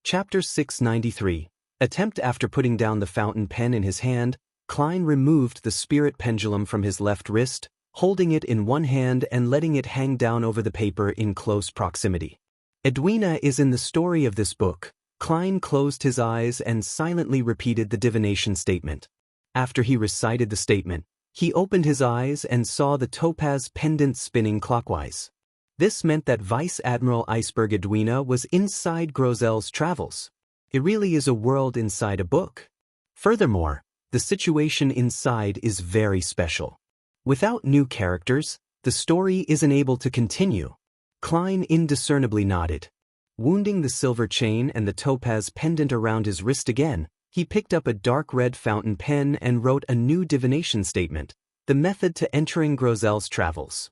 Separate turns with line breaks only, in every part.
Chapter 693. Attempt. After putting down the fountain pen in his hand, Klein removed the spirit pendulum from his left wrist, holding it in one hand and letting it hang down over the paper in close proximity. Edwina is in the story of this book. Klein closed his eyes and silently repeated the divination statement. After he recited the statement, he opened his eyes and saw the topaz pendant spinning clockwise. This meant that Vice Admiral Iceberg Edwina was inside Grozel's travels. It really is a world inside a book. Furthermore, the situation inside is very special. Without new characters, the story isn't able to continue. Klein indiscernibly nodded. Wounding the silver chain and the topaz pendant around his wrist again, he picked up a dark red fountain pen and wrote a new divination statement, the method to entering Grozel's travels.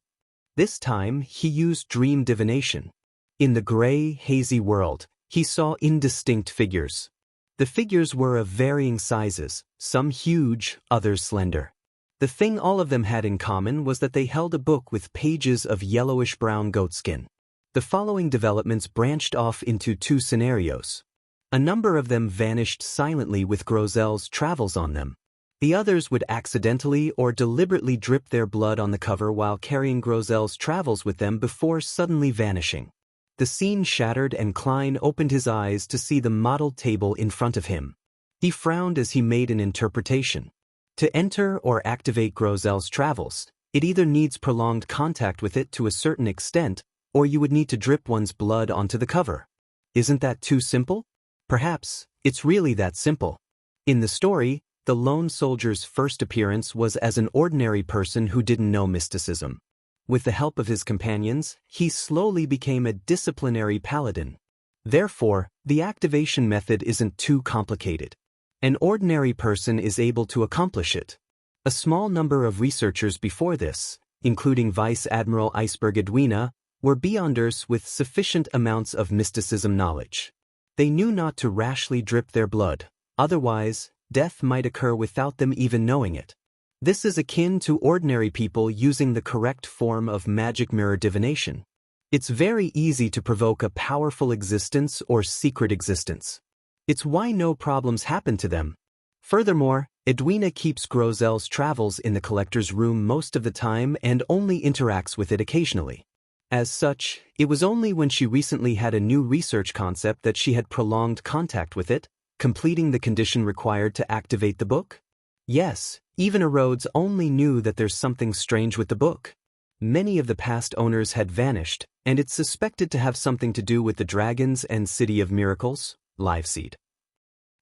This time, he used dream divination. In the gray, hazy world, he saw indistinct figures. The figures were of varying sizes, some huge, others slender. The thing all of them had in common was that they held a book with pages of yellowish-brown goatskin. The following developments branched off into two scenarios. A number of them vanished silently with Grozel's travels on them. The others would accidentally or deliberately drip their blood on the cover while carrying Grozel's travels with them before suddenly vanishing. The scene shattered and Klein opened his eyes to see the modeled table in front of him. He frowned as he made an interpretation. To enter or activate Grozel's travels, it either needs prolonged contact with it to a certain extent, or you would need to drip one's blood onto the cover. Isn't that too simple? Perhaps it's really that simple. In the story, the lone soldier's first appearance was as an ordinary person who didn't know mysticism. With the help of his companions, he slowly became a disciplinary paladin. Therefore, the activation method isn't too complicated. An ordinary person is able to accomplish it. A small number of researchers before this, including Vice Admiral Iceberg Edwina, were beyonders with sufficient amounts of mysticism knowledge. They knew not to rashly drip their blood, otherwise, death might occur without them even knowing it. This is akin to ordinary people using the correct form of magic mirror divination. It's very easy to provoke a powerful existence or secret existence. It's why no problems happen to them. Furthermore, Edwina keeps Grozel's travels in the collector's room most of the time and only interacts with it occasionally. As such, it was only when she recently had a new research concept that she had prolonged contact with it, completing the condition required to activate the book? Yes, even Rhodes only knew that there's something strange with the book. Many of the past owners had vanished, and it's suspected to have something to do with the Dragons and City of Miracles, Liveseed.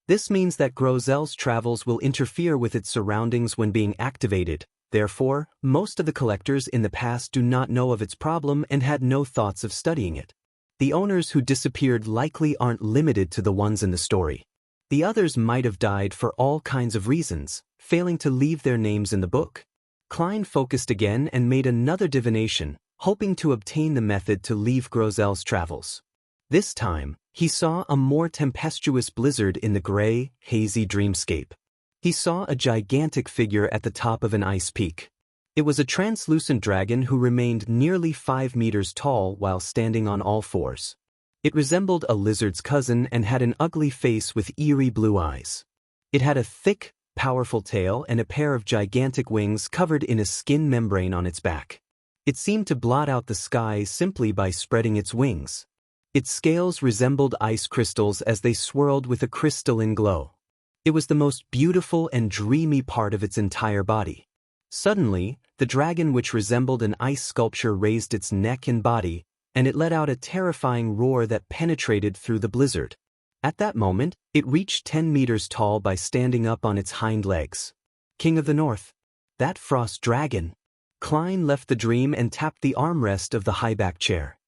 This means that Grozel's travels will interfere with its surroundings when being activated. Therefore, most of the collectors in the past do not know of its problem and had no thoughts of studying it. The owners who disappeared likely aren't limited to the ones in the story. The others might have died for all kinds of reasons, failing to leave their names in the book. Klein focused again and made another divination, hoping to obtain the method to leave Grozel's travels. This time, he saw a more tempestuous blizzard in the gray, hazy dreamscape. He saw a gigantic figure at the top of an ice peak. It was a translucent dragon who remained nearly 5 meters tall while standing on all fours. It resembled a lizard's cousin and had an ugly face with eerie blue eyes. It had a thick, powerful tail and a pair of gigantic wings covered in a skin membrane on its back. It seemed to blot out the sky simply by spreading its wings. Its scales resembled ice crystals as they swirled with a crystalline glow. It was the most beautiful and dreamy part of its entire body. Suddenly, the dragon, which resembled an ice sculpture, raised its neck and body, and it let out a terrifying roar that penetrated through the blizzard. At that moment, it reached 10 meters tall by standing up on its hind legs. King of the North. That frost dragon. Klein left the dream and tapped the armrest of the high-back chair.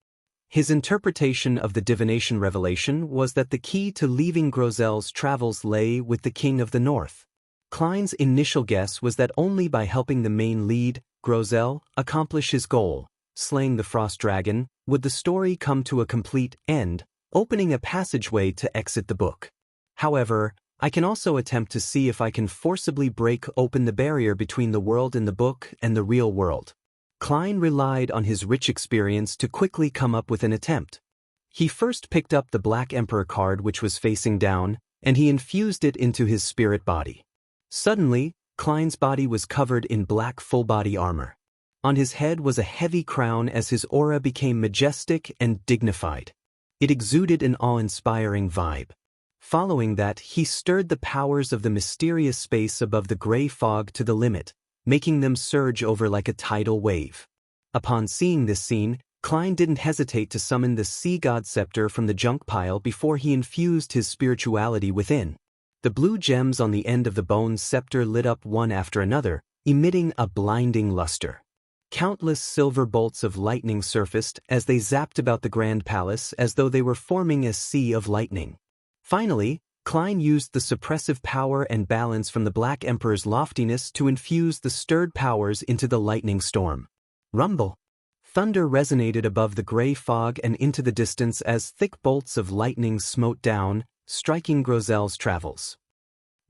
His interpretation of the divination revelation was that the key to leaving Grozel's travels lay with the King of the North. Klein's initial guess was that only by helping the main lead, Grozel, accomplish his goal, slaying the frost dragon, would the story come to a complete end, opening a passageway to exit the book. However, I can also attempt to see if I can forcibly break open the barrier between the world in the book and the real world. Klein relied on his rich experience to quickly come up with an attempt. He first picked up the Black Emperor card which was facing down, and he infused it into his spirit body. Suddenly, Klein's body was covered in black full-body armor. On his head was a heavy crown as his aura became majestic and dignified. It exuded an awe-inspiring vibe. Following that, he stirred the powers of the mysterious space above the gray fog to the limit, making them surge over like a tidal wave. Upon seeing this scene, Klein didn't hesitate to summon the Sea God Scepter from the junk pile before he infused his spirituality within. The blue gems on the end of the bone scepter lit up one after another, emitting a blinding luster. Countless silver bolts of lightning surfaced as they zapped about the Grand Palace as though they were forming a sea of lightning. Finally, Klein used the suppressive power and balance from the Black Emperor's loftiness to infuse the stirred powers into the lightning storm. Rumble! Thunder resonated above the gray fog and into the distance as thick bolts of lightning smote down, striking Grozel's travels.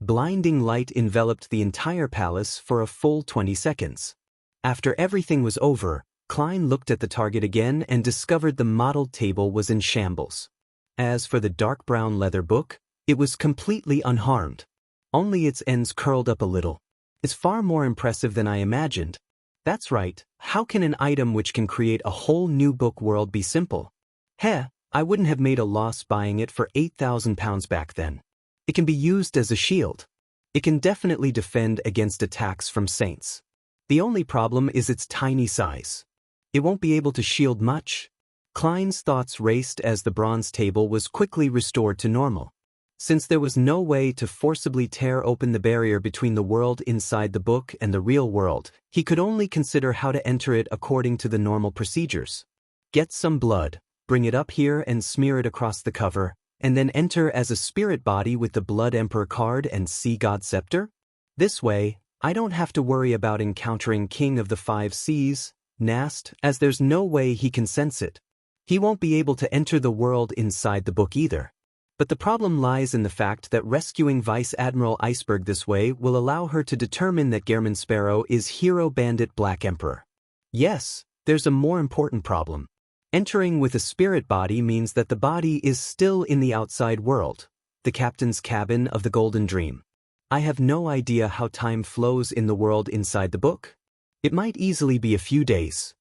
Blinding light enveloped the entire palace for a full 20 seconds. After everything was over, Klein looked at the target again and discovered the modeled table was in shambles. As for the dark brown leather book, it was completely unharmed. Only its ends curled up a little. It's far more impressive than I imagined. That's right, how can an item which can create a whole new book world be simple? Heh, I wouldn't have made a loss buying it for £8,000 back then. It can be used as a shield. It can definitely defend against attacks from saints. The only problem is its tiny size. It won't be able to shield much. Klein's thoughts raced as the bronze table was quickly restored to normal. Since there was no way to forcibly tear open the barrier between the world inside the book and the real world, he could only consider how to enter it according to the normal procedures. Get some blood, bring it up here and smear it across the cover, and then enter as a spirit body with the Blood Emperor card and Sea God Scepter? This way, I don't have to worry about encountering King of the Five Seas, Nast, as there's no way he can sense it. He won't be able to enter the world inside the book either. But the problem lies in the fact that rescuing Vice Admiral Iceberg this way will allow her to determine that Gehrman Sparrow is Hero Bandit Black Emperor. Yes, there's a more important problem. Entering with a spirit body means that the body is still in the outside world, the captain's cabin of the Golden Dream. I have no idea how time flows in the world inside the book. It might easily be a few days.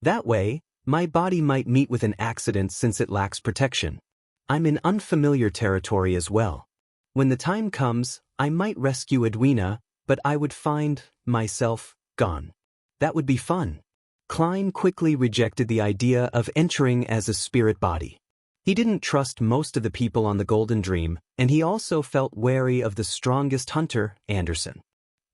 That way, my body might meet with an accident since it lacks protection. I'm in unfamiliar territory as well. When the time comes, I might rescue Edwina, but I would find myself gone. That would be fun. Klein quickly rejected the idea of entering as a spirit body. He didn't trust most of the people on the Golden Dream, and he also felt wary of the strongest hunter, Anderson.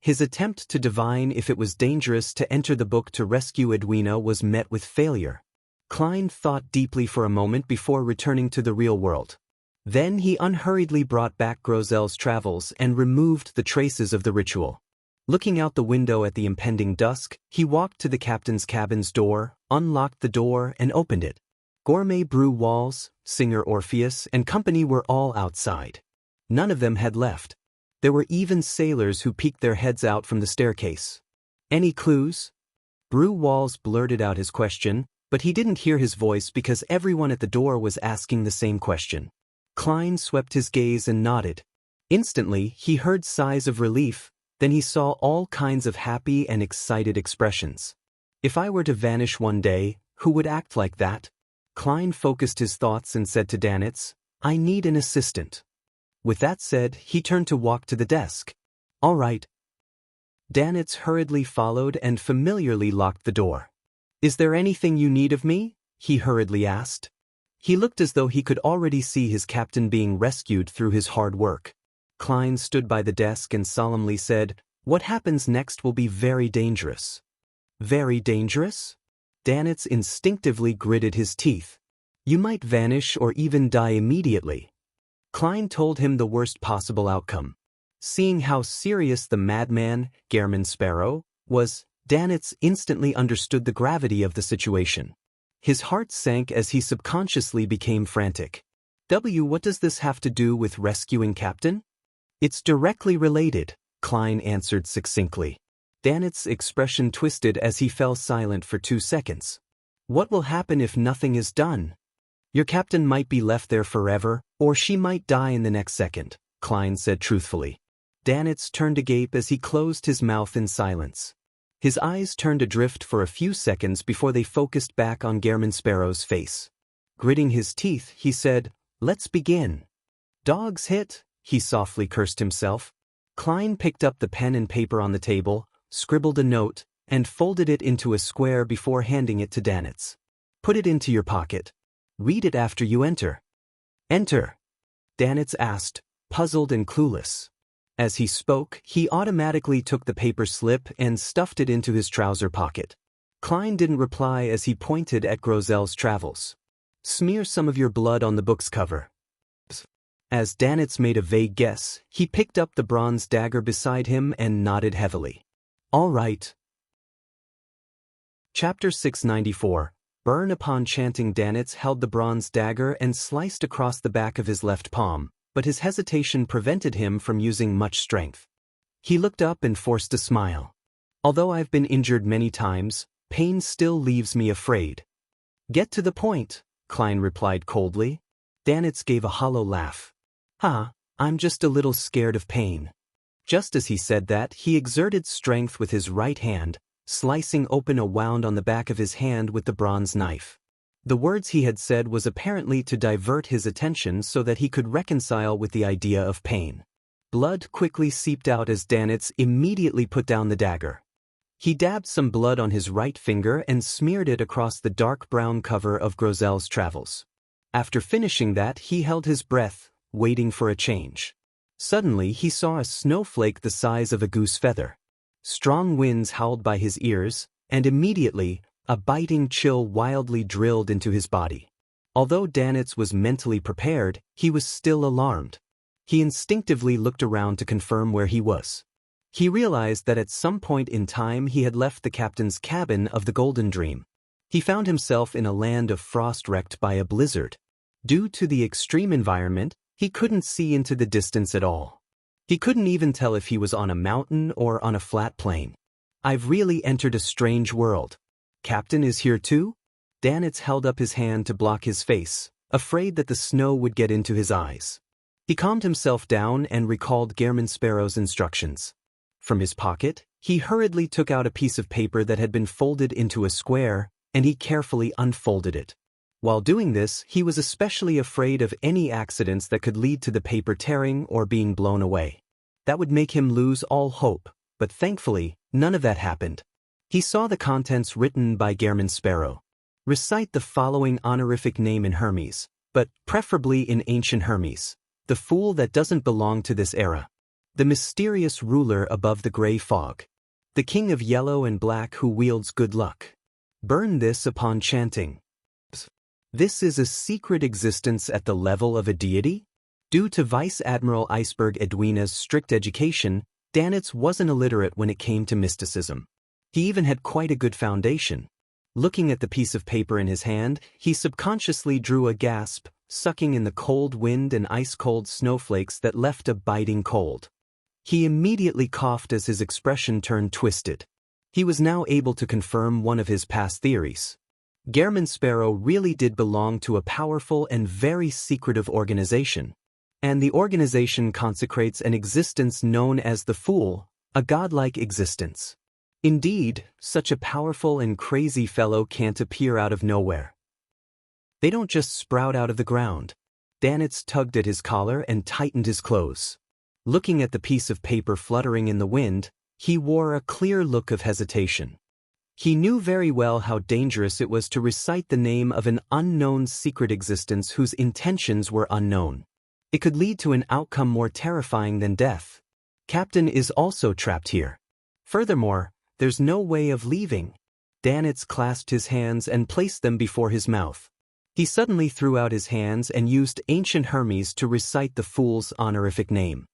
His attempt to divine if it was dangerous to enter the book to rescue Edwina was met with failure. Klein thought deeply for a moment before returning to the real world. Then he unhurriedly brought back Grozel's travels and removed the traces of the ritual. Looking out the window at the impending dusk, he walked to the captain's cabin's door, unlocked the door, and opened it. Gourmet Brew Walls, singer Orpheus, and company were all outside. None of them had left. There were even sailors who peeked their heads out from the staircase. Any clues? Brew Walls blurted out his question, but he didn't hear his voice because everyone at the door was asking the same question. Klein swept his gaze and nodded. Instantly, he heard sighs of relief, then he saw all kinds of happy and excited expressions. If I were to vanish one day, who would act like that? Klein focused his thoughts and said to Danitz, I need an assistant. With that said, he turned to walk to the desk. All right. Danitz hurriedly followed and familiarly locked the door. Is there anything you need of me? He hurriedly asked. He looked as though he could already see his captain being rescued through his hard work. Klein stood by the desk and solemnly said, What happens next will be very dangerous. Very dangerous? Danitz instinctively gritted his teeth. You might vanish or even die immediately. Klein told him the worst possible outcome. Seeing how serious the madman, Gehrman Sparrow, was, Danitz instantly understood the gravity of the situation. His heart sank as he subconsciously became frantic. What does this have to do with rescuing Captain? It's directly related, Klein answered succinctly. Danitz's expression twisted as he fell silent for 2 seconds. What will happen if nothing is done? Your captain might be left there forever, or she might die in the next second, Klein said truthfully. Danitz turned agape as he closed his mouth in silence. His eyes turned adrift for a few seconds before they focused back on Gehrman Sparrow's face. Gritting his teeth, he said, "Let's begin." "Dog's hit," he softly cursed himself. Klein picked up the pen and paper on the table, scribbled a note, and folded it into a square before handing it to Danitz. "Put it into your pocket. Read it after you enter." "Enter?" Danitz asked, puzzled and clueless. As he spoke, he automatically took the paper slip and stuffed it into his trouser pocket. Klein didn't reply as he pointed at Grozel's travels. "Smear some of your blood on the book's cover." As Danitz made a vague guess, he picked up the bronze dagger beside him and nodded heavily. "All right." Chapter 694. Burn. Upon chanting, Danitz held the bronze dagger and sliced across the back of his left palm, but his hesitation prevented him from using much strength. He looked up and forced a smile. "Although I've been injured many times, pain still leaves me afraid." "Get to the point," Klein replied coldly. Danitz gave a hollow laugh. I'm just a little scared of pain." Just as he said that, he exerted strength with his right hand, slicing open a wound on the back of his hand with the bronze knife. The words he had said was apparently to divert his attention so that he could reconcile with the idea of pain. Blood quickly seeped out as Danitz immediately put down the dagger. He dabbed some blood on his right finger and smeared it across the dark brown cover of Grozel's travels. After finishing that, he held his breath, waiting for a change. Suddenly he saw a snowflake the size of a goose feather. Strong winds howled by his ears, and immediately, a biting chill wildly drilled into his body. Although Danitz was mentally prepared, he was still alarmed. He instinctively looked around to confirm where he was. He realized that at some point in time he had left the captain's cabin of the Golden Dream. He found himself in a land of frost wrecked by a blizzard. Due to the extreme environment, he couldn't see into the distance at all. He couldn't even tell if he was on a mountain or on a flat plain. "I've really entered a strange world. Captain is here too?" Danitz held up his hand to block his face, afraid that the snow would get into his eyes. He calmed himself down and recalled Gehrman Sparrow's instructions. From his pocket, he hurriedly took out a piece of paper that had been folded into a square, and he carefully unfolded it. While doing this, he was especially afraid of any accidents that could lead to the paper tearing or being blown away. That would make him lose all hope, but thankfully, none of that happened. He saw the contents written by Gehrman Sparrow. "Recite the following honorific name in Hermes, but preferably in ancient Hermes, the fool that doesn't belong to this era. The mysterious ruler above the gray fog. The king of yellow and black who wields good luck. Burn this upon chanting." This is a secret existence at the level of a deity? Due to Vice Admiral Iceberg Edwina's strict education, Danitz wasn't illiterate when it came to mysticism. He even had quite a good foundation. Looking at the piece of paper in his hand, he subconsciously drew a gasp, sucking in the cold wind and ice-cold snowflakes that left a biting cold. He immediately coughed as his expression turned twisted. He was now able to confirm one of his past theories. Gehrman Sparrow really did belong to a powerful and very secretive organization. And the organization consecrates an existence known as the Fool, a godlike existence. Indeed, such a powerful and crazy fellow can't appear out of nowhere. They don't just sprout out of the ground. Danitz tugged at his collar and tightened his clothes. Looking at the piece of paper fluttering in the wind, he wore a clear look of hesitation. He knew very well how dangerous it was to recite the name of an unknown secret existence whose intentions were unknown. It could lead to an outcome more terrifying than death. Captain is also trapped here. Furthermore, there's no way of leaving. Danitz clasped his hands and placed them before his mouth. He suddenly threw out his hands and used ancient Hermes to recite the fool's honorific name.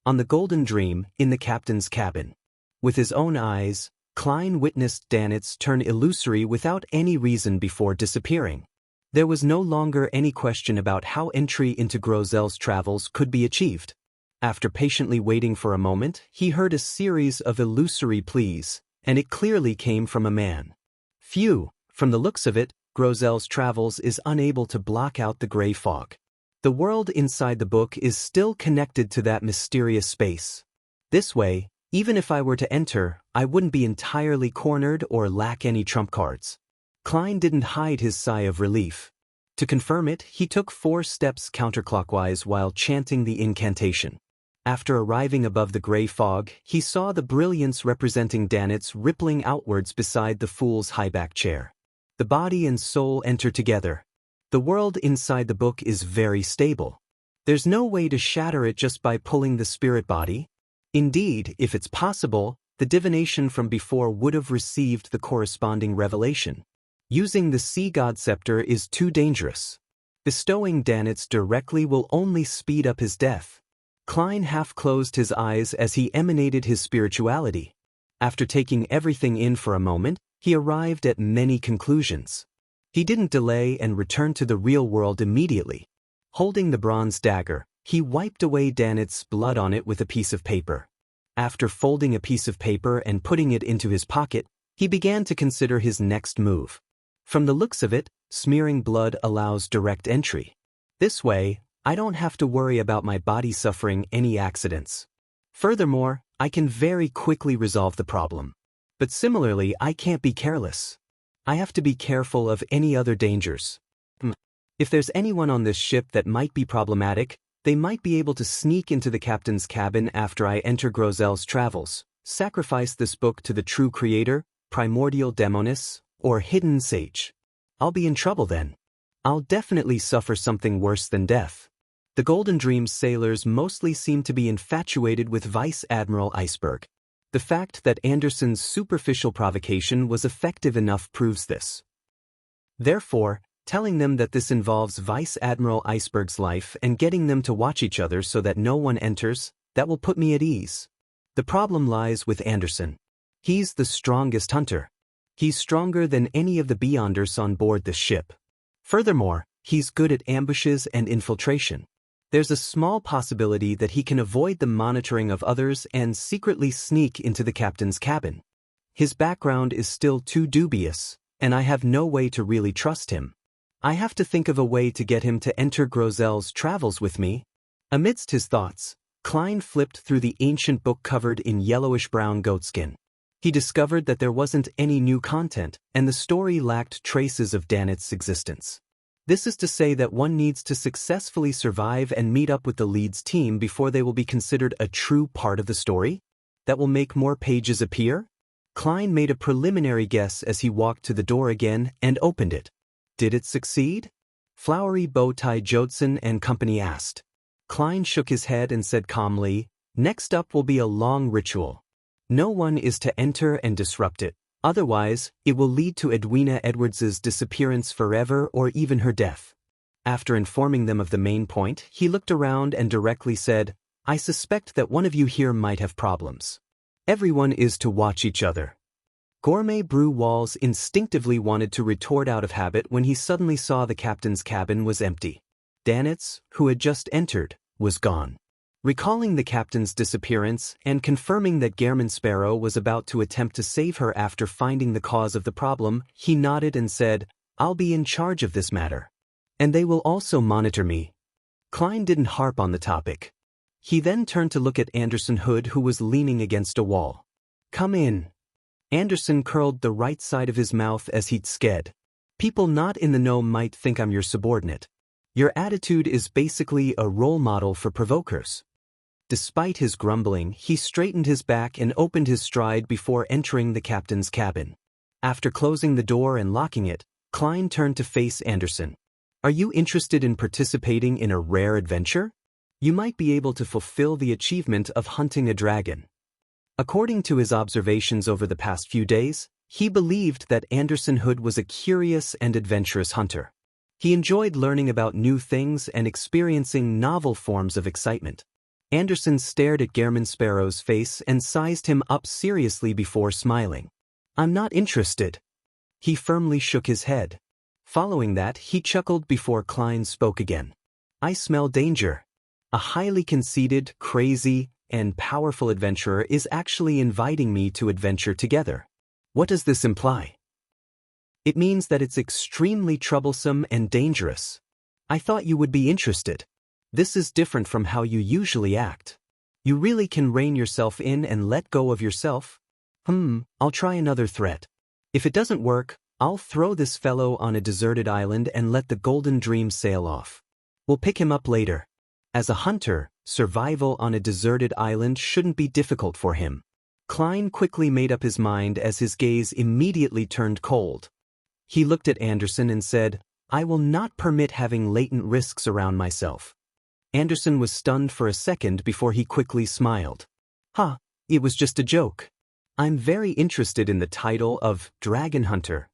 On the Golden Dream, in the captain's cabin. With his own eyes, Klein witnessed Danitz turn illusory without any reason before disappearing. There was no longer any question about how entry into Grozel's travels could be achieved. After patiently waiting for a moment, he heard a series of illusory pleas, and it clearly came from a man. Phew, from the looks of it, Grozel's travels is unable to block out the gray fog. The world inside the book is still connected to that mysterious space. This way, even if I were to enter, I wouldn't be entirely cornered or lack any trump cards. Klein didn't hide his sigh of relief. To confirm it, he took 4 steps counterclockwise while chanting the incantation. After arriving above the gray fog, he saw the brilliance representing Danitz rippling outwards beside the fool's high-back chair. The body and soul enter together. The world inside the book is very stable. There's no way to shatter it just by pulling the spirit body. Indeed, if it's possible, the divination from before would have received the corresponding revelation. Using the sea god scepter is too dangerous. Bestowing Danitz directly will only speed up his death. Klein half closed his eyes as he emanated his spirituality. After taking everything in for a moment, he arrived at many conclusions. He didn't delay and returned to the real world immediately. Holding the bronze dagger, he wiped away Danitz's blood on it with a piece of paper. After folding a piece of paper and putting it into his pocket, he began to consider his next move. From the looks of it, smearing blood allows direct entry. This way, I don't have to worry about my body suffering any accidents. Furthermore, I can very quickly resolve the problem. But similarly, I can't be careless. I have to be careful of any other dangers. If there's anyone on this ship that might be problematic, they might be able to sneak into the captain's cabin after I enter Grozel's travels, sacrifice this book to the true creator, primordial demonis, or hidden sage. I'll be in trouble then. I'll definitely suffer something worse than death. The Golden Dream's sailors mostly seem to be infatuated with Vice Admiral Iceberg. The fact that Anderson's superficial provocation was effective enough proves this. Therefore, telling them that this involves Vice Admiral Iceberg's life and getting them to watch each other so that no one enters, that will put me at ease. The problem lies with Anderson. He's the strongest hunter. He's stronger than any of the Beyonders on board this ship. Furthermore, he's good at ambushes and infiltration. There's a small possibility that he can avoid the monitoring of others and secretly sneak into the captain's cabin. His background is still too dubious, and I have no way to really trust him. I have to think of a way to get him to enter Grozel's travels with me. Amidst his thoughts, Klein flipped through the ancient book covered in yellowish-brown goatskin. He discovered that there wasn't any new content, and the story lacked traces of Danitz's existence. This is to say that one needs to successfully survive and meet up with the lead's team before they will be considered a true part of the story? That will make more pages appear? Klein made a preliminary guess as he walked to the door again and opened it. Did it succeed? Flowery Bow-Tie Jodson and Company asked. Klein shook his head and said calmly, "Next up will be a long ritual. No one is to enter and disrupt it. Otherwise, it will lead to Edwina Edwards's disappearance forever or even her death." After informing them of the main point, he looked around and directly said, "I suspect that one of you here might have problems. Everyone is to watch each other." Gourmet Brew Walls instinctively wanted to retort out of habit when he suddenly saw the captain's cabin was empty. Danitz, who had just entered, was gone. Recalling the captain's disappearance and confirming that Gehrman Sparrow was about to attempt to save her after finding the cause of the problem, he nodded and said, "I'll be in charge of this matter. And they will also monitor me." Klein didn't harp on the topic. He then turned to look at Anderson Hood, who was leaning against a wall. "Come in." Anderson curled the right side of his mouth as he'd sked. "People not in the know might think I'm your subordinate. Your attitude is basically a role model for provokers." Despite his grumbling, he straightened his back and opened his stride before entering the captain's cabin. After closing the door and locking it, Klein turned to face Anderson. "Are you interested in participating in a rare adventure? You might be able to fulfill the achievement of hunting a dragon." According to his observations over the past few days, he believed that Anderson Hood was a curious and adventurous hunter. He enjoyed learning about new things and experiencing novel forms of excitement. Anderson stared at Gehrman Sparrow's face and sized him up seriously before smiling. "I'm not interested." He firmly shook his head. Following that, he chuckled before Klein spoke again. "I smell danger. A highly conceited, crazy, and powerful adventurer is actually inviting me to adventure together. What does this imply?" It means that it's extremely troublesome and dangerous. I thought you would be interested. This is different from how you usually act. You really can rein yourself in and let go of yourself? I'll try another threat. If it doesn't work, I'll throw this fellow on a deserted island and let the golden dream sail off. We'll pick him up later. As a hunter, survival on a deserted island shouldn't be difficult for him. Klein quickly made up his mind as his gaze immediately turned cold. He looked at Anderson and said, "I will not permit having latent risks around myself." Anderson was stunned for a second before he quickly smiled. It was just a joke. I'm very interested in the title of Dragon Hunter.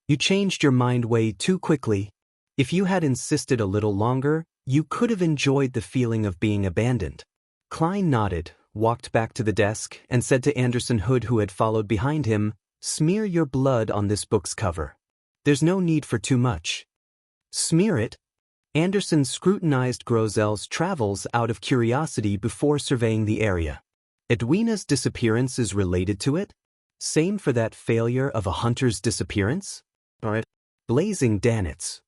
You changed your mind way too quickly. If you had insisted a little longer, you could have enjoyed the feeling of being abandoned. Klein nodded, walked back to the desk, and said to Anderson Hood, who had followed behind him, "Smear your blood on this book's cover. There's no need for too much." Smear it? Anderson scrutinized Grozel's travels out of curiosity before surveying the area. Edwina's disappearance is related to it? Same for that failure of a hunter's disappearance? Blazing Danitz.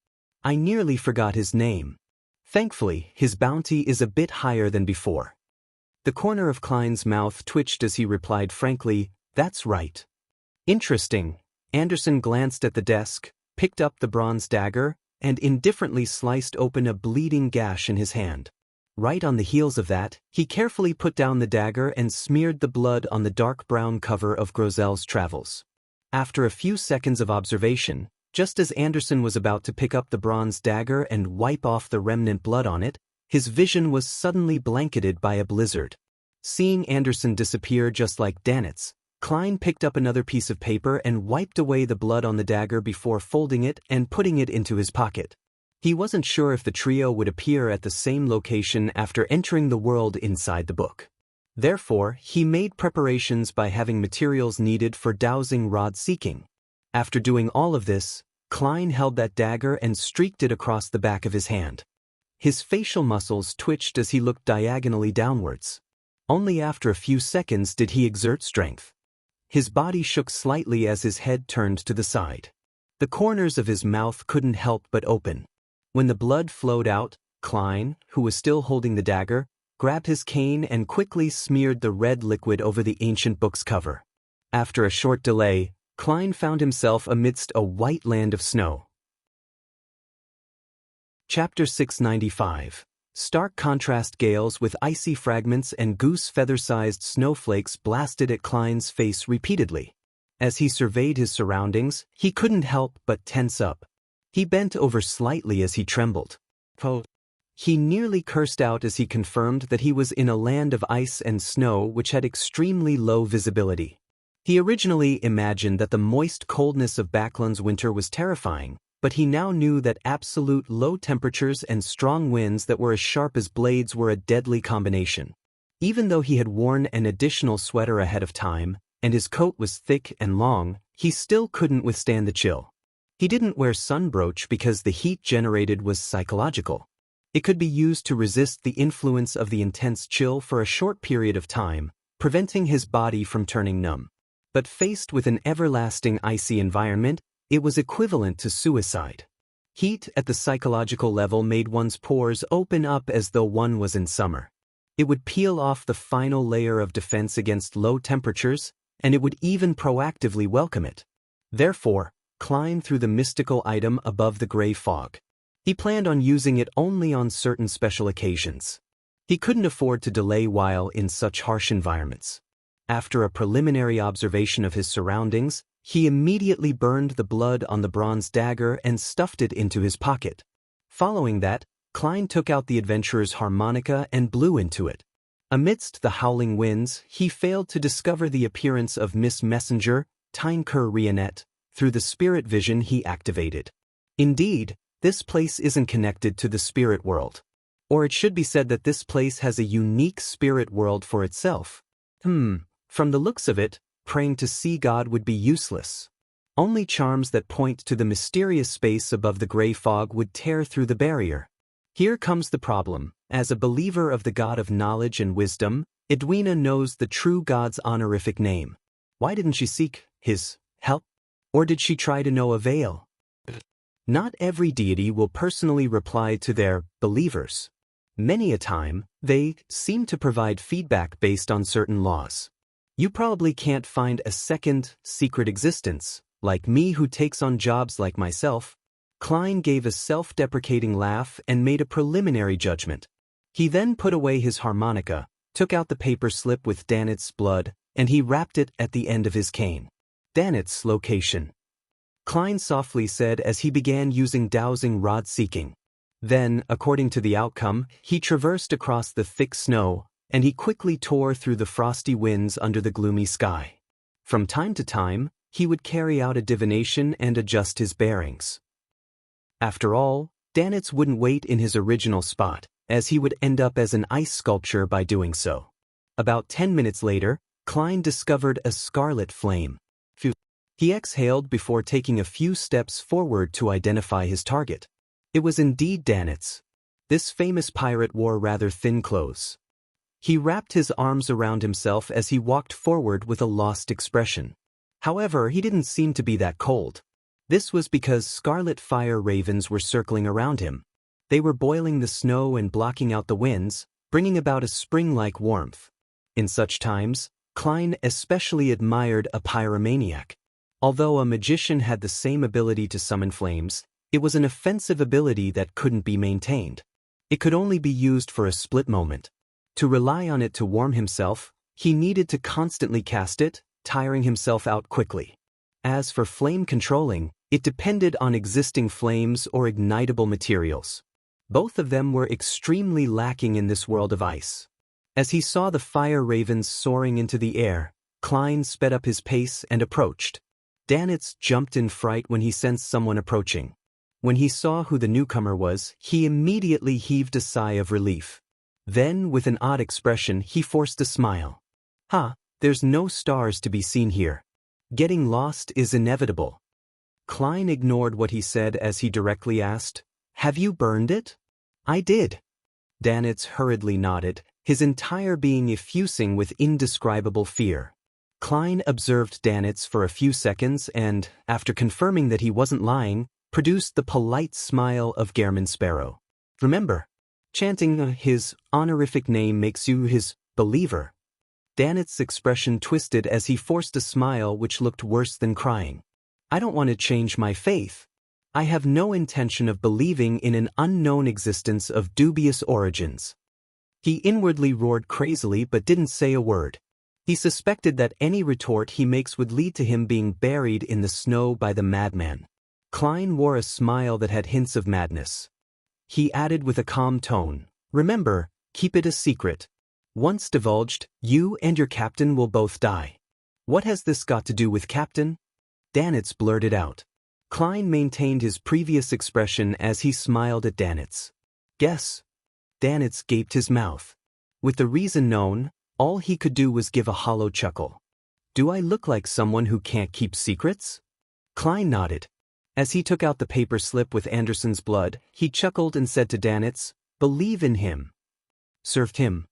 I nearly forgot his name. Thankfully, his bounty is a bit higher than before. The corner of Klein's mouth twitched as he replied frankly, "That's right." Interesting. Anderson glanced at the desk, picked up the bronze dagger, and indifferently sliced open a bleeding gash in his hand. Right on the heels of that, he carefully put down the dagger and smeared the blood on the dark brown cover of Grozel's Travels. After a few seconds of observation, just as Anderson was about to pick up the bronze dagger and wipe off the remnant blood on it, his vision was suddenly blanketed by a blizzard. Seeing Anderson disappear just like Danitz, Klein picked up another piece of paper and wiped away the blood on the dagger before folding it and putting it into his pocket. He wasn't sure if the trio would appear at the same location after entering the world inside the book. Therefore, he made preparations by having materials needed for dowsing rod seeking. After doing all of this, Klein held that dagger and streaked it across the back of his hand. His facial muscles twitched as he looked diagonally downwards. Only after a few seconds did he exert strength. His body shook slightly as his head turned to the side. The corners of his mouth couldn't help but open. When the blood flowed out, Klein, who was still holding the dagger, grabbed his cane and quickly smeared the red liquid over the ancient book's cover. After a short delay, Klein found himself amidst a white land of snow. Chapter 695. Stark contrast gales with icy fragments and goose feather-sized snowflakes blasted at Klein's face repeatedly. As he surveyed his surroundings, he couldn't help but tense up. He bent over slightly as he trembled. He nearly cursed out as he confirmed that he was in a land of ice and snow which had extremely low visibility. He originally imagined that the moist coldness of Backlund's winter was terrifying, but he now knew that absolute low temperatures and strong winds that were as sharp as blades were a deadly combination. Even though he had worn an additional sweater ahead of time, and his coat was thick and long, he still couldn't withstand the chill. He didn't wear sunbrooch because the heat generated was psychological. It could be used to resist the influence of the intense chill for a short period of time, preventing his body from turning numb. But faced with an everlasting icy environment, it was equivalent to suicide. Heat at the psychological level made one's pores open up as though one was in summer. It would peel off the final layer of defense against low temperatures, and it would even proactively welcome it. Therefore, climb through the mystical item above the gray fog. He planned on using it only on certain special occasions. He couldn't afford to delay while in such harsh environments. After a preliminary observation of his surroundings, he immediately burned the blood on the bronze dagger and stuffed it into his pocket. Following that, Klein took out the adventurer's harmonica and blew into it. Amidst the howling winds, he failed to discover the appearance of Miss Messenger, Tyneker Rionette, through the spirit vision he activated. Indeed, this place isn't connected to the spirit world. Or it should be said that this place has a unique spirit world for itself. From the looks of it, praying to sea god would be useless. Only charms that point to the mysterious space above the gray fog would tear through the barrier. Here comes the problem. As a believer of the god of knowledge and wisdom, Edwina knows the true god's honorific name. Why didn't she seek his help? Or did she try to no avail? Not every deity will personally reply to their believers. Many a time, they seem to provide feedback based on certain laws. You probably can't find a second, secret existence, like me who takes on jobs like myself. Klein gave a self-deprecating laugh and made a preliminary judgment. He then put away his harmonica, took out the paper slip with Danit's blood, and he wrapped it at the end of his cane. Danit's location. Klein softly said as he began using dowsing rod seeking. Then, according to the outcome, he traversed across the thick snow, and he quickly tore through the frosty winds under the gloomy sky. From time to time, he would carry out a divination and adjust his bearings. After all, Danitz wouldn't wait in his original spot, as he would end up as an ice sculpture by doing so. About 10 minutes later, Klein discovered a scarlet flame. He exhaled before taking a few steps forward to identify his target. It was indeed Danitz. This famous pirate wore rather thin clothes. He wrapped his arms around himself as he walked forward with a lost expression. However, he didn't seem to be that cold. This was because scarlet fire ravens were circling around him. They were boiling the snow and blocking out the winds, bringing about a spring-like warmth. In such times, Klein especially admired a pyromaniac. Although a magician had the same ability to summon flames, it was an offensive ability that couldn't be maintained. It could only be used for a split moment. To rely on it to warm himself, he needed to constantly cast it, tiring himself out quickly. As for flame controlling, it depended on existing flames or ignitable materials. Both of them were extremely lacking in this world of ice. As he saw the fire ravens soaring into the air, Klein sped up his pace and approached. Danitz jumped in fright when he sensed someone approaching. When he saw who the newcomer was, he immediately heaved a sigh of relief. Then, with an odd expression, he forced a smile. There's no stars to be seen here. Getting lost is inevitable. Klein ignored what he said as he directly asked, "Have you burned it?" "I did." Danitz hurriedly nodded, his entire being effusing with indescribable fear. Klein observed Danitz for a few seconds and, after confirming that he wasn't lying, produced the polite smile of Gehrman Sparrow. "Remember, chanting his honorific name makes you his believer." Danitz's expression twisted as he forced a smile which looked worse than crying. "I don't want to change my faith. I have no intention of believing in an unknown existence of dubious origins." He inwardly roared crazily but didn't say a word. He suspected that any retort he makes would lead to him being buried in the snow by the madman. Klein wore a smile that had hints of madness. He added with a calm tone, "Remember, keep it a secret. Once divulged, you and your captain will both die." "What has this got to do with Captain?" Danitz blurted out. Klein maintained his previous expression as he smiled at Danitz. "Guess." Danitz gaped his mouth. With the reason known, all he could do was give a hollow chuckle. "Do I look like someone who can't keep secrets?" Klein nodded. As he took out the paper slip with Anderson's blood, he chuckled and said to Danitz, "Believe in him. Served him.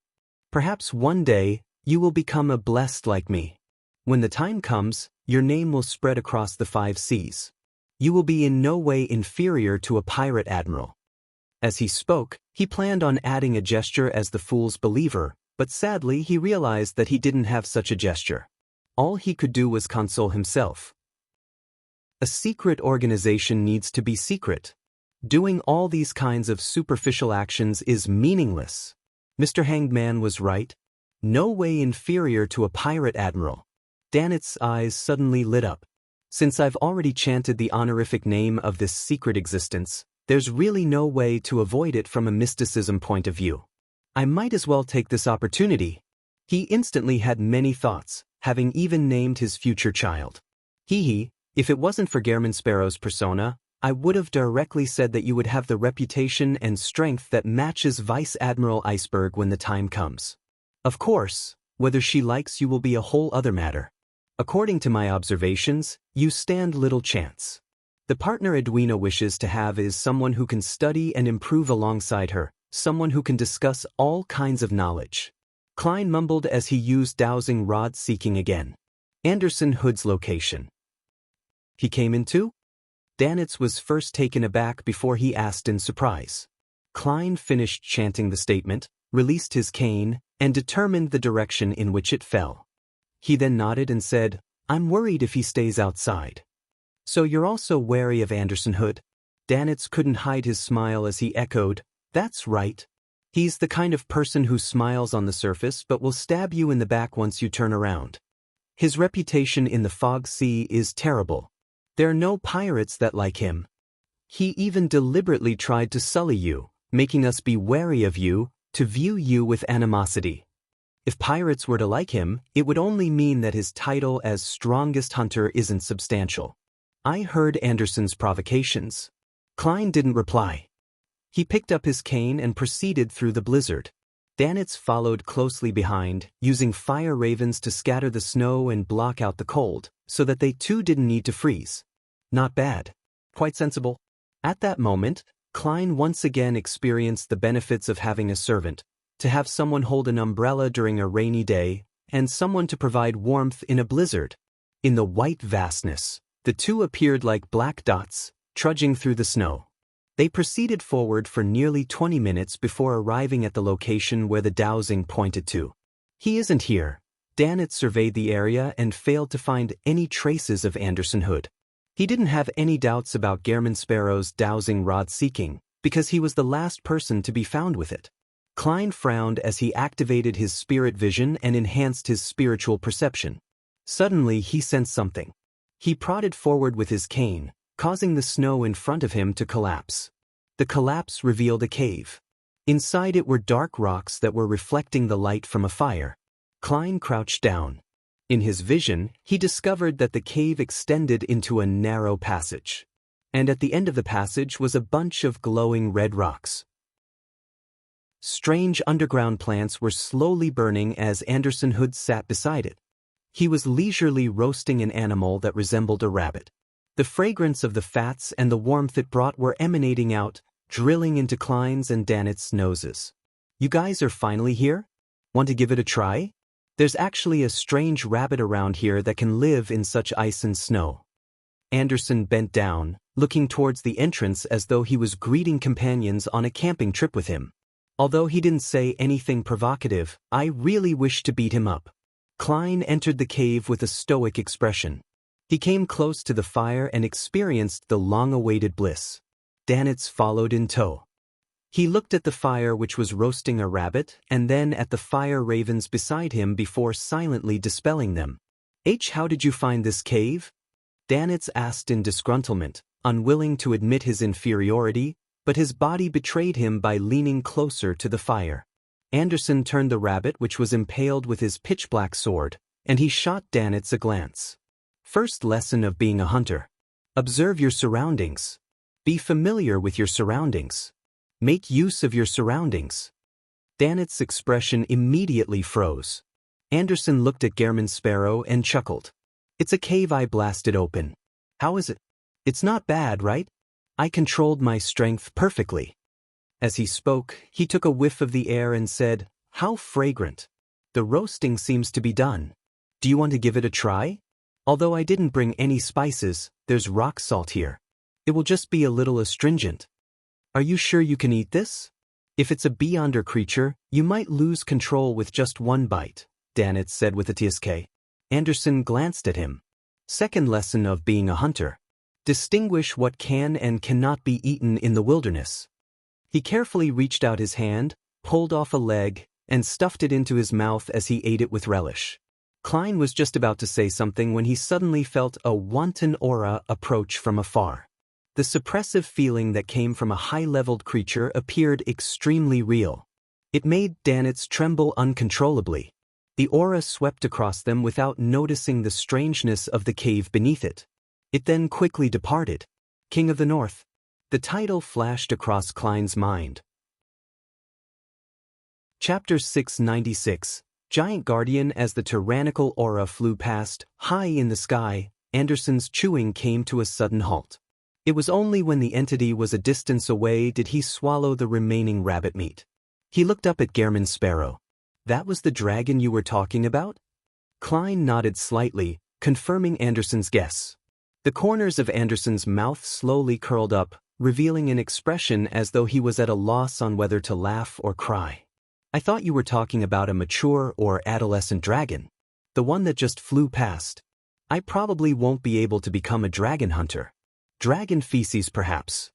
Perhaps one day, you will become a blessed like me. When the time comes, your name will spread across the 5 seas. You will be in no way inferior to a pirate admiral." As he spoke, he planned on adding a gesture as the fool's believer, but sadly he realized that he didn't have such a gesture. All he could do was console himself. A secret organization needs to be secret. Doing all these kinds of superficial actions is meaningless. Mr. Hanged Man was right. No way inferior to a pirate admiral. Danitz's eyes suddenly lit up. Since I've already chanted the honorific name of this secret existence, there's really no way to avoid it from a mysticism point of view. I might as well take this opportunity. He instantly had many thoughts, having even named his future child. If it wasn't for Gehrman Sparrow's persona, I would have directly said that you would have the reputation and strength that matches Vice Admiral Iceberg when the time comes. Of course, whether she likes you will be a whole other matter. According to my observations, you stand little chance. The partner Edwina wishes to have is someone who can study and improve alongside her, someone who can discuss all kinds of knowledge. Klein mumbled as he used dowsing rod seeking again. Anderson Hood's location. He came in too? Danitz was first taken aback before he asked in surprise. Klein finished chanting the statement, released his cane, and determined the direction in which it fell. He then nodded and said, "I'm worried if he stays outside." "So you're also wary of Anderson Hood?" Danitz couldn't hide his smile as he echoed, "That's right. He's the kind of person who smiles on the surface but will stab you in the back once you turn around. His reputation in the Fog Sea is terrible. There are no pirates that like him. He even deliberately tried to sully you, making us be wary of you, to view you with animosity. If pirates were to like him, it would only mean that his title as strongest hunter isn't substantial." "I heard Anderson's provocations." Klein didn't reply. He picked up his cane and proceeded through the blizzard. Danitz followed closely behind, using fire ravens to scatter the snow and block out the cold, so that they too didn't need to freeze. Not bad. Quite sensible. At that moment, Klein once again experienced the benefits of having a servant, to have someone hold an umbrella during a rainy day, and someone to provide warmth in a blizzard. In the white vastness, the two appeared like black dots, trudging through the snow. They proceeded forward for nearly 20 minutes before arriving at the location where the dowsing pointed to. "He isn't here." Danitz surveyed the area and failed to find any traces of Anderson Hood. He didn't have any doubts about Gehrman Sparrow's dowsing rod seeking, because he was the last person to be found with it. Klein frowned as he activated his spirit vision and enhanced his spiritual perception. Suddenly he sensed something. He prodded forward with his cane, causing the snow in front of him to collapse. The collapse revealed a cave. Inside it were dark rocks that were reflecting the light from a fire. Klein crouched down. In his vision, he discovered that the cave extended into a narrow passage. And at the end of the passage was a bunch of glowing red rocks. Strange underground plants were slowly burning as Anderson Hood sat beside it. He was leisurely roasting an animal that resembled a rabbit. The fragrance of the fats and the warmth it brought were emanating out, drilling into Klein's and Danitz's noses. "You guys are finally here? Want to give it a try? There's actually a strange rabbit around here that can live in such ice and snow." Anderson bent down, looking towards the entrance as though he was greeting companions on a camping trip with him. Although he didn't say anything provocative, I really wished to beat him up. Klein entered the cave with a stoic expression. He came close to the fire and experienced the long-awaited bliss. Danitz followed in tow. He looked at the fire which was roasting a rabbit and then at the fire ravens beside him before silently dispelling them. "How did you find this cave?" Danitz asked in disgruntlement, unwilling to admit his inferiority, but his body betrayed him by leaning closer to the fire. Anderson turned the rabbit which was impaled with his pitch-black sword, and he shot Danitz a glance. First lesson of being a hunter. Observe your surroundings. Be familiar with your surroundings. Make use of your surroundings. Danitz's expression immediately froze. Anderson looked at Gehrman Sparrow and chuckled. "It's a cave I blasted open. How is it? It's not bad, right? I controlled my strength perfectly." As he spoke, he took a whiff of the air and said, "How fragrant. The roasting seems to be done. Do you want to give it a try? Although I didn't bring any spices, there's rock salt here. It will just be a little astringent. Are you sure you can eat this? If it's a beyonder creature, you might lose control with just one bite," Danitz said with a tsk. Anderson glanced at him. Second lesson of being a hunter. Distinguish what can and cannot be eaten in the wilderness. He carefully reached out his hand, pulled off a leg, and stuffed it into his mouth as he ate it with relish. Klein was just about to say something when he suddenly felt a wanton aura approach from afar. The suppressive feeling that came from a high-leveled creature appeared extremely real. It made Danitz tremble uncontrollably. The aura swept across them without noticing the strangeness of the cave beneath it. It then quickly departed. King of the North. The title flashed across Klein's mind. Chapter 696. Giant Guardian. As the tyrannical aura flew past, high in the sky, Anderson's chewing came to a sudden halt. It was only when the entity was a distance away did he swallow the remaining rabbit meat. He looked up at Gehrman Sparrow. "That was the dragon you were talking about?" Klein nodded slightly, confirming Anderson's guess. The corners of Anderson's mouth slowly curled up, revealing an expression as though he was at a loss on whether to laugh or cry. I thought you were talking about a mature or adolescent dragon. The one that just flew past. I probably won't be able to become a dragon hunter. Dragon feces, perhaps.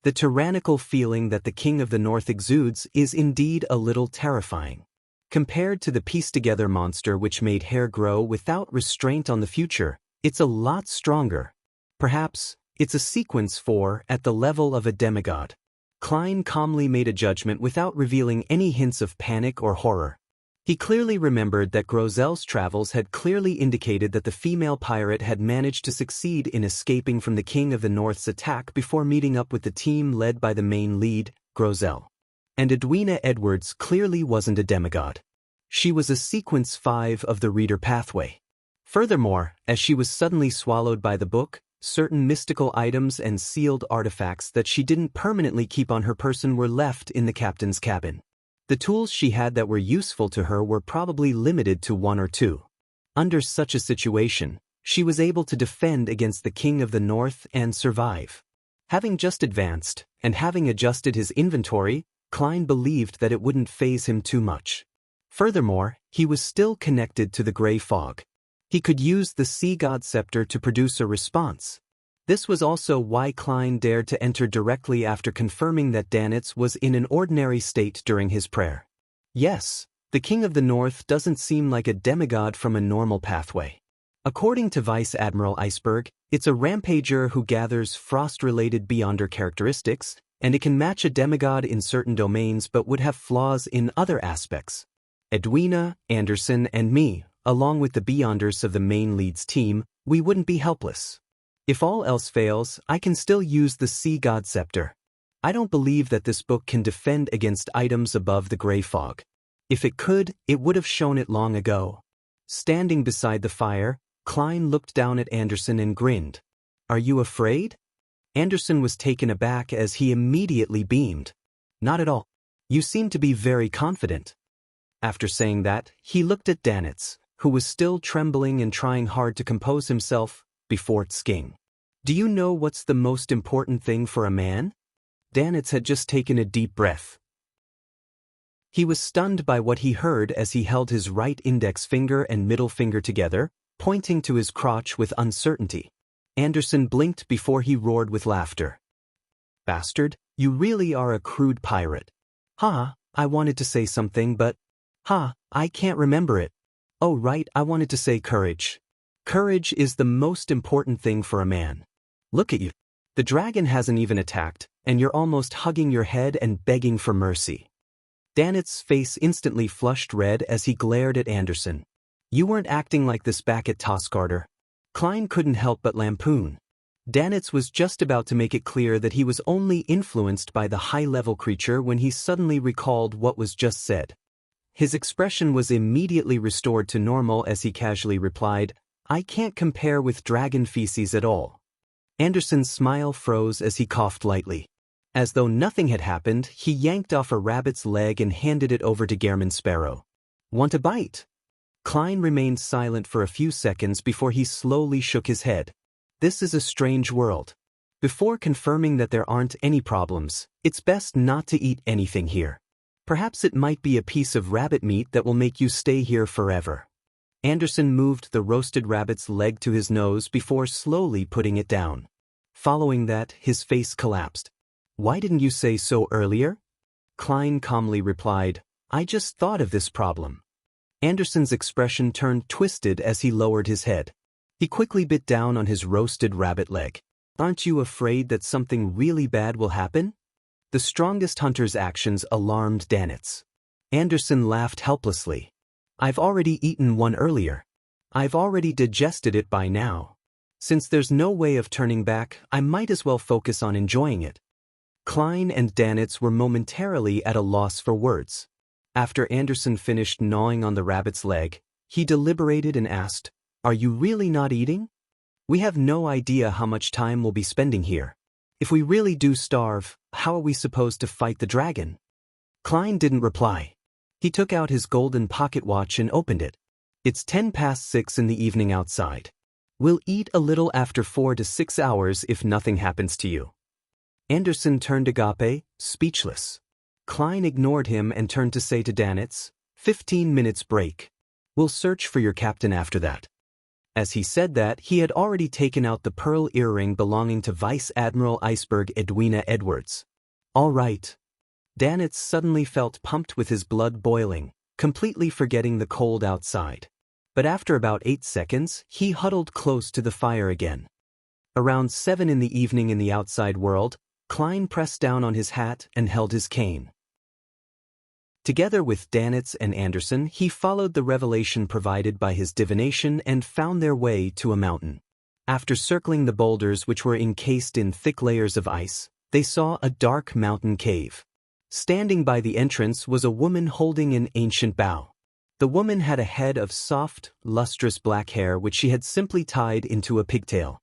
The tyrannical feeling that the King of the North exudes is indeed a little terrifying. Compared to the piece-together monster which made hair grow without restraint on the future, it's a lot stronger. Perhaps, it's a sequence for, at the level of a demigod. Klein calmly made a judgment without revealing any hints of panic or horror. He clearly remembered that Grozel's travels had clearly indicated that the female pirate had managed to succeed in escaping from the King of the North's attack before meeting up with the team led by the main lead, Grozel. And Edwina Edwards clearly wasn't a demigod. She was a sequence 5 of the reader pathway. Furthermore, as she was suddenly swallowed by the book, certain mystical items and sealed artifacts that she didn't permanently keep on her person were left in the captain's cabin. The tools she had that were useful to her were probably limited to 1 or 2. Under such a situation, she was able to defend against the King of the North and survive. Having just advanced, and having adjusted his inventory, Klein believed that it wouldn't faze him too much. Furthermore, he was still connected to the gray fog. He could use the Sea God Scepter to produce a response. This was also why Klein dared to enter directly after confirming that Danitz was in an ordinary state during his prayer. Yes, the King of the North doesn't seem like a demigod from a normal pathway. According to Vice Admiral Iceberg, it's a rampager who gathers frost-related Beyonder characteristics, and it can match a demigod in certain domains but would have flaws in other aspects. Edwina, Anderson, and me, along with the Beyonders of the main lead's team, we wouldn't be helpless. If all else fails, I can still use the Sea God Scepter. I don't believe that this book can defend against items above the gray fog. If it could, it would have shown it long ago. Standing beside the fire, Klein looked down at Anderson and grinned. Are you afraid? Anderson was taken aback as he immediately beamed. Not at all. You seem to be very confident. After saying that, he looked at Danitz, who was still trembling and trying hard to compose himself, before Tsking. Do you know what's the most important thing for a man? Danitz had just taken a deep breath. He was stunned by what he heard as he held his right index finger and middle finger together, pointing to his crotch with uncertainty. Anderson blinked before he roared with laughter. Bastard, you really are a crude pirate. I wanted to say something but, I can't remember it. Oh right, I wanted to say courage. Courage is the most important thing for a man. Look at you. The dragon hasn't even attacked, and you're almost hugging your head and begging for mercy. Danitz's face instantly flushed red as he glared at Anderson. You weren't acting like this back at Toscarter. Klein couldn't help but lampoon. Danitz was just about to make it clear that he was only influenced by the high-level creature when he suddenly recalled what was just said. His expression was immediately restored to normal as he casually replied, I can't compare with dragon feces at all. Anderson's smile froze as he coughed lightly. As though nothing had happened, he yanked off a rabbit's leg and handed it over to Gehrman Sparrow. Want a bite? Klein remained silent for a few seconds before he slowly shook his head. This is a strange world. Before confirming that there aren't any problems, it's best not to eat anything here. Perhaps it might be a piece of rabbit meat that will make you stay here forever. Anderson moved the roasted rabbit's leg to his nose before slowly putting it down. Following that, his face collapsed. Why didn't you say so earlier? Klein calmly replied, I just thought of this problem. Anderson's expression turned twisted as he lowered his head. He quickly bit down on his roasted rabbit leg. Aren't you afraid that something really bad will happen? The strongest hunter's actions alarmed Danitz. Anderson laughed helplessly. I've already eaten one earlier. I've already digested it by now. Since there's no way of turning back, I might as well focus on enjoying it. Klein and Danitz were momentarily at a loss for words. After Anderson finished gnawing on the rabbit's leg, he deliberated and asked, Are you really not eating? We have no idea how much time we'll be spending here. If we really do starve, how are we supposed to fight the dragon? Klein didn't reply. He took out his golden pocket watch and opened it. It's 6:10 in the evening outside. We'll eat a little after 4 to 6 hours if nothing happens to you. Anderson turned to Agape, speechless. Klein ignored him and turned to say to Danitz, 15 minutes break. We'll search for your captain after that. As he said that, he had already taken out the pearl earring belonging to Vice Admiral Iceberg Edwina Edwards. All right. Danitz suddenly felt pumped with his blood boiling, completely forgetting the cold outside. But after about 8 seconds, he huddled close to the fire again. Around 7 in the evening in the outside world, Klein pressed down on his hat and held his cane. Together with Danitz and Anderson, he followed the revelation provided by his divination and found their way to a mountain. After circling the boulders which were encased in thick layers of ice, they saw a dark mountain cave. Standing by the entrance was a woman holding an ancient bow. The woman had a head of soft, lustrous black hair which she had simply tied into a pigtail.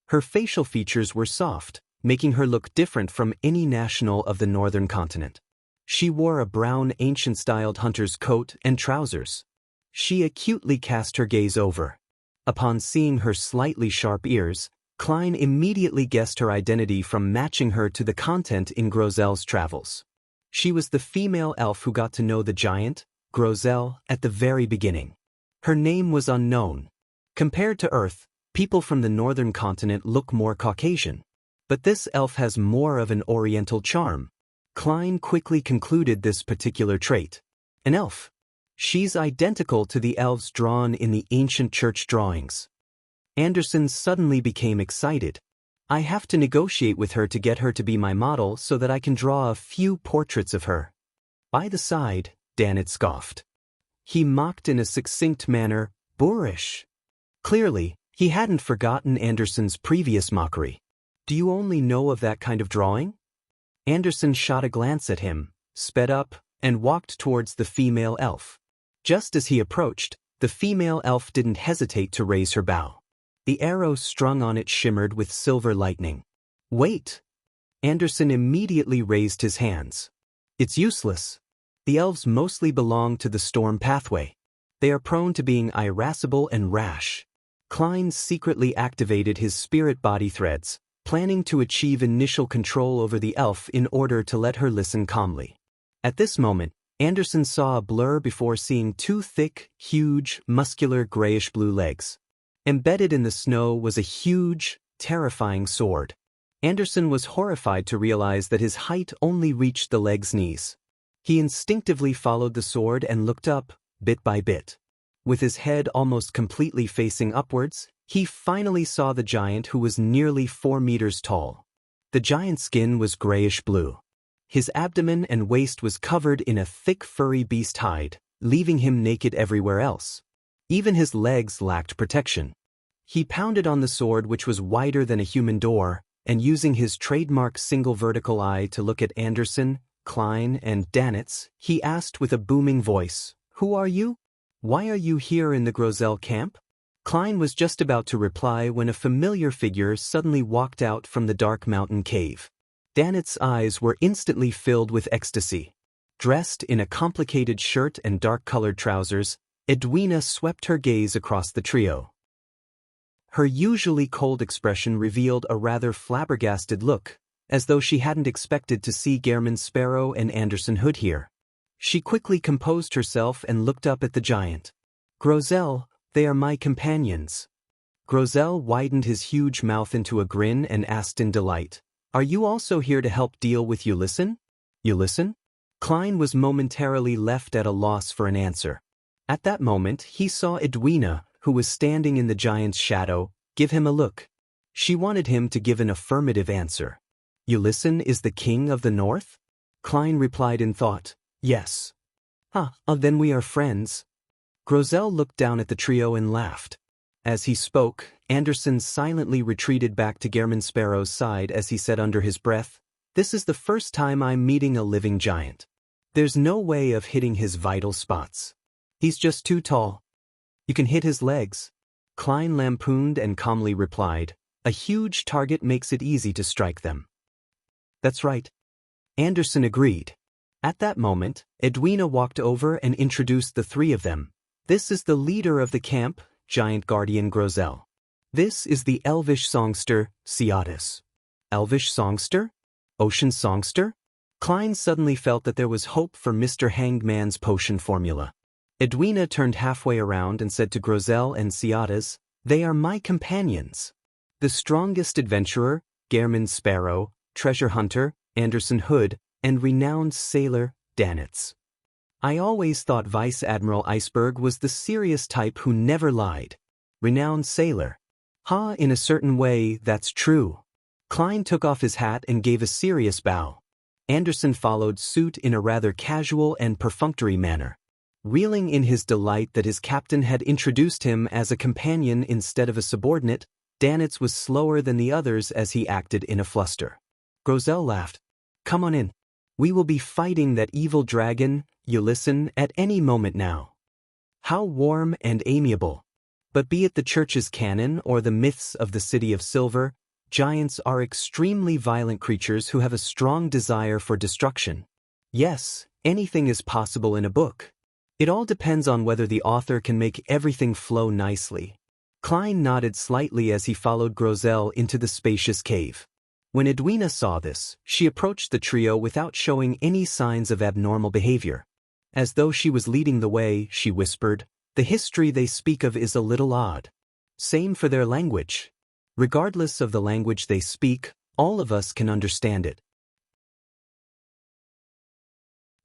Her facial features were soft, making her look different from any national of the northern continent. She wore a brown ancient-styled hunter's coat and trousers. She acutely cast her gaze over. Upon seeing her slightly sharp ears, Klein immediately guessed her identity from matching her to the content in Grozel's travels. She was the female elf who got to know the giant, Grozel, at the very beginning. Her name was unknown. Compared to Earth, people from the northern continent look more Caucasian. But this elf has more of an oriental charm. Klein quickly concluded this particular trait. An elf. She's identical to the elves drawn in the ancient church drawings. Anderson suddenly became excited. I have to negotiate with her to get her to be my model so that I can draw a few portraits of her. By the side, Danitz scoffed. He mocked in a succinct manner, boorish. Clearly, he hadn't forgotten Anderson's previous mockery. Do you only know of that kind of drawing? Anderson shot a glance at him, sped up, and walked towards the female elf. Just as he approached, the female elf didn't hesitate to raise her bow. The arrow strung on it shimmered with silver lightning. Wait! Anderson immediately raised his hands. It's useless. The elves mostly belong to the storm pathway. They are prone to being irascible and rash. Klein secretly activated his spirit body threads, planning to achieve initial control over the elf in order to let her listen calmly. At this moment, Anderson saw a blur before seeing 2 thick, huge, muscular grayish-blue legs. Embedded in the snow was a huge, terrifying sword. Anderson was horrified to realize that his height only reached the leg's knees. He instinctively followed the sword and looked up, bit by bit. With his head almost completely facing upwards, he finally saw the giant who was nearly 4 meters tall. The giant's skin was grayish-blue. His abdomen and waist was covered in a thick furry beast hide, leaving him naked everywhere else. Even his legs lacked protection. He pounded on the sword which was wider than a human door, and using his trademark single vertical eye to look at Anderson, Klein, and Danitz, he asked with a booming voice, "Who are you? Why are you here in the Grozel camp?" Klein was just about to reply when a familiar figure suddenly walked out from the dark mountain cave. Danitz's eyes were instantly filled with ecstasy. Dressed in a complicated shirt and dark-colored trousers, Edwina swept her gaze across the trio. Her usually cold expression revealed a rather flabbergasted look, as though she hadn't expected to see Gehrman Sparrow and Anderson Hood here. She quickly composed herself and looked up at the giant. "Grozel, they are my companions." Grozel widened his huge mouth into a grin and asked in delight, "Are you also here to help deal with Ulyssin?" Ulyssin? Klein was momentarily left at a loss for an answer. At that moment, he saw Edwina, who was standing in the giant's shadow, give him a look. She wanted him to give an affirmative answer. "Ulyssin is the king of the north?" Klein replied in thought, "Yes." Then we are friends." Grozel looked down at the trio and laughed. As he spoke, Anderson silently retreated back to Gehrman Sparrow's side as he said under his breath, "This is the first time I'm meeting a living giant. There's no way of hitting his vital spots. He's just too tall. You can hit his legs." Klein lampooned and calmly replied, "A huge target makes it easy to strike them." "That's right." Anderson agreed. At that moment, Edwina walked over and introduced the 3 of them. "This is the leader of the camp, Giant Guardian Grozel. This is the elvish songster, Ciatis. Elvish songster? Ocean songster? Klein suddenly felt that there was hope for Mr. Hanged Man's potion formula. Edwina turned halfway around and said to Grosel and Ciatis, "They are my companions. The strongest adventurer, Gehrman Sparrow, treasure hunter, Anderson Hood, and renowned sailor, Danitz. I always thought Vice Admiral Iceberg was the serious type who never lied. Renowned sailor. Ha, in a certain way, that's true." Klein took off his hat and gave a serious bow. Anderson followed suit in a rather casual and perfunctory manner. Reeling in his delight that his captain had introduced him as a companion instead of a subordinate, Danitz was slower than the others as he acted in a fluster. Grosel laughed. "Come on in. We will be fighting that evil dragon, you listen, at any moment now." How warm and amiable. But be it the church's canon or the myths of the City of Silver, giants are extremely violent creatures who have a strong desire for destruction. Yes, anything is possible in a book. It all depends on whether the author can make everything flow nicely. Klein nodded slightly as he followed Grosel into the spacious cave. When Edwina saw this, she approached the trio without showing any signs of abnormal behavior. As though she was leading the way, she whispered, "The history they speak of is a little odd. Same for their language. Regardless of the language they speak, all of us can understand it."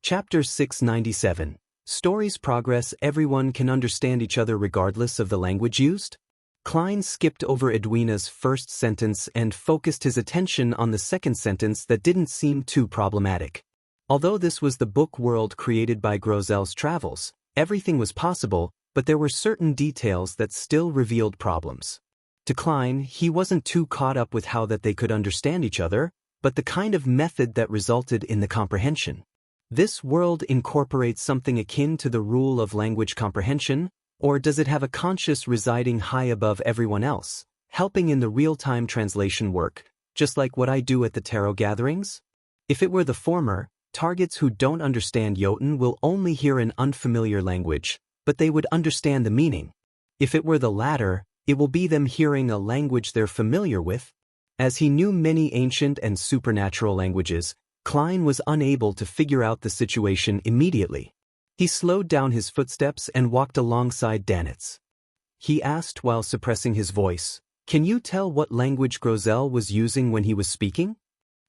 Chapter 697. Story's progress. Everyone can understand each other regardless of the language used? Klein skipped over Edwina's first sentence and focused his attention on the second sentence that didn't seem too problematic. Although this was the book world created by Grosel's travels, everything was possible, but there were certain details that still revealed problems. To Klein, he wasn't too caught up with how that they could understand each other, but the kind of method that resulted in the comprehension. This world incorporates something akin to the rule of language comprehension, or does it have a conscious residing high above everyone else, helping in the real-time translation work, just like what I do at the tarot gatherings? If it were the former, targets who don't understand Jotun will only hear an unfamiliar language, but they would understand the meaning. If it were the latter, it will be them hearing a language they're familiar with. As he knew many ancient and supernatural languages, Klein was unable to figure out the situation immediately. He slowed down his footsteps and walked alongside Danitz. He asked while suppressing his voice, "Can you tell what language Grosel was using when he was speaking?"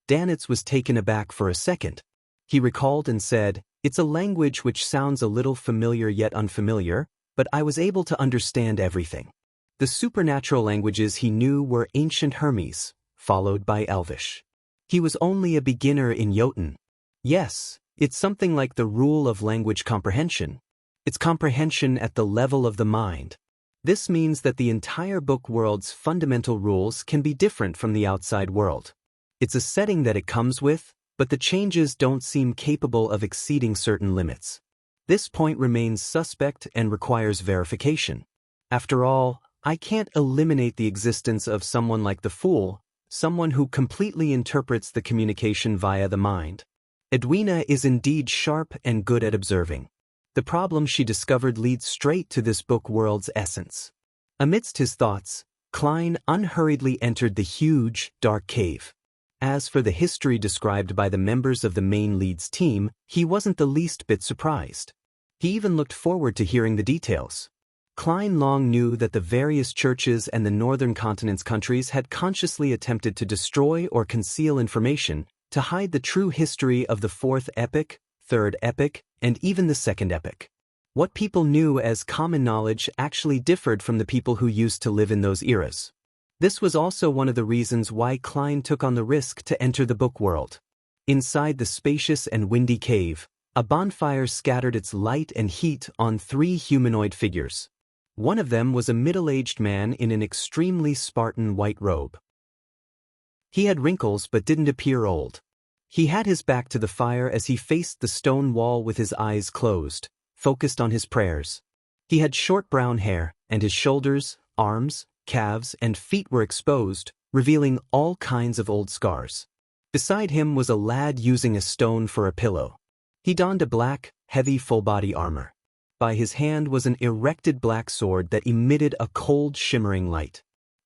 Danitz was taken aback for a second. He recalled and said, "It's a language which sounds a little familiar yet unfamiliar, but I was able to understand everything." The supernatural languages he knew were Ancient Hermes, followed by Elvish. He was only a beginner in Jotun. Yes, it's something like the rule of language comprehension. It's comprehension at the level of the mind. This means that the entire book world's fundamental rules can be different from the outside world. It's a setting that it comes with, but the changes don't seem capable of exceeding certain limits. This point remains suspect and requires verification. After all, I can't eliminate the existence of someone like the Fool, someone who completely interprets the communication via the mind. Edwina is indeed sharp and good at observing. The problem she discovered leads straight to this book world's essence. Amidst his thoughts, Klein unhurriedly entered the huge, dark cave. As for the history described by the members of the main lead's team, he wasn't the least bit surprised. He even looked forward to hearing the details. Klein long knew that the various churches and the northern continent's countries had consciously attempted to destroy or conceal information to hide the true history of the fourth epic, third epic, and even the second epic. What people knew as common knowledge actually differed from the people who used to live in those eras. This was also one of the reasons why Klein took on the risk to enter the book world. Inside the spacious and windy cave, a bonfire scattered its light and heat on 3 humanoid figures. One of them was a middle-aged man in an extremely Spartan white robe. He had wrinkles but didn't appear old. He had his back to the fire as he faced the stone wall with his eyes closed, focused on his prayers. He had short brown hair, and his shoulders, arms, calves, and feet were exposed, revealing all kinds of old scars. Beside him was a lad using a stone for a pillow. He donned a black, heavy full-body armor. By his hand was an erected black sword that emitted a cold, shimmering light.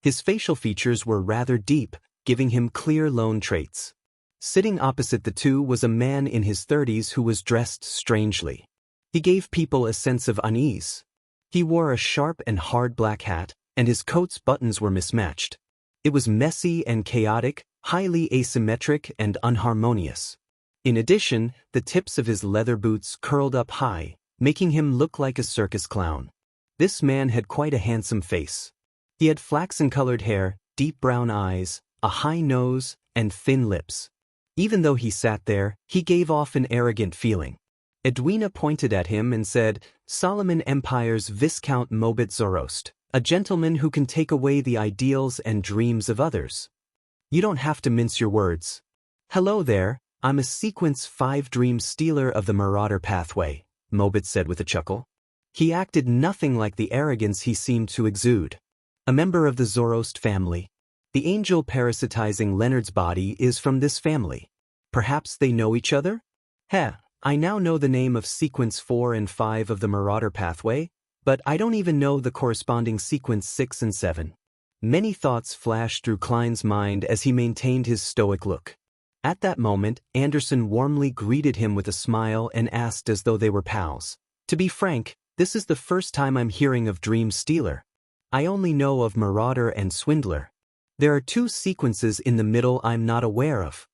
His facial features were rather deep, giving him clear lone traits. Sitting opposite the two was a man in his 30s who was dressed strangely. He gave people a sense of unease. He wore a sharp and hard black hat, and his coat's buttons were mismatched. It was messy and chaotic, highly asymmetric and unharmonious. In addition, the tips of his leather boots curled up high, making him look like a circus clown. This man had quite a handsome face. He had flaxen-colored hair, deep brown eyes, a high nose, and thin lips. Even though he sat there, he gave off an arrogant feeling. Edwina pointed at him and said, "Solomon Empire's Viscount Mobit Zoroast, a gentleman who can take away the ideals and dreams of others. You don't have to mince your words. Hello there, I'm a Sequence 5 Dream Stealer of the Marauder Pathway," Mobit said with a chuckle. He acted nothing like the arrogance he seemed to exude. A member of the Zoroast family. The angel parasitizing Leonard's body is from this family. Perhaps they know each other? I now know the name of Sequence 4 and 5 of the Marauder Pathway, but I don't even know the corresponding Sequence 6 and 7. Many thoughts flashed through Klein's mind as he maintained his stoic look. At that moment, Anderson warmly greeted him with a smile and asked as though they were pals, "To be frank, this is the first time I'm hearing of Dream Stealer. I only know of Marauder and Swindler. There are two sequences in the middle I'm not aware of.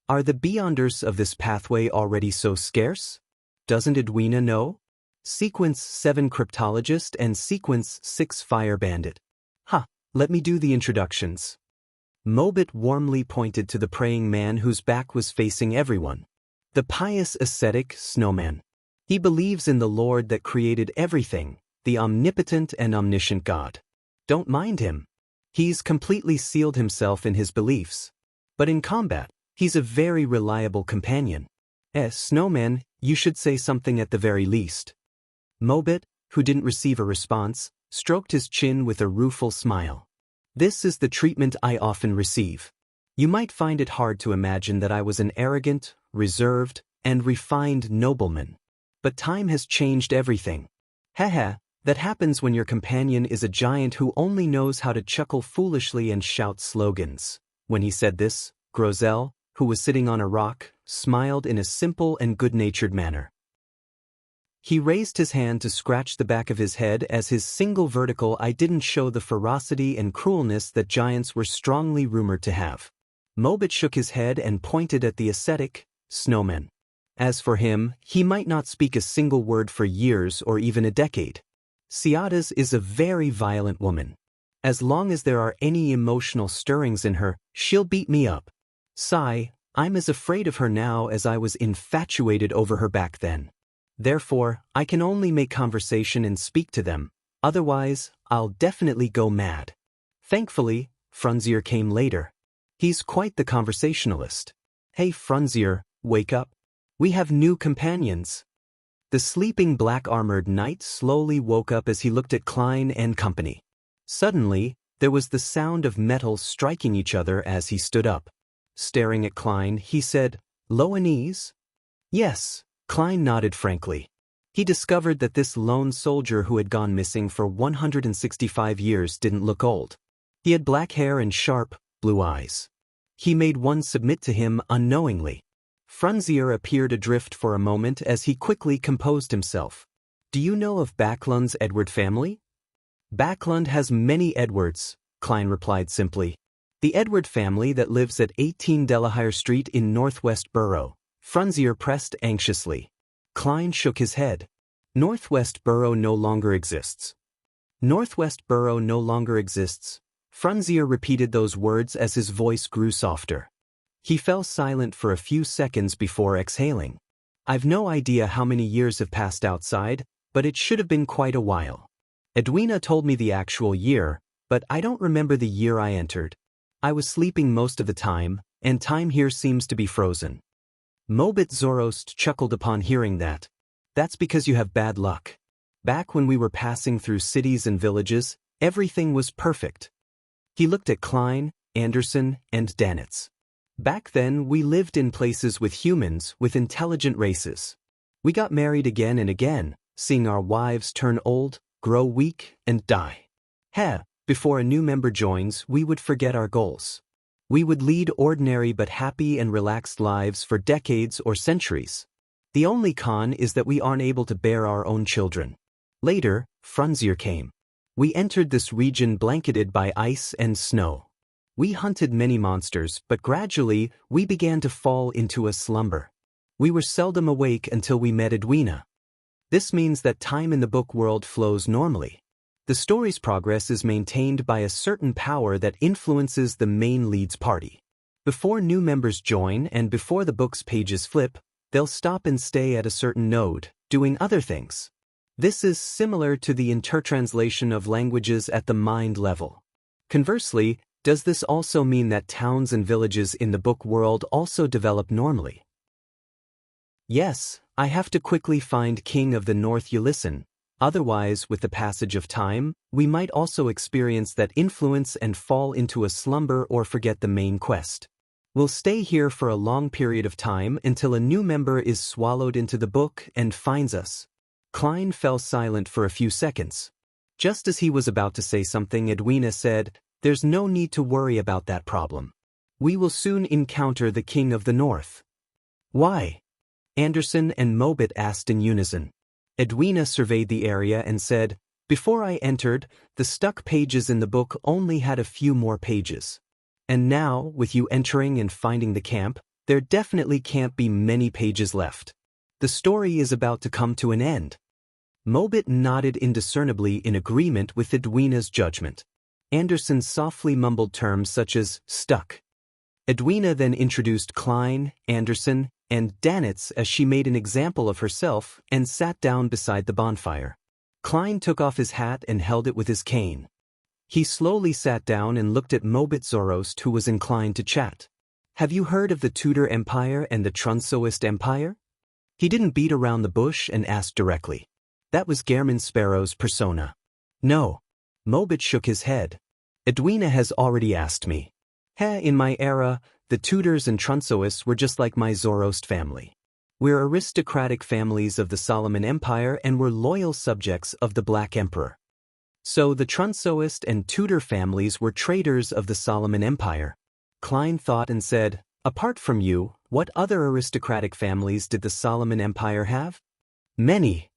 Are the Beyonders of this pathway already so scarce? Doesn't Edwina know? Sequence 7 Cryptologist and Sequence 6 Fire Bandit. Let me do the introductions." Mobit warmly pointed to the praying man whose back was facing everyone. The pious ascetic Snowman. He believes in the Lord that created everything, the omnipotent and omniscient God. Don't mind him. He's completely sealed himself in his beliefs. But in combat, he's a very reliable companion. Snowman, you should say something at the very least. Mobit, who didn't receive a response, stroked his chin with a rueful smile. "This is the treatment I often receive. You might find it hard to imagine that I was an arrogant, reserved, and refined nobleman. But time has changed everything. That happens when your companion is a giant who only knows how to chuckle foolishly and shout slogans." When he said this, Grozel, who was sitting on a rock, smiled in a simple and good-natured manner. He raised his hand to scratch the back of his head as his single vertical eye didn't show the ferocity and cruelness that giants were strongly rumored to have. Mobit shook his head and pointed at the ascetic, Snowman. As for him, he might not speak a single word for years or even a decade. Ciadas is a very violent woman. As long as there are any emotional stirrings in her, she'll beat me up. Sigh, I'm as afraid of her now as I was infatuated over her back then. Therefore, I can only make conversation and speak to them, otherwise, I'll definitely go mad. Thankfully, Frunzier came later. He's quite the conversationalist. Hey Frunzier, wake up. We have new companions. The sleeping black-armored knight slowly woke up as he looked at Klein and company. Suddenly, there was the sound of metals striking each other as he stood up. Staring at Klein, he said, "Loanese?" "Yes." Klein nodded frankly. He discovered that this lone soldier who had gone missing for 165 years didn't look old. He had black hair and sharp, blue eyes. He made one submit to him unknowingly. Frunzier appeared adrift for a moment as he quickly composed himself. "Do you know of Backlund's Edward family?" "Backlund has many Edwards," Klein replied simply. "The Edward family that lives at 18 Delahire Street in Northwest Borough." Frunzier pressed anxiously. Klein shook his head. "Northwest Borough no longer exists." "Northwest Borough no longer exists." Frunzier repeated those words as his voice grew softer. He fell silent for a few seconds before exhaling. "I've no idea how many years have passed outside, but it should have been quite a while. Edwina told me the actual year, but I don't remember the year I entered. I was sleeping most of the time, and time here seems to be frozen." Mobit Zoroast chuckled upon hearing that. "That's because you have bad luck. Back when we were passing through cities and villages, everything was perfect." He looked at Klein, Anderson, and Danitz. "Back then, we lived in places with humans, with intelligent races. We got married again and again, seeing our wives turn old, grow weak, and die. Before a new member joins, we would forget our goals. We would lead ordinary but happy and relaxed lives for decades or centuries. The only con is that we aren't able to bear our own children. Later, Frunzier came. We entered this region blanketed by ice and snow. We hunted many monsters, but gradually, we began to fall into a slumber. We were seldom awake until we met Edwina. This means that time in the book world flows normally. The story's progress is maintained by a certain power that influences the main lead's party. Before new members join and before the book's pages flip, they'll stop and stay at a certain node, doing other things. This is similar to the intertranslation of languages at the mind level. Conversely, does this also mean that towns and villages in the book world also develop normally? Yes, I have to quickly find King of the North Ulyssan. Otherwise, with the passage of time, we might also experience that influence and fall into a slumber or forget the main quest. We'll stay here for a long period of time until a new member is swallowed into the book and finds us. Klein fell silent for a few seconds. Just as he was about to say something, Edwina said, "There's no need to worry about that problem. We will soon encounter the King of the North." "Why?" Anderson and Mobit asked in unison. Edwina surveyed the area and said, "Before I entered, the stuck pages in the book only had a few more pages. And now, with you entering and finding the camp, there definitely can't be many pages left. The story is about to come to an end." Mobit nodded indiscernibly in agreement with Edwina's judgment. Anderson softly mumbled terms such as stuck. Edwina then introduced Klein, Anderson, and Danitz as she made an example of herself and sat down beside the bonfire. Klein took off his hat and held it with his cane. He slowly sat down and looked at Mobit Zoroast, who was inclined to chat. "Have you heard of the Tudor Empire and the Trunsoist Empire?" He didn't beat around the bush and asked directly. That was Gehrman Sparrow's persona. "No." Mobit shook his head. "Edwina has already asked me. In my era, the Tudors and Trunsoists were just like my Zoroast family. We're aristocratic families of the Solomon Empire and were loyal subjects of the Black Emperor. So the Trunsoist and Tudor families were traitors of the Solomon Empire." Klein thought and said, "Apart from you, what other aristocratic families did the Solomon Empire have?" "Many."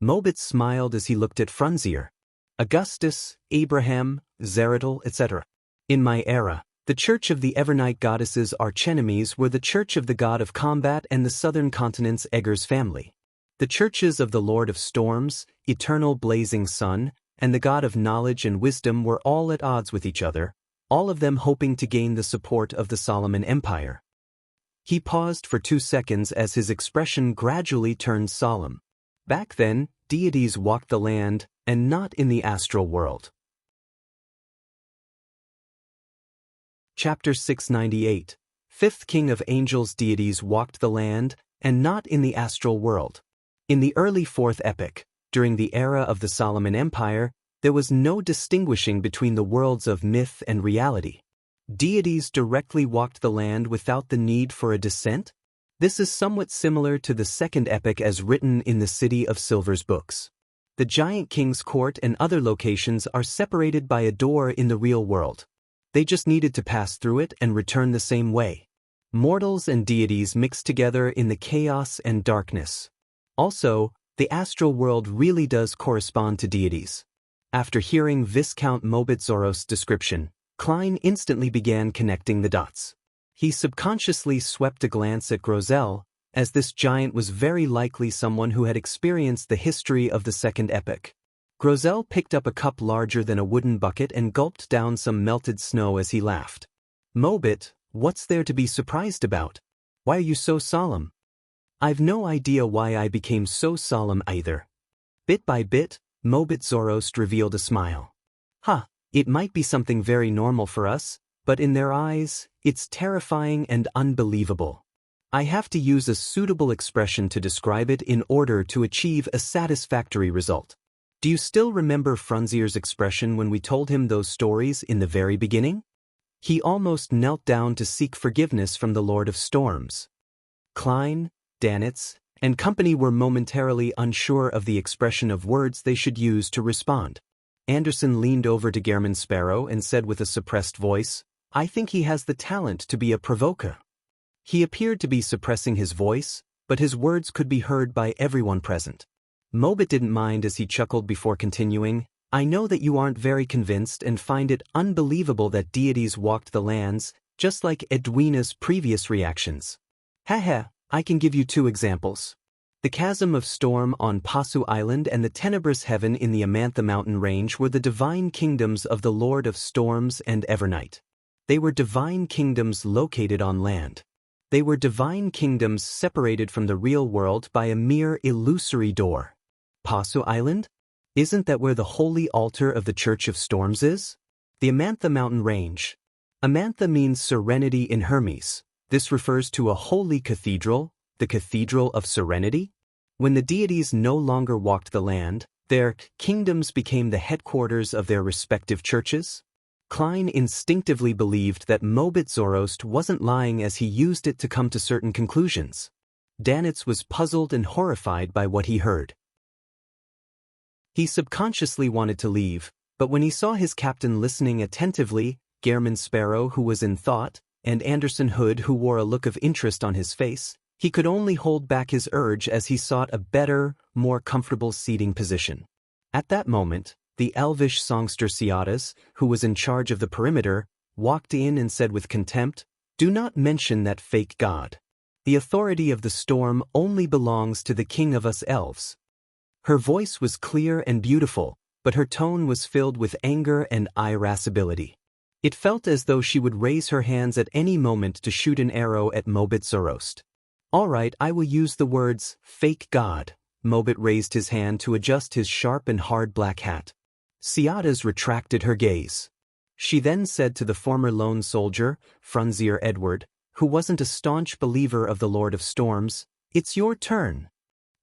Mobit smiled as he looked at Frunzier. "Augustus, Abraham, Zeratul, etc. In my era, the Church of the Evernight Goddess's archenemies were the Church of the God of Combat and the Southern Continent's Egger's family. The churches of the Lord of Storms, Eternal Blazing Sun, and the God of Knowledge and Wisdom were all at odds with each other, all of them hoping to gain the support of the Solomon Empire." He paused for 2 seconds as his expression gradually turned solemn. Back then, deities walked the land, and not in the astral world. Chapter 698. Fifth King of Angels. Deities walked the land, and not in the astral world. In the early Fourth Epoch, during the era of the Solomon Empire, there was no distinguishing between the worlds of myth and reality. Deities directly walked the land without the need for a descent. This is somewhat similar to the Second Epoch as written in the City of Silver's books. The Giant King's Court and other locations are separated by a door in the real world. They just needed to pass through it and return the same way. Mortals and deities mixed together in the chaos and darkness. Also, the astral world really does correspond to deities. After hearing Viscount Mobit Zorost's description, Klein instantly began connecting the dots. He subconsciously swept a glance at Grozel, as this giant was very likely someone who had experienced the history of the Second Epoch. Grozel picked up a cup larger than a wooden bucket and gulped down some melted snow as he laughed. "Mobit, what's there to be surprised about? Why are you so solemn?" "I've no idea why I became so solemn either." Bit by bit, Mobit Zoroast revealed a smile. It might be something very normal for us, but in their eyes, it's terrifying and unbelievable. I have to use a suitable expression to describe it in order to achieve a satisfactory result. Do you still remember Frunzier's expression when we told him those stories in the very beginning? He almost knelt down to seek forgiveness from the Lord of Storms. Klein, Danitz, and company were momentarily unsure of the expression of words they should use to respond. Anderson leaned over to Gehrman Sparrow and said with a suppressed voice, "I think he has the talent to be a provoker." He appeared to be suppressing his voice, but his words could be heard by everyone present. Mobit didn't mind as he chuckled before continuing, "I know that you aren't very convinced and find it unbelievable that deities walked the lands, just like Edwina's previous reactions. Haha, I can give you 2 examples. The chasm of storm on Pasu Island and the tenebrous heaven in the Amantha mountain range were the divine kingdoms of the Lord of Storms and Evernight. They were divine kingdoms located on land. They were divine kingdoms separated from the real world by a mere illusory door. Pasu Island? Isn't that where the holy altar of the Church of Storms is? The Amantha mountain range. Amantha means serenity in Hermes. This refers to a holy cathedral, the Cathedral of Serenity. When the deities no longer walked the land, their kingdoms became the headquarters of their respective churches. Klein instinctively believed that Mobit Zoroast wasn't lying as he used it to come to certain conclusions. Danitz was puzzled and horrified by what he heard. He subconsciously wanted to leave, but when he saw his captain listening attentively, Gehrman Sparrow who was in thought, and Anderson Hood who wore a look of interest on his face, he could only hold back his urge as he sought a better, more comfortable seating position. At that moment, the elvish songster Ciadas, who was in charge of the perimeter, walked in and said with contempt, "Do not mention that fake god. The authority of the storm only belongs to the king of us elves." Her voice was clear and beautiful, but her tone was filled with anger and irascibility. It felt as though she would raise her hands at any moment to shoot an arrow at Mobit Zoroast. "All right, I will use the words, fake god." Mobit raised his hand to adjust his sharp and hard black hat. Ciadas retracted her gaze. She then said to the former lone soldier, Frunzier Edward, who wasn't a staunch believer of the Lord of Storms, "It's your turn."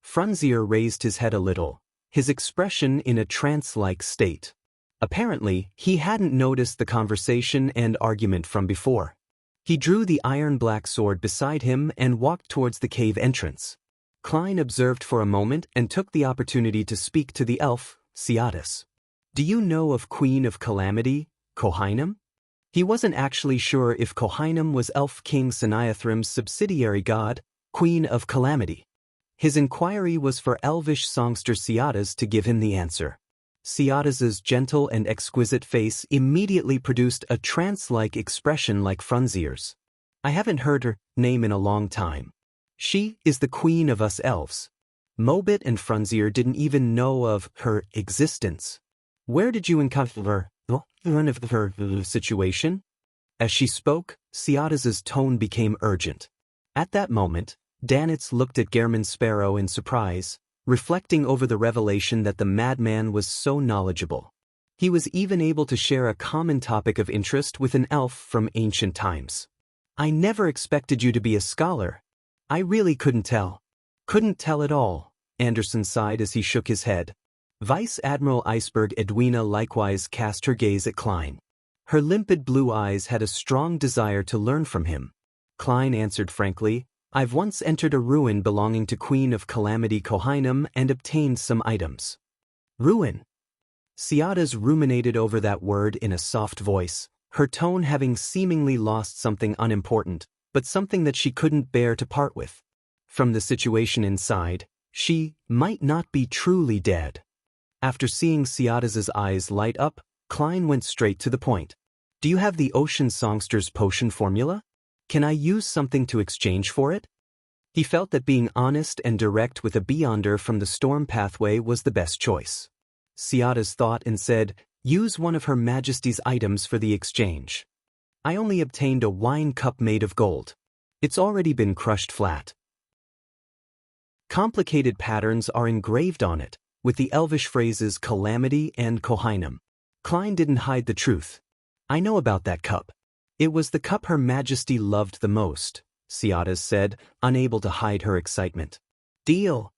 Frunzier raised his head a little, his expression in a trance-like state. Apparently, he hadn't noticed the conversation and argument from before. He drew the iron-black sword beside him and walked towards the cave entrance. Klein observed for a moment and took the opportunity to speak to the elf, Ciadas. "Do you know of Queen of Calamity, Kohainam?" He wasn't actually sure if Kohainam was Elf King Saniathrim's subsidiary god, Queen of Calamity. His inquiry was for elvish songster Ciadas to give him the answer. Ciadas's gentle and exquisite face immediately produced a trance-like expression like Frunzier's. "I haven't heard her name in a long time. She is the queen of us elves." Mobit and Frunzier didn't even know of her existence. "Where did you encounter her? One of her situation?" As she spoke, Ciadas's tone became urgent. At that moment, Danitz looked at Gehrman Sparrow in surprise, reflecting over the revelation that the madman was so knowledgeable. He was even able to share a common topic of interest with an elf from ancient times. "I never expected you to be a scholar. I really couldn't tell." "Couldn't tell at all," Anderson sighed as he shook his head. Vice Admiral Iceberg Edwina likewise cast her gaze at Klein. Her limpid blue eyes had a strong desire to learn from him. Klein answered frankly, "I've once entered a ruin belonging to Queen of Calamity Kohainam and obtained some items." "Ruin?" Ciadas ruminated over that word in a soft voice, her tone having seemingly lost something unimportant, but something that she couldn't bear to part with. From the situation inside, she might not be truly dead. After seeing Ciadas's eyes light up, Klein went straight to the point. "Do you have the Ocean Songster's potion formula? Can I use something to exchange for it?" He felt that being honest and direct with a Beyonder from the storm pathway was the best choice. Ciadas thought and said, "Use one of Her Majesty's items for the exchange. I only obtained a wine cup made of gold. It's already been crushed flat. Complicated patterns are engraved on it, with the elvish phrases Calamity and Kohainam." Klein didn't hide the truth. "I know about that cup. It was the cup Her Majesty loved the most," Ciadas said, unable to hide her excitement. "Deal.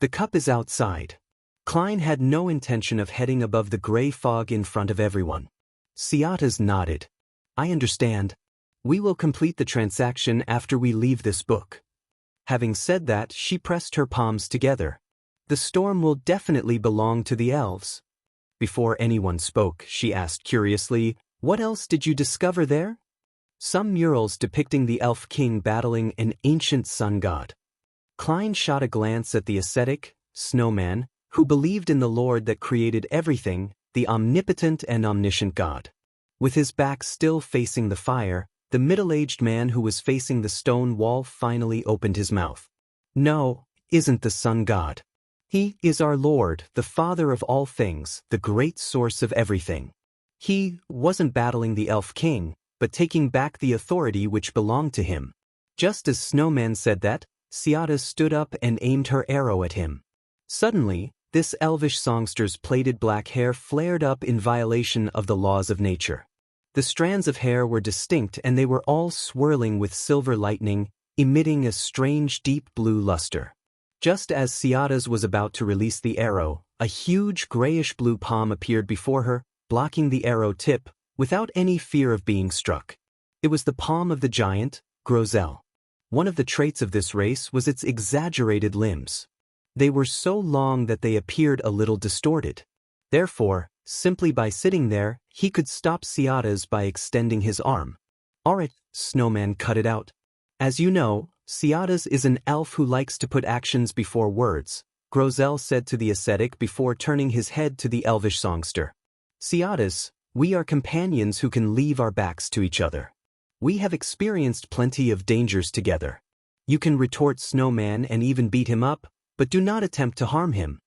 The cup is outside." Klein had no intention of heading above the gray fog in front of everyone. Ciadas nodded. "I understand. We will complete the transaction after we leave this book." Having said that, she pressed her palms together. "The storm will definitely belong to the elves." Before anyone spoke, she asked curiously, "What else did you discover there?" "Some murals depicting the elf king battling an ancient sun god." Klein shot a glance at the ascetic, Snowman, who believed in the Lord that created everything, the omnipotent and omniscient God. With his back still facing the fire, the middle-aged man who was facing the stone wall finally opened his mouth. "No, isn't the sun God. He is our Lord, the Father of all things, the great source of everything. He wasn't battling the elf king, but taking back the authority which belonged to him." Just as Snowman said that, Ciata stood up and aimed her arrow at him. Suddenly, this elvish songster's plaited black hair flared up in violation of the laws of nature. The strands of hair were distinct and they were all swirling with silver lightning, emitting a strange deep blue luster. Just as Ciata's was about to release the arrow, a huge grayish-blue palm appeared before her, blocking the arrow tip, without any fear of being struck. It was the palm of the giant, Grozel. One of the traits of this race was its exaggerated limbs. They were so long that they appeared a little distorted. Therefore, simply by sitting there, he could stop Ciata's by extending his arm. "Alright," Snowman cut it out. "As you know, Ciata's is an elf who likes to put actions before words," Grozel said to the ascetic before turning his head to the elvish songster. "Ciata's, we are companions who can leave our backs to each other. We have experienced plenty of dangers together. You can retort Snowman and even beat him up, but do not attempt to harm him."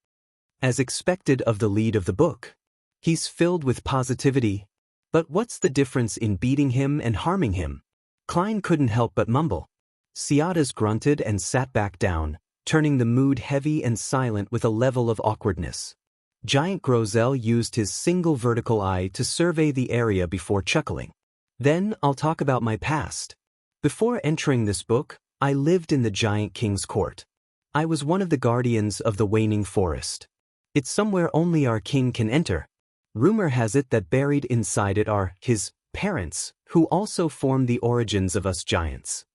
As expected of the lead of the book. He's filled with positivity. But what's the difference in beating him and harming him? Klein couldn't help but mumble. Ciata's grunted and sat back down, turning the mood heavy and silent with a level of awkwardness. Giant Grozel used his single vertical eye to survey the area before chuckling. "Then I'll talk about my past. Before entering this book, I lived in the Giant King's court. I was one of the guardians of the waning forest. It's somewhere only our king can enter. Rumor has it that buried inside it are his parents, who also form the origins of us giants.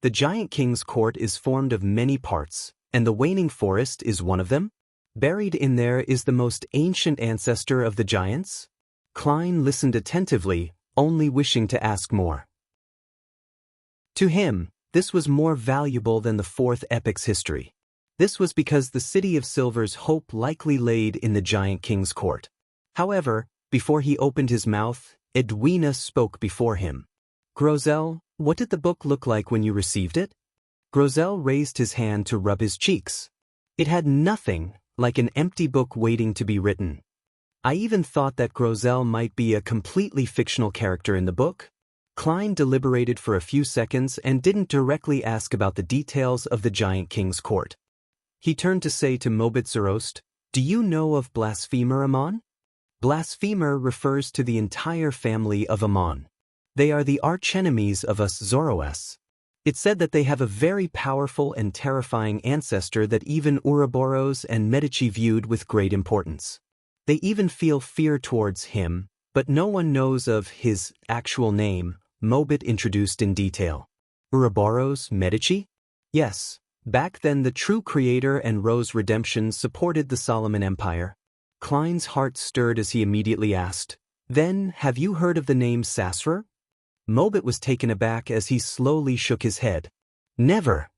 The Giant King's court is formed of many parts, and the waning forest is one of them. Buried in there is the most ancient ancestor of the giants." Klein listened attentively, only wishing to ask more. To him, this was more valuable than the fourth epic's history. This was because the City of Silver's hope likely laid in the Giant King's court. However, before he opened his mouth, Edwina spoke before him. "Grozel, what did the book look like when you received it?" Grozel raised his hand to rub his cheeks. It had nothing, like an empty book waiting to be written. I even thought that Grozel might be a completely fictional character in the book. Klein deliberated for a few seconds and didn't directly ask about the details of the Giant King's court. He turned to say to Mobitzerost, "Do you know of Blasphemer Amon?" Blasphemer refers to the entire family of Amon. They are the archenemies of us Zoroas. It's said that they have a very powerful and terrifying ancestor that even Ouroboros and Medici viewed with great importance. They even feel fear towards him, but no one knows of his actual name, Mobit introduced in detail. "Ouroboros, Medici?" "Yes. Back then the true creator and Rose Redemption supported the Solomon Empire." Klein's heart stirred as he immediately asked, "Then, have you heard of the name Sasra?" Mobit was taken aback as he slowly shook his head. "Never."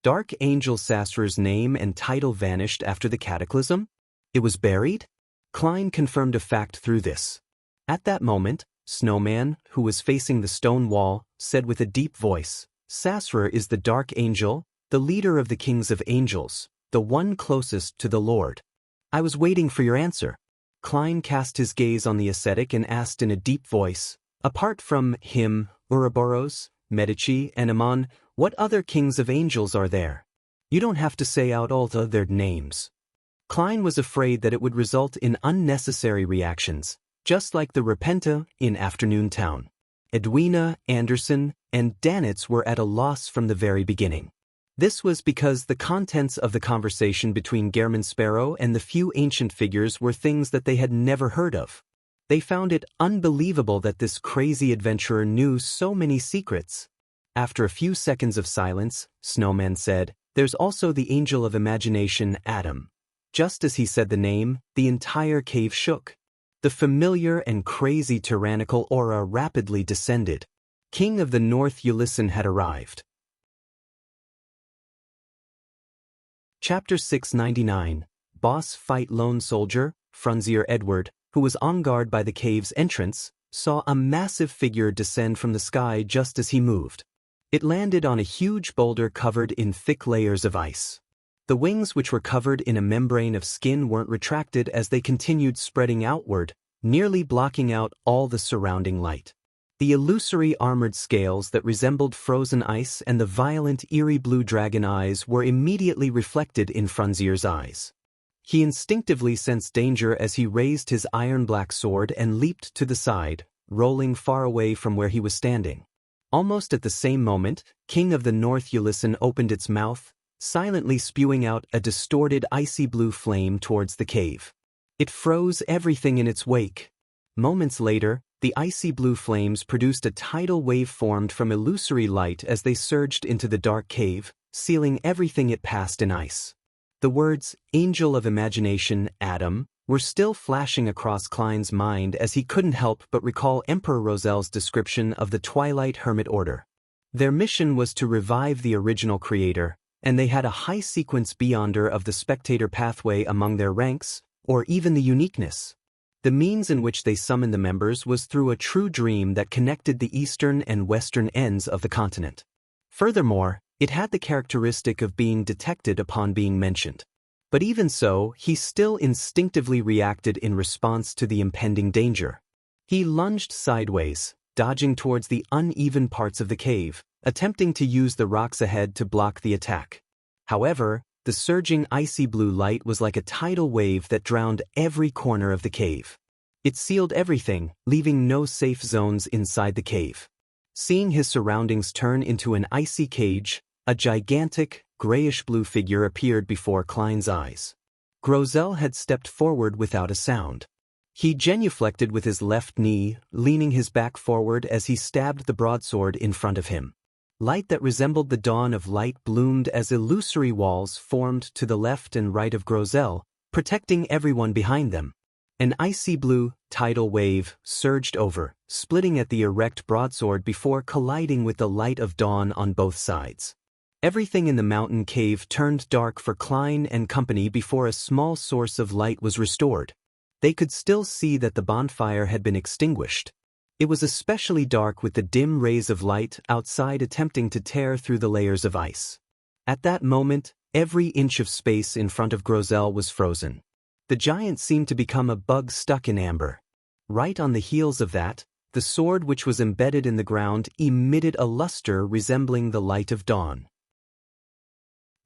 Dark Angel Sasra's name and title vanished after the cataclysm? It was buried? Klein confirmed a fact through this. At that moment, Snowman, who was facing the stone wall, said with a deep voice, "Sasra is the Dark Angel, the leader of the kings of angels, the one closest to the Lord." "I was waiting for your answer." Klein cast his gaze on the ascetic and asked in a deep voice, "Apart from him, Ouroboros, Medici, and Amon, what other kings of angels are there? You don't have to say out all their names." Klein was afraid that it would result in unnecessary reactions, just like the Repenta in Afternoon Town. Edwina, Anderson, and Danitz were at a loss from the very beginning. This was because the contents of the conversation between Gehrman Sparrow and the few ancient figures were things that they had never heard of. They found it unbelievable that this crazy adventurer knew so many secrets. After a few seconds of silence, Snowman said, "There's also the angel of imagination, Adam." Just as he said the name, the entire cave shook. The familiar and crazy tyrannical aura rapidly descended. King of the North Ulysses had arrived. Chapter 699. Boss Fight. Lone soldier, Frunzier Edward, who was on guard by the cave's entrance, saw a massive figure descend from the sky just as he moved. It landed on a huge boulder covered in thick layers of ice. The wings, which were covered in a membrane of skin, weren't retracted as they continued spreading outward, nearly blocking out all the surrounding light. The illusory armored scales that resembled frozen ice and the violent, eerie blue dragon eyes were immediately reflected in Frunzier's eyes. He instinctively sensed danger as he raised his iron-black sword and leaped to the side, rolling far away from where he was standing. Almost at the same moment, King of the North Ulysses opened its mouth, silently spewing out a distorted icy blue flame towards the cave. It froze everything in its wake. Moments later, the icy blue flames produced a tidal wave formed from illusory light as they surged into the dark cave, sealing everything it passed in ice. The words, "Angel of Imagination, Adam," were still flashing across Klein's mind as he couldn't help but recall Emperor Rosel's description of the Twilight Hermit Order. Their mission was to revive the original creator, and they had a high-sequence beyonder of the spectator pathway among their ranks, or even the uniqueness. The means in which they summoned the members was through a true dream that connected the eastern and western ends of the continent. Furthermore, it had the characteristic of being detected upon being mentioned. But even so, he still instinctively reacted in response to the impending danger. He lunged sideways, dodging towards the uneven parts of the cave, attempting to use the rocks ahead to block the attack. However, the surging icy blue light was like a tidal wave that drowned every corner of the cave. It sealed everything, leaving no safe zones inside the cave. Seeing his surroundings turn into an icy cage, a gigantic, grayish-blue figure appeared before Klein's eyes. Grosel had stepped forward without a sound. He genuflected with his left knee, leaning his back forward as he stabbed the broadsword in front of him. Light that resembled the dawn of light bloomed as illusory walls formed to the left and right of Grosel, protecting everyone behind them. An icy blue, tidal wave surged over, splitting at the erect broadsword before colliding with the light of dawn on both sides. Everything in the mountain cave turned dark for Klein and company before a small source of light was restored. They could still see that the bonfire had been extinguished. It was especially dark with the dim rays of light outside attempting to tear through the layers of ice. At that moment, every inch of space in front of Grosel was frozen. The giant seemed to become a bug stuck in amber. Right on the heels of that, the sword which was embedded in the ground emitted a luster resembling the light of dawn.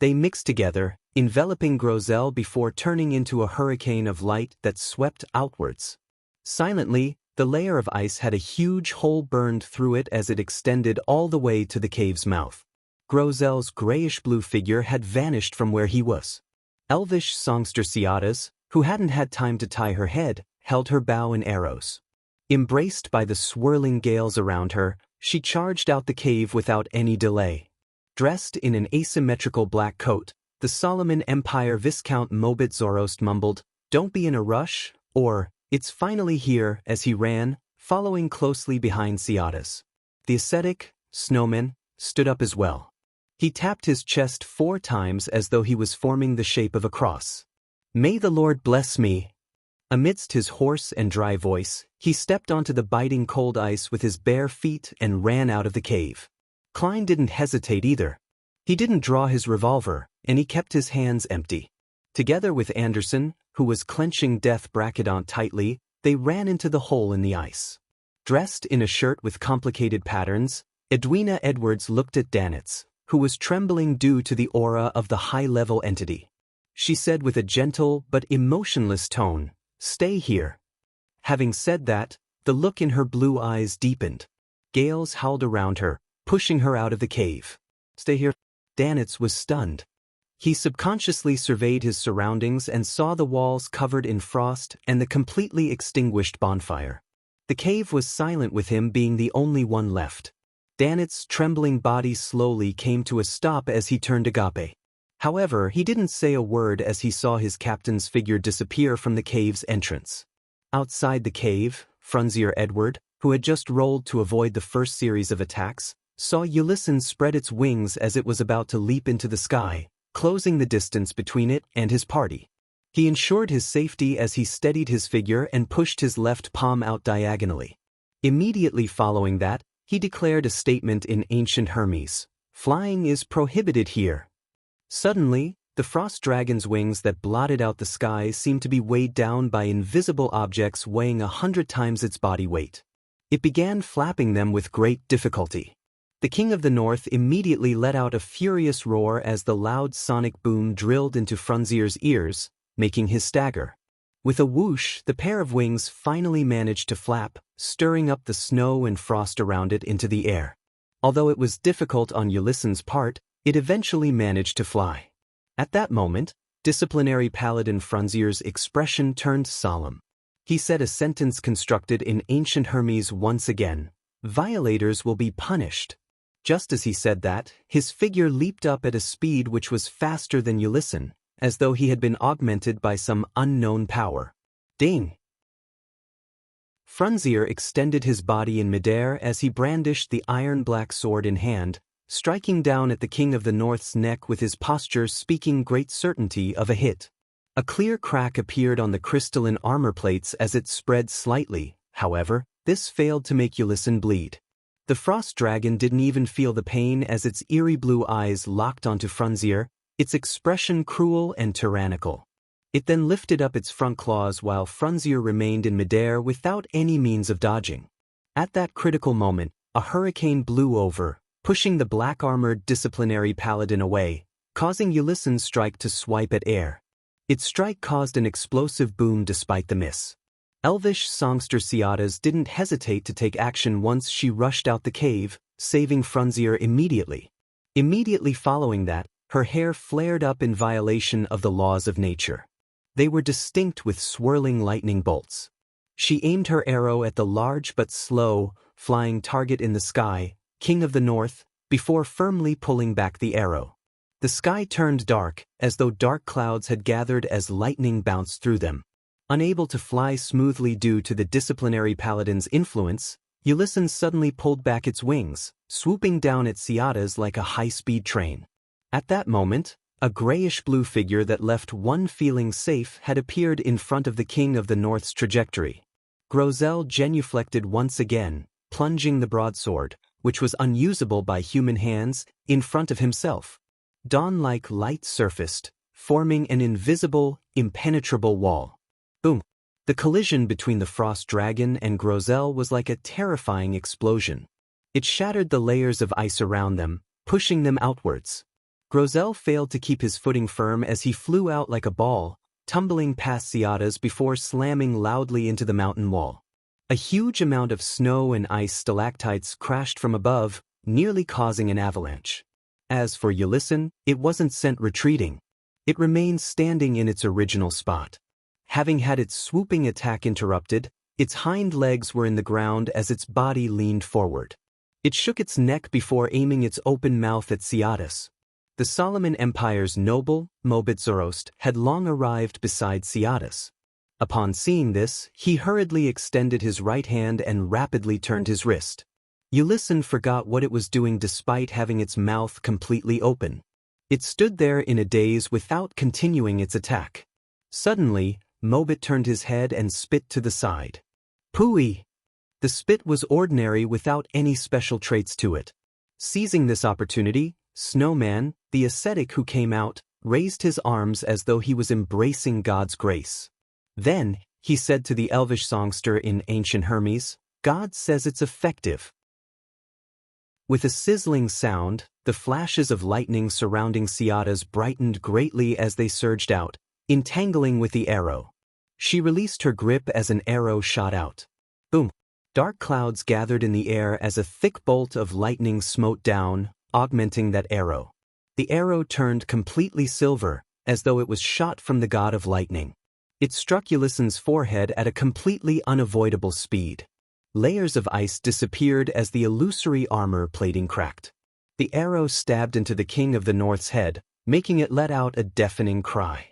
They mixed together, enveloping Grosel before turning into a hurricane of light that swept outwards. Silently, the layer of ice had a huge hole burned through it as it extended all the way to the cave's mouth. Grosel's grayish-blue figure had vanished from where he was. Elvish songster Ciadas, who hadn't had time to tie her head, held her bow and arrows. Embraced by the swirling gales around her, she charged out the cave without any delay. Dressed in an asymmetrical black coat, the Solomon Empire Viscount Mobit Zorost mumbled, "Don't be in a rush," or, "It's finally here," as he ran, following closely behind Ciadas. The ascetic, Snowman, stood up as well. He tapped his chest 4 times as though he was forming the shape of a cross. "May the Lord bless me." Amidst his hoarse and dry voice, he stepped onto the biting cold ice with his bare feet and ran out of the cave. Klein didn't hesitate either. He didn't draw his revolver, and he kept his hands empty. Together with Anderson, who was clenching Death Brachydion tightly, they ran into the hole in the ice. Dressed in a shirt with complicated patterns, Edwina Edwards looked at Danitz, who was trembling due to the aura of the high-level entity. She said with a gentle but emotionless tone, "Stay here." Having said that, the look in her blue eyes deepened. Gales howled around her, pushing her out of the cave. "Stay here." Danitz was stunned. He subconsciously surveyed his surroundings and saw the walls covered in frost and the completely extinguished bonfire. The cave was silent with him being the only one left. Danitz's trembling body slowly came to a stop as he turned Agape. However, he didn't say a word as he saw his captain's figure disappear from the cave's entrance. Outside the cave, Frunzier Edward, who had just rolled to avoid the first series of attacks, saw Ulysses spread its wings as it was about to leap into the sky, closing the distance between it and his party. He ensured his safety as he steadied his figure and pushed his left palm out diagonally. Immediately following that, he declared a statement in ancient Hermes. "Flying is prohibited here." Suddenly, the frost dragon's wings that blotted out the sky seemed to be weighed down by invisible objects weighing 100 times its body weight. It began flapping them with great difficulty. The King of the North immediately let out a furious roar as the loud sonic boom drilled into Frunzier's ears, making his stagger. With a whoosh, the pair of wings finally managed to flap, stirring up the snow and frost around it into the air. Although it was difficult on Ulysses' part, it eventually managed to fly. At that moment, disciplinary paladin Frunzier's expression turned solemn. He said a sentence constructed in ancient Hermes once again: "Violators will be punished." Just as he said that, his figure leaped up at a speed which was faster than Ulysses, as though he had been augmented by some unknown power. Ding! Frunzier extended his body in midair as he brandished the iron-black sword in hand, striking down at the King of the North's neck with his posture speaking great certainty of a hit. A clear crack appeared on the crystalline armor plates as it spread slightly. However, this failed to make Ulysses bleed. The frost dragon didn't even feel the pain as its eerie blue eyes locked onto Frunzier, its expression cruel and tyrannical. It then lifted up its front claws while Frunzier remained in midair without any means of dodging. At that critical moment, a hurricane blew over, pushing the black-armored disciplinary paladin away, causing Ulysses' strike to swipe at air. Its strike caused an explosive boom despite the miss. Elvish songster Ciadas didn't hesitate to take action once she rushed out the cave, saving Frunzier immediately. Immediately following that, her hair flared up in violation of the laws of nature. They were distinct with swirling lightning bolts. She aimed her arrow at the large but slow, flying target in the sky, King of the North, before firmly pulling back the arrow. The sky turned dark, as though dark clouds had gathered as lightning bounced through them. Unable to fly smoothly due to the disciplinary paladin's influence, Ulysses suddenly pulled back its wings, swooping down at Ciadas like a high-speed train. At that moment, a grayish-blue figure that left one feeling safe had appeared in front of the King of the North's trajectory. Grozel genuflected once again, plunging the broadsword, which was unusable by human hands, in front of himself. Dawn-like light surfaced, forming an invisible, impenetrable wall. Boom! The collision between the frost dragon and Grozel was like a terrifying explosion. It shattered the layers of ice around them, pushing them outwards. Grozel failed to keep his footing firm as he flew out like a ball, tumbling past Ciadas before slamming loudly into the mountain wall. A huge amount of snow and ice stalactites crashed from above, nearly causing an avalanche. As for Ulysses, it wasn't sent retreating. It remained standing in its original spot. Having had its swooping attack interrupted, its hind legs were in the ground as its body leaned forward. It shook its neck before aiming its open mouth at Ciadas. The Solomon Empire's noble, Mobit Zoroast, had long arrived beside Ciadas. Upon seeing this, he hurriedly extended his right hand and rapidly turned his wrist. Ulysses forgot what it was doing despite having its mouth completely open. It stood there in a daze without continuing its attack. Suddenly, Mobit turned his head and spit to the side. Pooey! The spit was ordinary without any special traits to it. Seizing this opportunity, Snowman, the ascetic who came out, raised his arms as though he was embracing God's grace. Then, he said to the elvish songster in ancient Hermes, "God says it's effective." With a sizzling sound, the flashes of lightning surrounding Ciadas brightened greatly as they surged out, entangling with the arrow. She released her grip as an arrow shot out. Boom! Dark clouds gathered in the air as a thick bolt of lightning smote down, augmenting that arrow. The arrow turned completely silver, as though it was shot from the god of lightning. It struck Ulysses' forehead at a completely unavoidable speed. Layers of ice disappeared as the illusory armor plating cracked. The arrow stabbed into the King of the North's head, making it let out a deafening cry.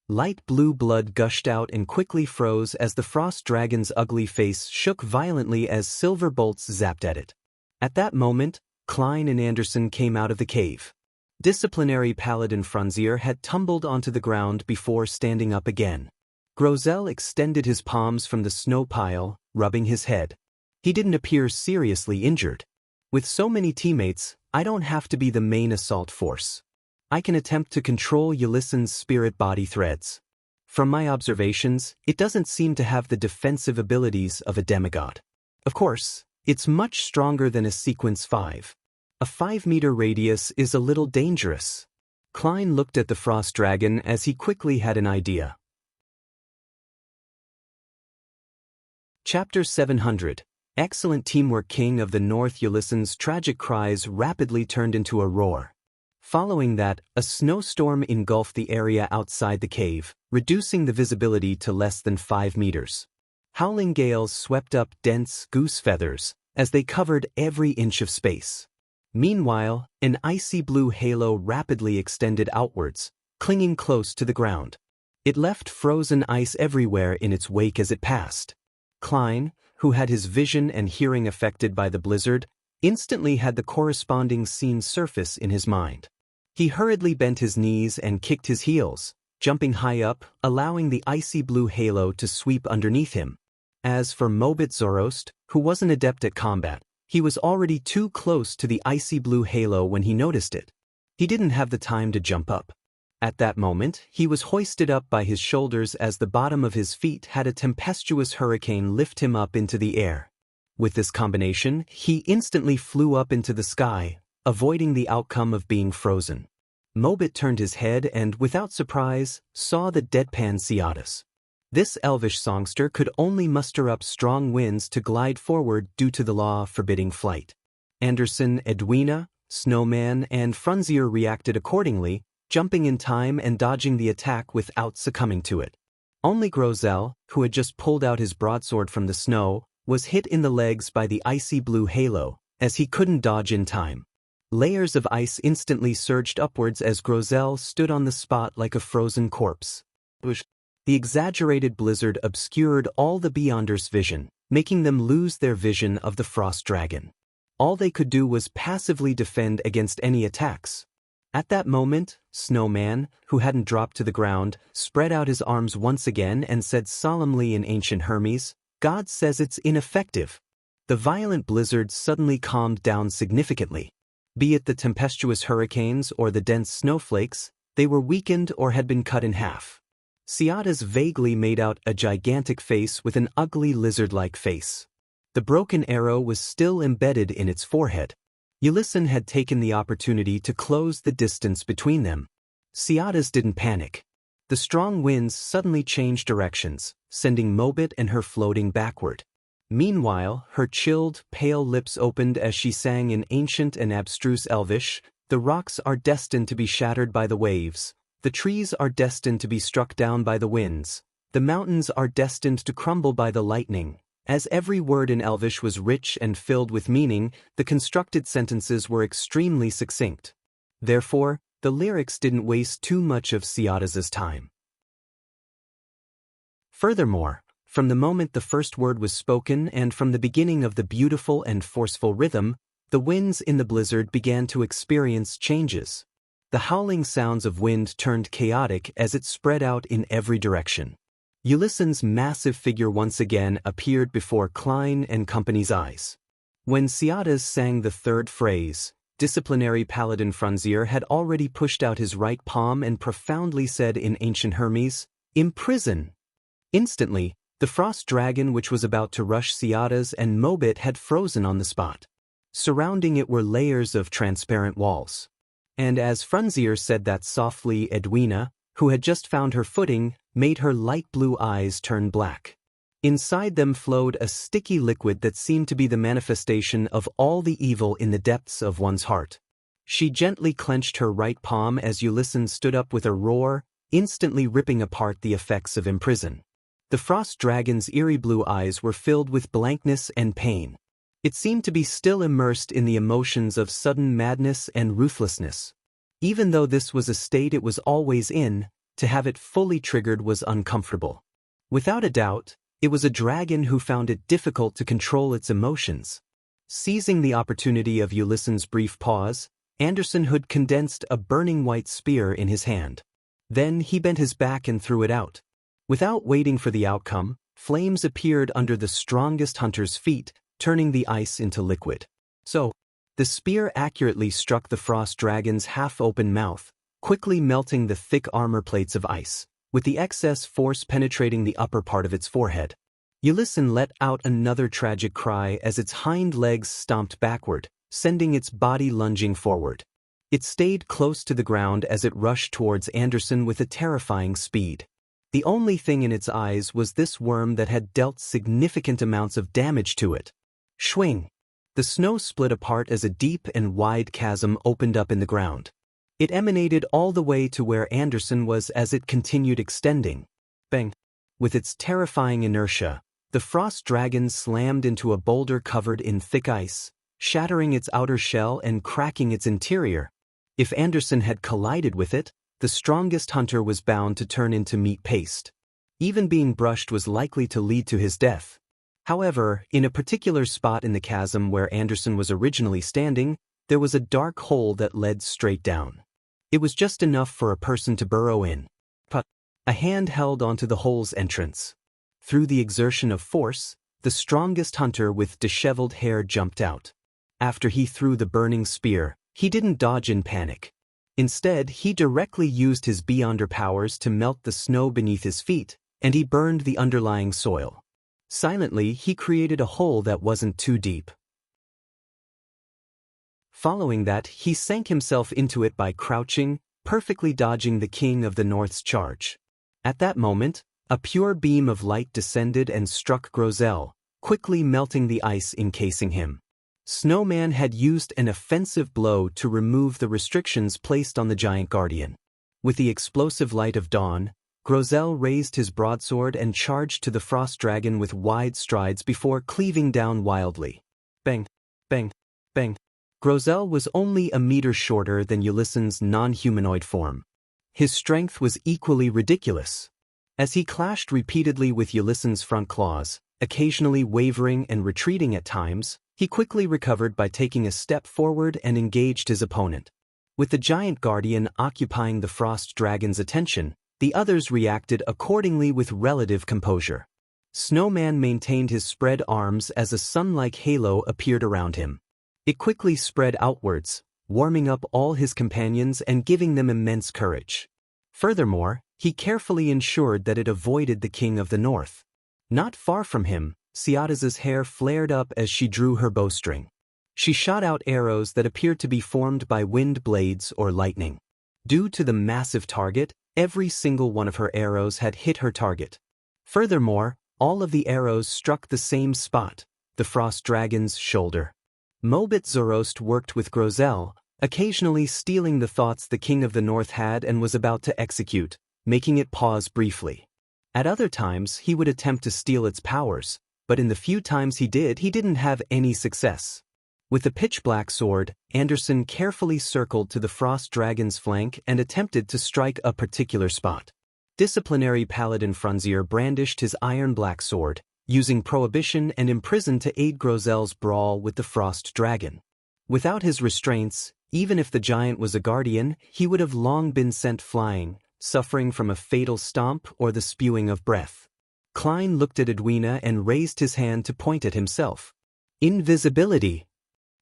Light blue blood gushed out and quickly froze as the frost dragon's ugly face shook violently as silver bolts zapped at it. At that moment, Klein and Anderson came out of the cave. Disciplinary Paladin Franzier had tumbled onto the ground before standing up again. Grozel extended his palms from the snow pile, rubbing his head. He didn't appear seriously injured. With so many teammates, I don't have to be the main assault force. I can attempt to control Ulysson's spirit body threads. From my observations, it doesn't seem to have the defensive abilities of a demigod. Of course, it's much stronger than a Sequence 5. A 5-meter radius is a little dangerous. Klein looked at the frost dragon as he quickly had an idea. Chapter 700. Excellent teamwork. King of the North. Ulysson's tragic cries rapidly turned into a roar. Following that, a snowstorm engulfed the area outside the cave, reducing the visibility to less than 5 meters. Howling gales swept up dense goose feathers as they covered every inch of space. Meanwhile, an icy blue halo rapidly extended outwards, clinging close to the ground. It left frozen ice everywhere in its wake as it passed. Klein, who had his vision and hearing affected by the blizzard, instantly had the corresponding scene surface in his mind. He hurriedly bent his knees and kicked his heels, jumping high up, allowing the icy blue halo to sweep underneath him. As for Mobit Zorost, who was an adept at combat, he was already too close to the icy blue halo when he noticed it. He didn't have the time to jump up. At that moment, he was hoisted up by his shoulders as the bottom of his feet had a tempestuous hurricane lift him up into the air. With this combination, he instantly flew up into the sky, avoiding the outcome of being frozen. Mobit turned his head and, without surprise, saw the deadpan Ciadas. This elvish songster could only muster up strong winds to glide forward due to the law forbidding flight. Anderson, Edwina, Snowman, and Franzier reacted accordingly, jumping in time and dodging the attack without succumbing to it. Only Grozel, who had just pulled out his broadsword from the snow, was hit in the legs by the icy blue halo, as he couldn't dodge in time. Layers of ice instantly surged upwards as Grozel stood on the spot like a frozen corpse. The exaggerated blizzard obscured all the Beyonders' vision, making them lose their vision of the frost dragon. All they could do was passively defend against any attacks. At that moment, Snowman, who hadn't dropped to the ground, spread out his arms once again and said solemnly in ancient Hermes, "God says it's ineffective." The violent blizzard suddenly calmed down significantly. Be it the tempestuous hurricanes or the dense snowflakes, they were weakened or had been cut in half. Ciadas vaguely made out a gigantic face with an ugly lizard-like face. The broken arrow was still embedded in its forehead. Ulysson had taken the opportunity to close the distance between them. Ciadas didn't panic. The strong winds suddenly changed directions, sending Mobit and her floating backward. Meanwhile, her chilled, pale lips opened as she sang in ancient and abstruse Elvish, "The rocks are destined to be shattered by the waves. The trees are destined to be struck down by the winds. The mountains are destined to crumble by the lightning." As every word in Elvish was rich and filled with meaning, the constructed sentences were extremely succinct. Therefore, the lyrics didn't waste too much of Ciadas's time. Furthermore, from the moment the first word was spoken and from the beginning of the beautiful and forceful rhythm, the winds in the blizzard began to experience changes. The howling sounds of wind turned chaotic as it spread out in every direction. Ulysson's massive figure once again appeared before Klein and company's eyes. When Ciadas sang the third phrase, Disciplinary Paladin Franzier had already pushed out his right palm and profoundly said in ancient Hermes, "Imprison!" Instantly, the frost dragon which was about to rush Ciadas and Mobit had frozen on the spot. Surrounding it were layers of transparent walls. And as Franzier said that softly, Edwina, who had just found her footing, made her light blue eyes turn black. Inside them flowed a sticky liquid that seemed to be the manifestation of all the evil in the depths of one's heart. She gently clenched her right palm as Ulysson stood up with a roar, instantly ripping apart the effects of imprison. The frost dragon's eerie blue eyes were filled with blankness and pain. It seemed to be still immersed in the emotions of sudden madness and ruthlessness. Even though this was a state it was always in, to have it fully triggered was uncomfortable. Without a doubt, it was a dragon who found it difficult to control its emotions. Seizing the opportunity of Ulysses' brief pause, Anderson Hood condensed a burning white spear in his hand. Then he bent his back and threw it out. Without waiting for the outcome, flames appeared under the strongest hunter's feet, turning the ice into liquid. So, the spear accurately struck the frost dragon's half-open mouth, quickly melting the thick armor plates of ice, with the excess force penetrating the upper part of its forehead. Ulysses let out another tragic cry as its hind legs stomped backward, sending its body lunging forward. It stayed close to the ground as it rushed towards Anderson with a terrifying speed. The only thing in its eyes was this worm that had dealt significant amounts of damage to it. Schwing! The snow split apart as a deep and wide chasm opened up in the ground. It emanated all the way to where Anderson was as it continued extending. Bang! With its terrifying inertia, the frost dragon slammed into a boulder covered in thick ice, shattering its outer shell and cracking its interior. If Anderson had collided with it, the strongest hunter was bound to turn into meat paste. Even being brushed was likely to lead to his death. However, in a particular spot in the chasm where Anderson was originally standing, there was a dark hole that led straight down. It was just enough for a person to burrow in. But a hand held onto the hole's entrance. Through the exertion of force, the strongest hunter with disheveled hair jumped out. After he threw the burning spear, he didn't dodge in panic. Instead, he directly used his beyonder powers to melt the snow beneath his feet, and he burned the underlying soil. Silently, he created a hole that wasn't too deep. Following that, he sank himself into it by crouching, perfectly dodging the King of the North's charge. At that moment, a pure beam of light descended and struck Grosel, quickly melting the ice encasing him. Snowman had used an offensive blow to remove the restrictions placed on the giant guardian. With the explosive light of dawn, Grosel raised his broadsword and charged to the frost dragon with wide strides before cleaving down wildly. Bang! Bang! Bang! Grosel was only a meter shorter than Ulysses' non-humanoid form. His strength was equally ridiculous. As he clashed repeatedly with Ulysses' front claws, occasionally wavering and retreating at times, he quickly recovered by taking a step forward and engaged his opponent. With the giant guardian occupying the frost dragon's attention, the others reacted accordingly with relative composure. Snowman maintained his spread arms as a sun-like halo appeared around him. It quickly spread outwards, warming up all his companions and giving them immense courage. Furthermore, he carefully ensured that it avoided the King of the North. Not far from him, Ciata's hair flared up as she drew her bowstring. She shot out arrows that appeared to be formed by wind blades or lightning. Due to the massive target, every single one of her arrows had hit her target. Furthermore, all of the arrows struck the same spot, the frost dragon's shoulder. Mobit Zorost worked with Grosel, occasionally stealing the thoughts the King of the North had and was about to execute, making it pause briefly. At other times, he would attempt to steal its powers, but in the few times he didn't have any success. With the pitch-black sword, Anderson carefully circled to the frost dragon's flank and attempted to strike a particular spot. Disciplinary Paladin Frunzier brandished his iron-black sword, using prohibition and imprison to aid Grosel's brawl with the frost dragon. Without his restraints, even if the giant was a guardian, he would have long been sent flying, suffering from a fatal stomp or the spewing of breath. Klein looked at Edwina and raised his hand to point at himself. Invisibility!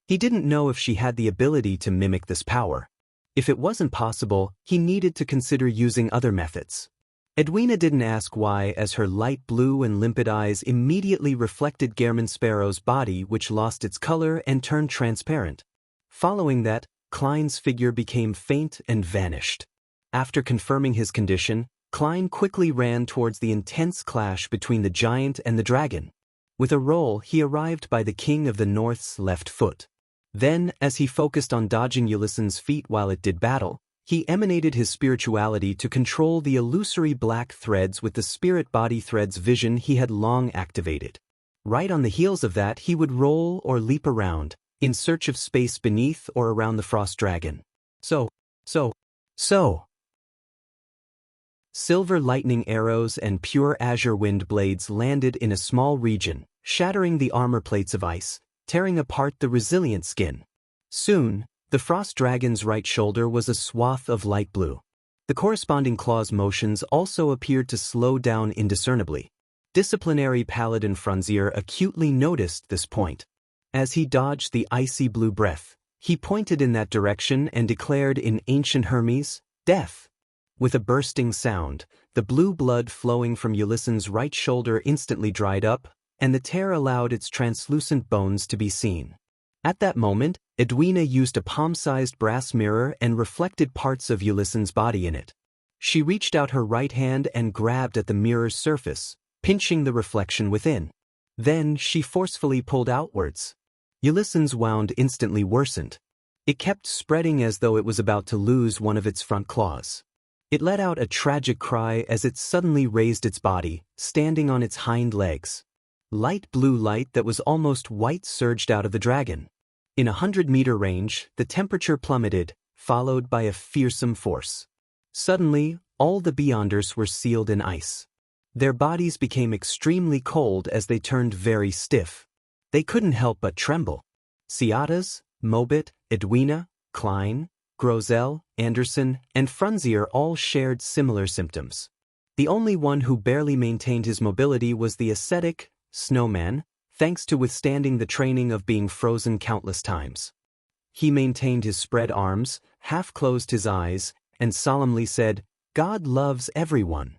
He didn't know if she had the ability to mimic this power. If it wasn't possible, he needed to consider using other methods. Edwina didn't ask why, as her light blue and limpid eyes immediately reflected Gehrman Sparrow's body, which lost its color and turned transparent. Following that, Klein's figure became faint and vanished. After confirming his condition, Klein quickly ran towards the intense clash between the giant and the dragon. With a roll, he arrived by the King of the North's left foot. Then, as he focused on dodging Ulysses' feet while it did battle, he emanated his spirituality to control the illusory black threads with the spirit body threads vision he had long activated. Right on the heels of that, he would roll or leap around, in search of space beneath or around the frost dragon. So. Silver lightning arrows and pure azure wind blades landed in a small region, shattering the armor plates of ice, tearing apart the resilient skin. Soon, the frost dragon's right shoulder was a swath of light blue. The corresponding claw's motions also appeared to slow down indiscernibly. Disciplinary paladin Frunzier acutely noticed this point. As he dodged the icy blue breath, he pointed in that direction and declared in ancient Hermes, "Death!" With a bursting sound, the blue blood flowing from Ulyssen's right shoulder instantly dried up, and the tear allowed its translucent bones to be seen. At that moment, Edwina used a palm-sized brass mirror and reflected parts of Ulyssen's body in it. She reached out her right hand and grabbed at the mirror's surface, pinching the reflection within. Then she forcefully pulled outwards. Ulyssen's wound instantly worsened. It kept spreading as though it was about to lose one of its front claws. It let out a tragic cry as it suddenly raised its body, standing on its hind legs. Light blue light that was almost white surged out of the dragon. In 100-meter range, the temperature plummeted, followed by a fearsome force. Suddenly, all the Beyonders were sealed in ice. Their bodies became extremely cold as they turned very stiff. They couldn't help but tremble. Ciadas, Mobit, Edwina, Klein, Grozel, Anderson, and Frunzier all shared similar symptoms. The only one who barely maintained his mobility was the ascetic, Snowman, thanks to withstanding the training of being frozen countless times. He maintained his spread arms, half-closed his eyes, and solemnly said, "God loves everyone."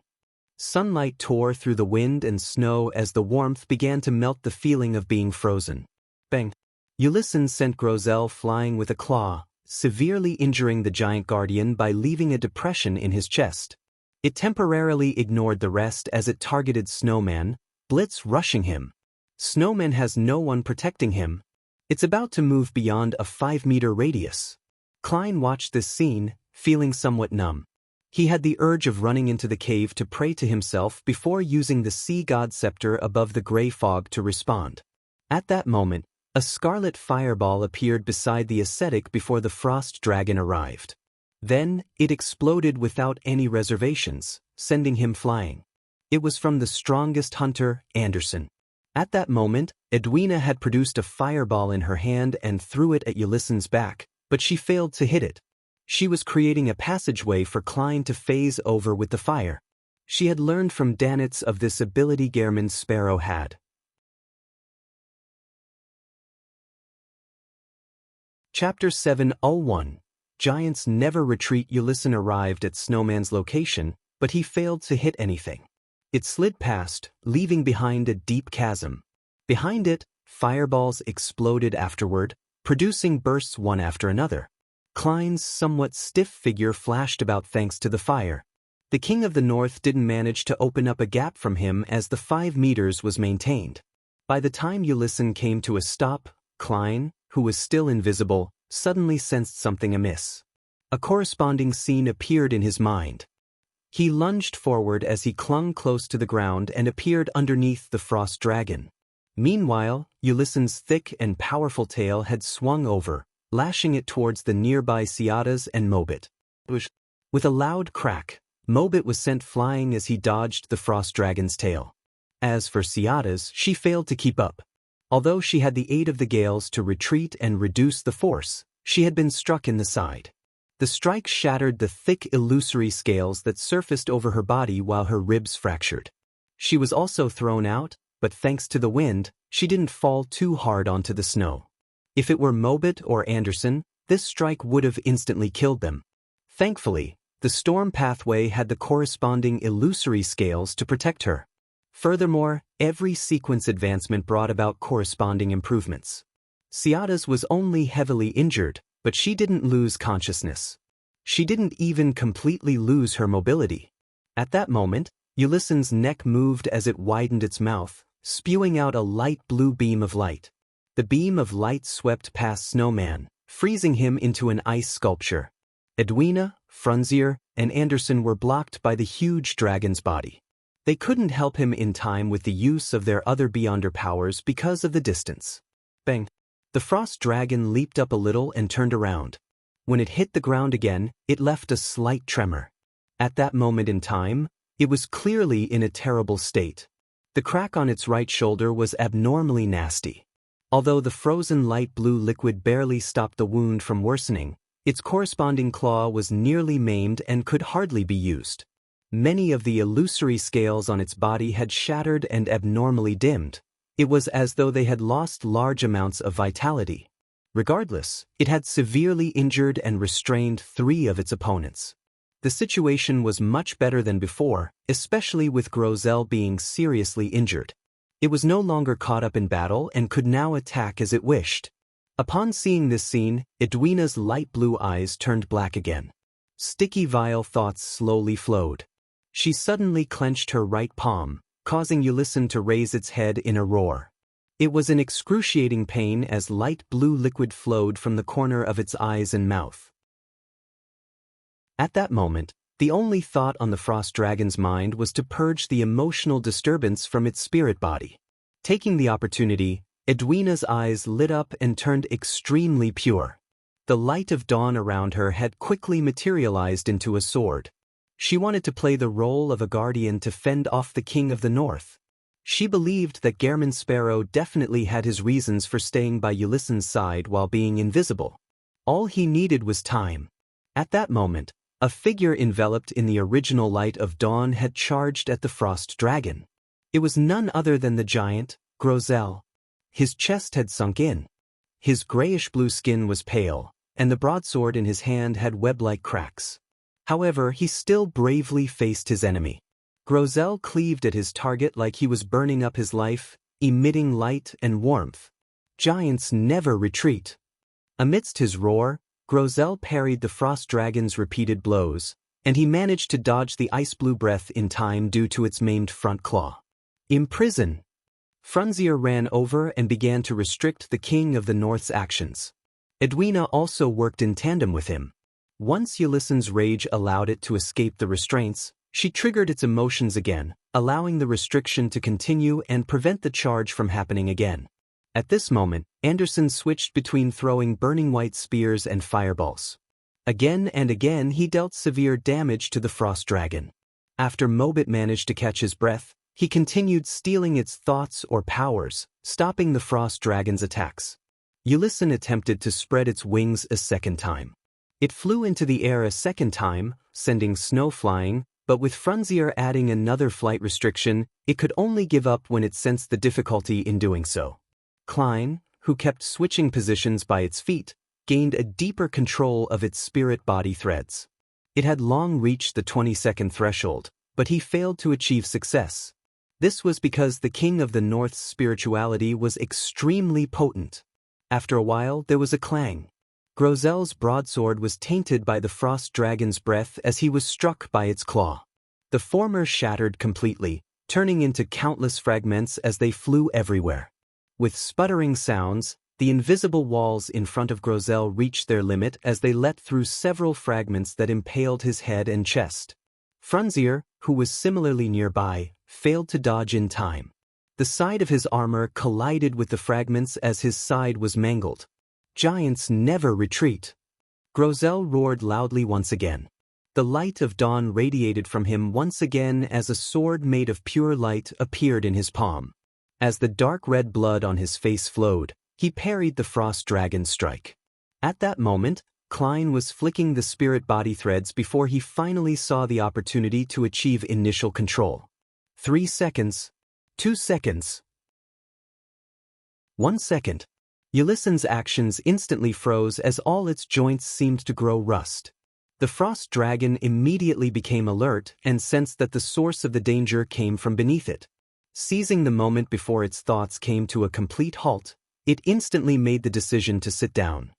Sunlight tore through the wind and snow as the warmth began to melt the feeling of being frozen. Bang! Ulyssen sent Grozel flying with a claw, severely injuring the giant guardian by leaving a depression in his chest. It temporarily ignored the rest as it targeted Snowman, Blitz rushing him. Snowman has no one protecting him. It's about to move beyond a 5-meter radius. Klein watched this scene, feeling somewhat numb. He had the urge of running into the cave to pray to himself before using the sea god scepter above the gray fog to respond. At that moment, a scarlet fireball appeared beside the ascetic before the frost dragon arrived. Then, it exploded without any reservations, sending him flying. It was from the strongest hunter, Anderson. At that moment, Edwina had produced a fireball in her hand and threw it at Ulyssen's back, but she failed to hit it. She was creating a passageway for Klein to phase over with the fire. She had learned from Danitz of this ability Gehrman's sparrow had. Chapter 701. Giants never retreat. Ulyssen arrived at Snowman's location, but he failed to hit anything. It slid past, leaving behind a deep chasm. Behind it, fireballs exploded afterward, producing bursts one after another. Klein's somewhat stiff figure flashed about thanks to the fire. The King of the North didn't manage to open up a gap from him as the 5 meters was maintained. By the time Ulyssen came to a stop, Klein, who was still invisible, suddenly sensed something amiss. A corresponding scene appeared in his mind. He lunged forward as he clung close to the ground and appeared underneath the frost dragon. Meanwhile, Ulyssen's thick and powerful tail had swung over, lashing it towards the nearby Ciadas and Mobit. With a loud crack, Mobit was sent flying as he dodged the frost dragon's tail. As for Ciadas, she failed to keep up. Although she had the aid of the gales to retreat and reduce the force, she had been struck in the side. The strike shattered the thick illusory scales that surfaced over her body while her ribs fractured. She was also thrown out, but thanks to the wind, she didn't fall too hard onto the snow. If it were Mobit or Anderson, this strike would have instantly killed them. Thankfully, the storm pathway had the corresponding illusory scales to protect her. Furthermore, every sequence advancement brought about corresponding improvements. Ciadas was only heavily injured, but she didn't lose consciousness. She didn't even completely lose her mobility. At that moment, Ulyssen's neck moved as it widened its mouth, spewing out a light blue beam of light. The beam of light swept past Snowman, freezing him into an ice sculpture. Edwina, Frunzier, and Anderson were blocked by the huge dragon's body. They couldn't help him in time with the use of their other Beyonder powers because of the distance. Bang! The frost dragon leaped up a little and turned around. When it hit the ground again, it left a slight tremor. At that moment in time, it was clearly in a terrible state. The crack on its right shoulder was abnormally nasty. Although the frozen light blue liquid barely stopped the wound from worsening, its corresponding claw was nearly maimed and could hardly be used. Many of the illusory scales on its body had shattered and abnormally dimmed. It was as though they had lost large amounts of vitality. Regardless, it had severely injured and restrained 3 of its opponents. The situation was much better than before, especially with Grozel being seriously injured. It was no longer caught up in battle and could now attack as it wished. Upon seeing this scene, Edwina's light blue eyes turned black again. Sticky, vile thoughts slowly flowed. She suddenly clenched her right palm, causing Ulysses to raise its head in a roar. It was an excruciating pain as light blue liquid flowed from the corner of its eyes and mouth. At that moment, the only thought on the frost dragon's mind was to purge the emotional disturbance from its spirit body. Taking the opportunity, Edwina's eyes lit up and turned extremely pure. The light of dawn around her had quickly materialized into a sword. She wanted to play the role of a guardian to fend off the King of the North. She believed that Gehrman Sparrow definitely had his reasons for staying by Ulysses' side while being invisible. All he needed was time. At that moment, a figure enveloped in the original light of dawn had charged at the frost dragon. It was none other than the giant, Grozel. His chest had sunk in. His grayish-blue skin was pale, and the broadsword in his hand had web-like cracks. However, he still bravely faced his enemy. Grozel cleaved at his target like he was burning up his life, emitting light and warmth. Giants never retreat. Amidst his roar, Grozel parried the frost dragon's repeated blows, and he managed to dodge the ice-blue breath in time due to its maimed front claw. Imprison! Frunzier ran over and began to restrict the King of the North's actions. Edwina also worked in tandem with him. Once Ulysses' rage allowed it to escape the restraints, she triggered its emotions again, allowing the restriction to continue and prevent the charge from happening again. At this moment, Anderson switched between throwing burning white spears and fireballs. Again and again he dealt severe damage to the frost dragon. After Mobit managed to catch his breath, he continued stealing its thoughts or powers, stopping the frost dragon's attacks. Ulysses attempted to spread its wings a second time. It flew into the air a second time, sending snow flying, but with Frunzier adding another flight restriction, it could only give up when it sensed the difficulty in doing so. Klein, who kept switching positions by its feet, gained a deeper control of its spirit body threads. It had long reached the 20-second threshold, but he failed to achieve success. This was because the King of the North's spirituality was extremely potent. After a while, there was a clang. Grozel's broadsword was tainted by the frost dragon's breath as he was struck by its claw. The former shattered completely, turning into countless fragments as they flew everywhere. With sputtering sounds, the invisible walls in front of Grozel reached their limit as they let through several fragments that impaled his head and chest. Frunzier, who was similarly nearby, failed to dodge in time. The side of his armor collided with the fragments as his side was mangled. Giants never retreat. Grozel roared loudly once again. The light of dawn radiated from him once again as a sword made of pure light appeared in his palm. As the dark red blood on his face flowed, he parried the frost dragon's strike. At that moment, Klein was flicking the spirit body threads before he finally saw the opportunity to achieve initial control. 3 seconds. 2 seconds. 1 second. Ulysses' actions instantly froze as all its joints seemed to grow rust. The frost dragon immediately became alert and sensed that the source of the danger came from beneath it. Seizing the moment before its thoughts came to a complete halt, it instantly made the decision to sit down.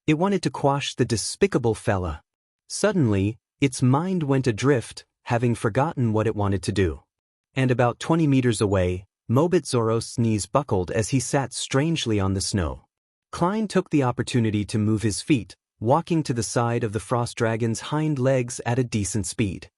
It wanted to quash the despicable fella. Suddenly, its mind went adrift, having forgotten what it wanted to do. And about 20 meters away, Mobit Zoros's knees buckled as he sat strangely on the snow. Klein took the opportunity to move his feet, walking to the side of the frost dragon's hind legs at a decent speed.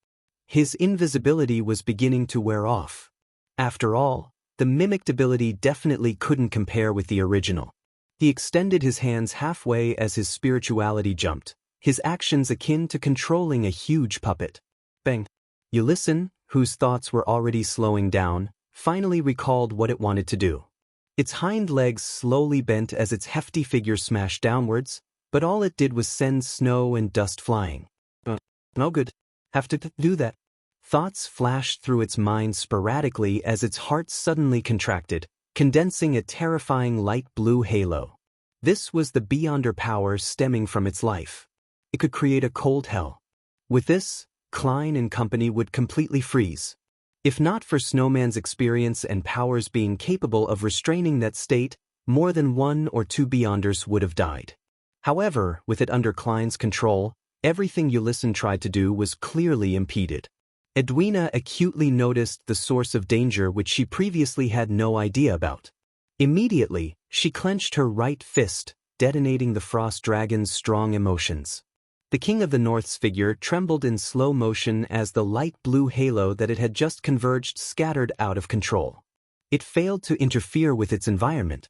His invisibility was beginning to wear off. After all, the mimicked ability definitely couldn't compare with the original. He extended his hands halfway as his spirituality jumped, his actions akin to controlling a huge puppet. Bang. Ulysses, whose thoughts were already slowing down, finally recalled what it wanted to do. Its hind legs slowly bent as its hefty figure smashed downwards, but all it did was send snow and dust flying. No good. Have to do that. Thoughts flashed through its mind sporadically as its heart suddenly contracted, condensing a terrifying light blue halo. This was the beyonder power stemming from its life. It could create a cold hell. With this, Klein and company would completely freeze. If not for Snowman's experience and powers being capable of restraining that state, more than 1 or 2 Beyonders would have died. However, with it under Klein's control, everything Ulysses tried to do was clearly impeded. Edwina acutely noticed the source of danger which she previously had no idea about. Immediately, she clenched her right fist, detonating the Frost Dragon's strong emotions. The King of the North's figure trembled in slow motion as the light blue halo that it had just converged scattered out of control. It failed to interfere with its environment.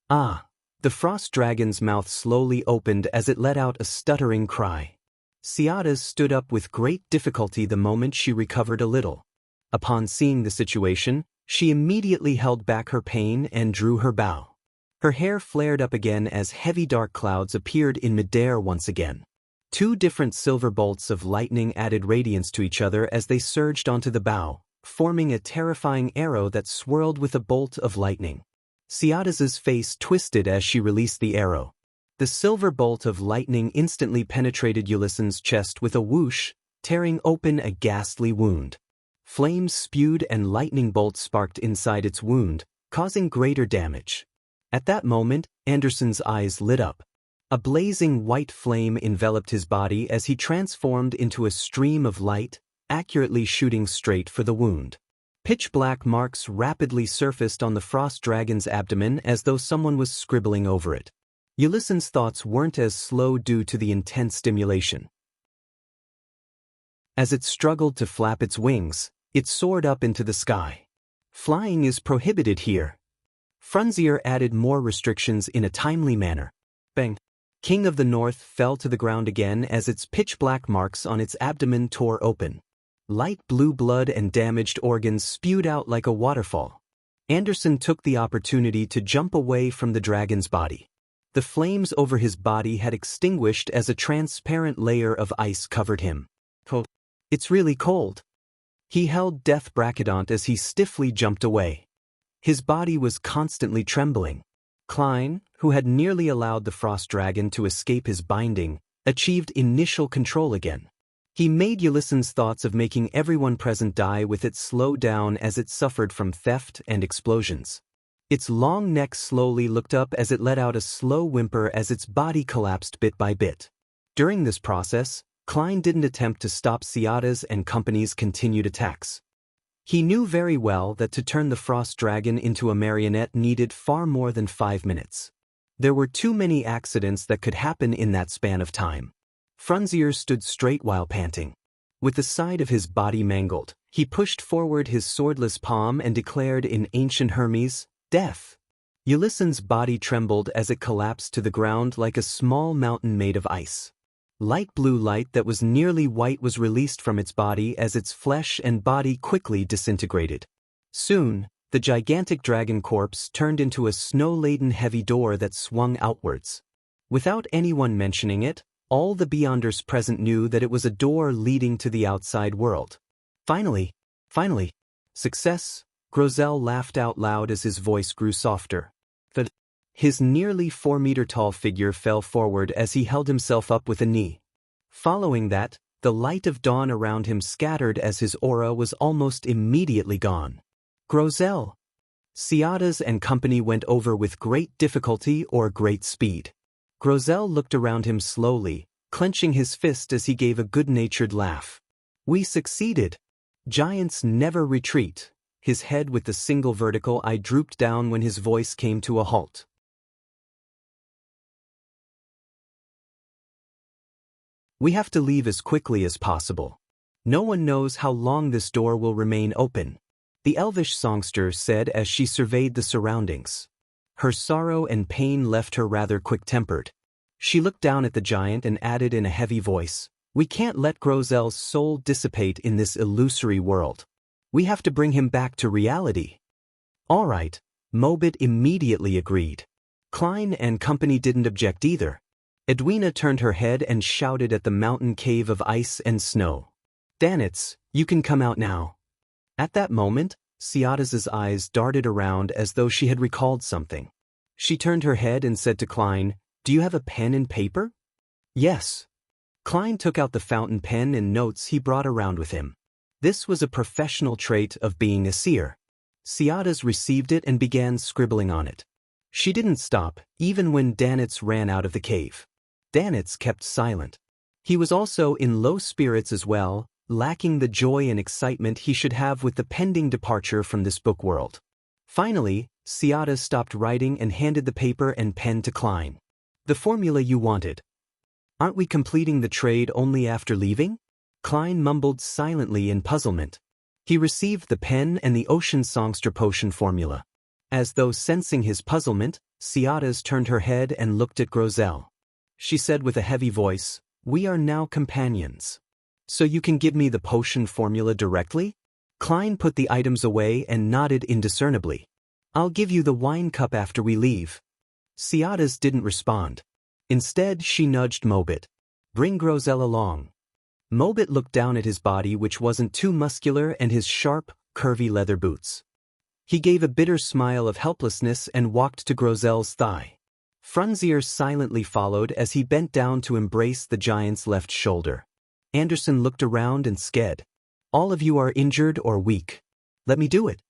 Ah! The Frost Dragon's mouth slowly opened as it let out a stuttering cry. Ciadas stood up with great difficulty the moment she recovered a little. Upon seeing the situation, she immediately held back her pain and drew her bow. Her hair flared up again as heavy dark clouds appeared in midair once again. 2 different silver bolts of lightning added radiance to each other as they surged onto the bow, forming a terrifying arrow that swirled with a bolt of lightning. Ciadas's face twisted as she released the arrow. The silver bolt of lightning instantly penetrated Ulysses' chest with a whoosh, tearing open a ghastly wound. Flames spewed and lightning bolts sparked inside its wound, causing greater damage. At that moment, Anderson's eyes lit up. A blazing white flame enveloped his body as he transformed into a stream of light, accurately shooting straight for the wound. Pitch-black marks rapidly surfaced on the Frost Dragon's abdomen as though someone was scribbling over it. Ulysses' thoughts weren't as slow due to the intense stimulation. As it struggled to flap its wings, it soared up into the sky. Flying is prohibited here. Frunzier added more restrictions in a timely manner. Bang! King of the North fell to the ground again as its pitch-black marks on its abdomen tore open. Light blue blood and damaged organs spewed out like a waterfall. Anderson took the opportunity to jump away from the dragon's body. The flames over his body had extinguished as a transparent layer of ice covered him. Oh, it's really cold. He held Death Brachyodont as he stiffly jumped away. His body was constantly trembling. Klein, who had nearly allowed the Frost Dragon to escape his binding, achieved initial control again. He made Ulysses' thoughts of making everyone present die with it slow down as it suffered from theft and explosions. Its long neck slowly looked up as it let out a slow whimper as its body collapsed bit by bit. During this process, Klein didn't attempt to stop Ciadas and company's continued attacks. He knew very well that to turn the Frost Dragon into a marionette needed far more than 5 minutes. There were too many accidents that could happen in that span of time. Frunzier stood straight while panting. With the side of his body mangled, he pushed forward his swordless palm and declared in ancient Hermes, "Death!" Ulysses' body trembled as it collapsed to the ground like a small mountain made of ice. Light blue light that was nearly white was released from its body as its flesh and body quickly disintegrated. Soon, the gigantic dragon corpse turned into a snow-laden heavy door that swung outwards. Without anyone mentioning it, all the Beyonders present knew that it was a door leading to the outside world. Finally, success, Grosel laughed out loud as his voice grew softer. His nearly 4-meter-tall figure fell forward as he held himself up with a knee. Following that, the light of dawn around him scattered as his aura was almost immediately gone. Grosel! Ciadas and company went over with great difficulty or great speed. Grosel looked around him slowly, clenching his fist as he gave a good-natured laugh. We succeeded. Giants never retreat. His head with the single vertical eye drooped down when his voice came to a halt. We have to leave as quickly as possible. No one knows how long this door will remain open, the elvish songster said as she surveyed the surroundings. Her sorrow and pain left her rather quick-tempered. She looked down at the giant and added in a heavy voice, We can't let Grozel's soul dissipate in this illusory world. We have to bring him back to reality. All right, Mobit immediately agreed. Klein and company didn't object either. Edwina turned her head and shouted at the mountain cave of ice and snow. "Danitz, you can come out now." At that moment, Ciatas's eyes darted around as though she had recalled something. She turned her head and said to Klein, "Do you have a pen and paper?" "Yes." Klein took out the fountain pen and notes he brought around with him. This was a professional trait of being a seer. Ciatas received it and began scribbling on it. She didn't stop, even when Danitz ran out of the cave. Danitz kept silent. He was also in low spirits as well, lacking the joy and excitement he should have with the pending departure from this book world. Finally, Ciatas stopped writing and handed the paper and pen to Klein. "The formula you wanted. Aren't we completing the trade only after leaving?" Klein mumbled silently in puzzlement. He received the pen and the ocean songster potion formula. As though sensing his puzzlement, Ciatas turned her head and looked at Grozel. She said with a heavy voice, "We are now companions. So you can give me the potion formula directly?" Klein put the items away and nodded indiscernibly. "I'll give you the wine cup after we leave." Ciatas didn't respond. Instead, she nudged Mobit. "Bring Grozel along." Mobit looked down at his body, which wasn't too muscular, and his sharp, curvy leather boots. He gave a bitter smile of helplessness and walked to Grozel's thigh. Frunzier silently followed as he bent down to embrace the giant's left shoulder. Anderson looked around and sked. "All of you are injured or weak. Let me do it."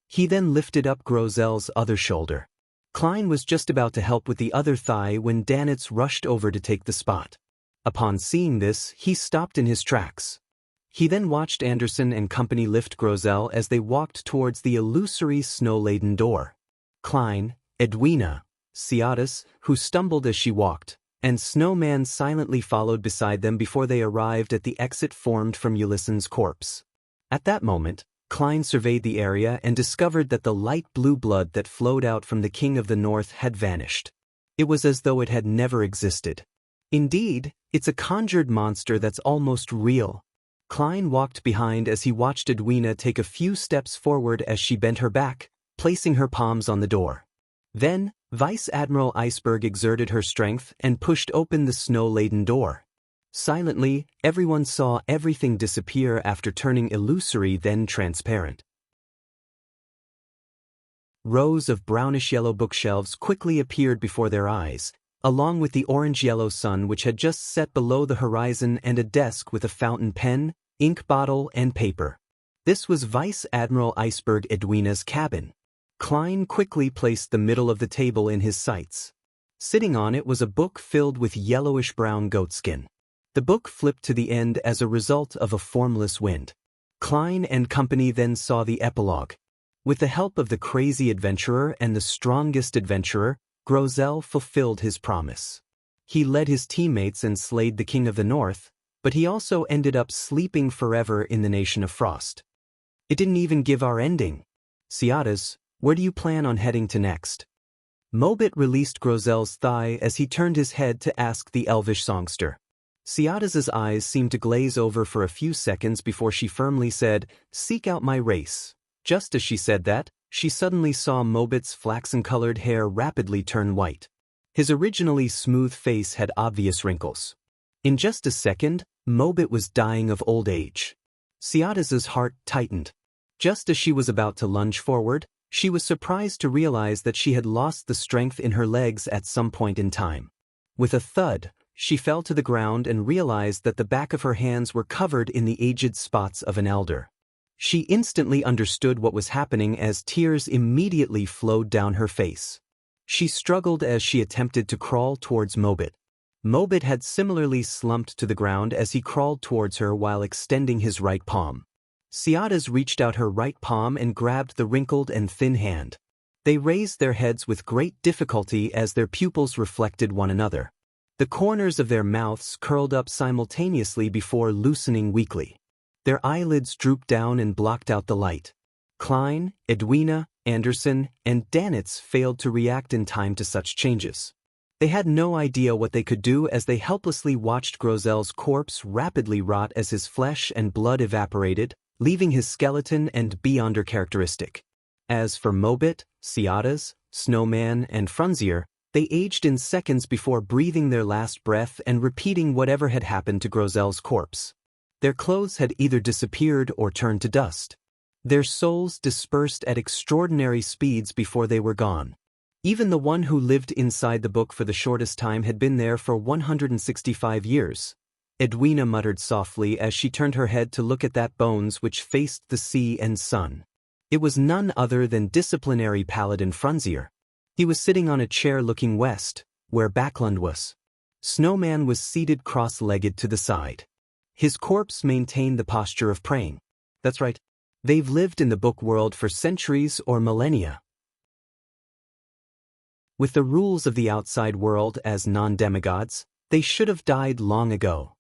He then lifted up Grozel's other shoulder. Klein was just about to help with the other thigh when Danitz rushed over to take the spot. Upon seeing this, he stopped in his tracks. He then watched Anderson and company lift Grozel as they walked towards the illusory snow-laden door. Klein, Edwina, Ciatas, who stumbled as she walked, and Snowman silently followed beside them before they arrived at the exit formed from Ulysson's corpse. At that moment, Klein surveyed the area and discovered that the light blue blood that flowed out from the King of the North had vanished. It was as though it had never existed. Indeed, it's a conjured monster that's almost real. Klein walked behind as he watched Edwina take a few steps forward as she bent her back, placing her palms on the door. Then, Vice Admiral Iceberg exerted her strength and pushed open the snow-laden door. Silently, everyone saw everything disappear after turning illusory, then transparent. Rows of brownish-yellow bookshelves quickly appeared before their eyes, along with the orange-yellow sun which had just set below the horizon and a desk with a fountain pen, ink bottle, and paper. This was Vice Admiral Iceberg Edwina's cabin. Klein quickly placed the middle of the table in his sights. Sitting on it was a book filled with yellowish-brown goatskin. The book flipped to the end as a result of a formless wind. Klein and company then saw the epilogue. With the help of the crazy adventurer and the strongest adventurer, Grozel fulfilled his promise. He led his teammates and slayed the King of the North, but he also ended up sleeping forever in the Nation of Frost. It didn't even give our ending. Ciatas, where do you plan on heading to next? Mobit released Grozel's thigh as he turned his head to ask the elvish songster. Ciatas's eyes seemed to glaze over for a few seconds before she firmly said, "Seek out my race." Just as she said that, she suddenly saw Mobit's flaxen-colored hair rapidly turn white. His originally smooth face had obvious wrinkles. In just a second, Mobit was dying of old age. Ciatas's heart tightened. Just as she was about to lunge forward, she was surprised to realize that she had lost the strength in her legs at some point in time. With a thud, she fell to the ground and realized that the back of her hands were covered in the aged spots of an elder. She instantly understood what was happening as tears immediately flowed down her face. She struggled as she attempted to crawl towards Mobit. Mobit had similarly slumped to the ground as he crawled towards her while extending his right palm. Ciatas reached out her right palm and grabbed the wrinkled and thin hand. They raised their heads with great difficulty as their pupils reflected one another. The corners of their mouths curled up simultaneously before loosening weakly. Their eyelids drooped down and blocked out the light. Klein, Edwina, Anderson, and Danitz failed to react in time to such changes. They had no idea what they could do as they helplessly watched Grozel's corpse rapidly rot as his flesh and blood evaporated, leaving his skeleton and Beyonder characteristic. As for Mobit, Ciadas, Snowman, and Frunzier, they aged in seconds before breathing their last breath and repeating whatever had happened to Grozel's corpse. Their clothes had either disappeared or turned to dust. Their souls dispersed at extraordinary speeds before they were gone. Even the one who lived inside the book for the shortest time had been there for 165 years. Edwina muttered softly as she turned her head to look at that bones which faced the sea and sun. It was none other than disciplinary paladin Frunzier. He was sitting on a chair looking west, where Backlund was. Snowman was seated cross-legged to the side. His corpse maintained the posture of praying. That's right. They've lived in the book world for centuries or millennia. With the rules of the outside world as non-demigods, they should have died long ago.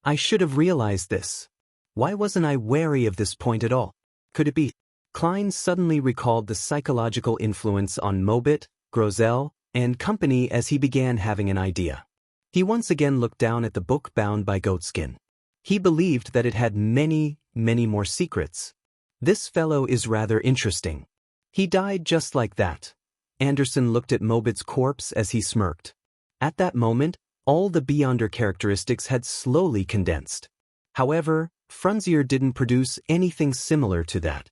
I should have realized this. Why wasn't I wary of this point at all? Could it be? Klein suddenly recalled the psychological influence on Mobit, Grozel, and company as he began having an idea. He once again looked down at the book bound by goatskin. He believed that it had many, many more secrets. This fellow is rather interesting. He died just like that. Anderson looked at Mobit's corpse as he smirked. At that moment, all the Beyonder characteristics had slowly condensed. However, Frunzier didn't produce anything similar to that.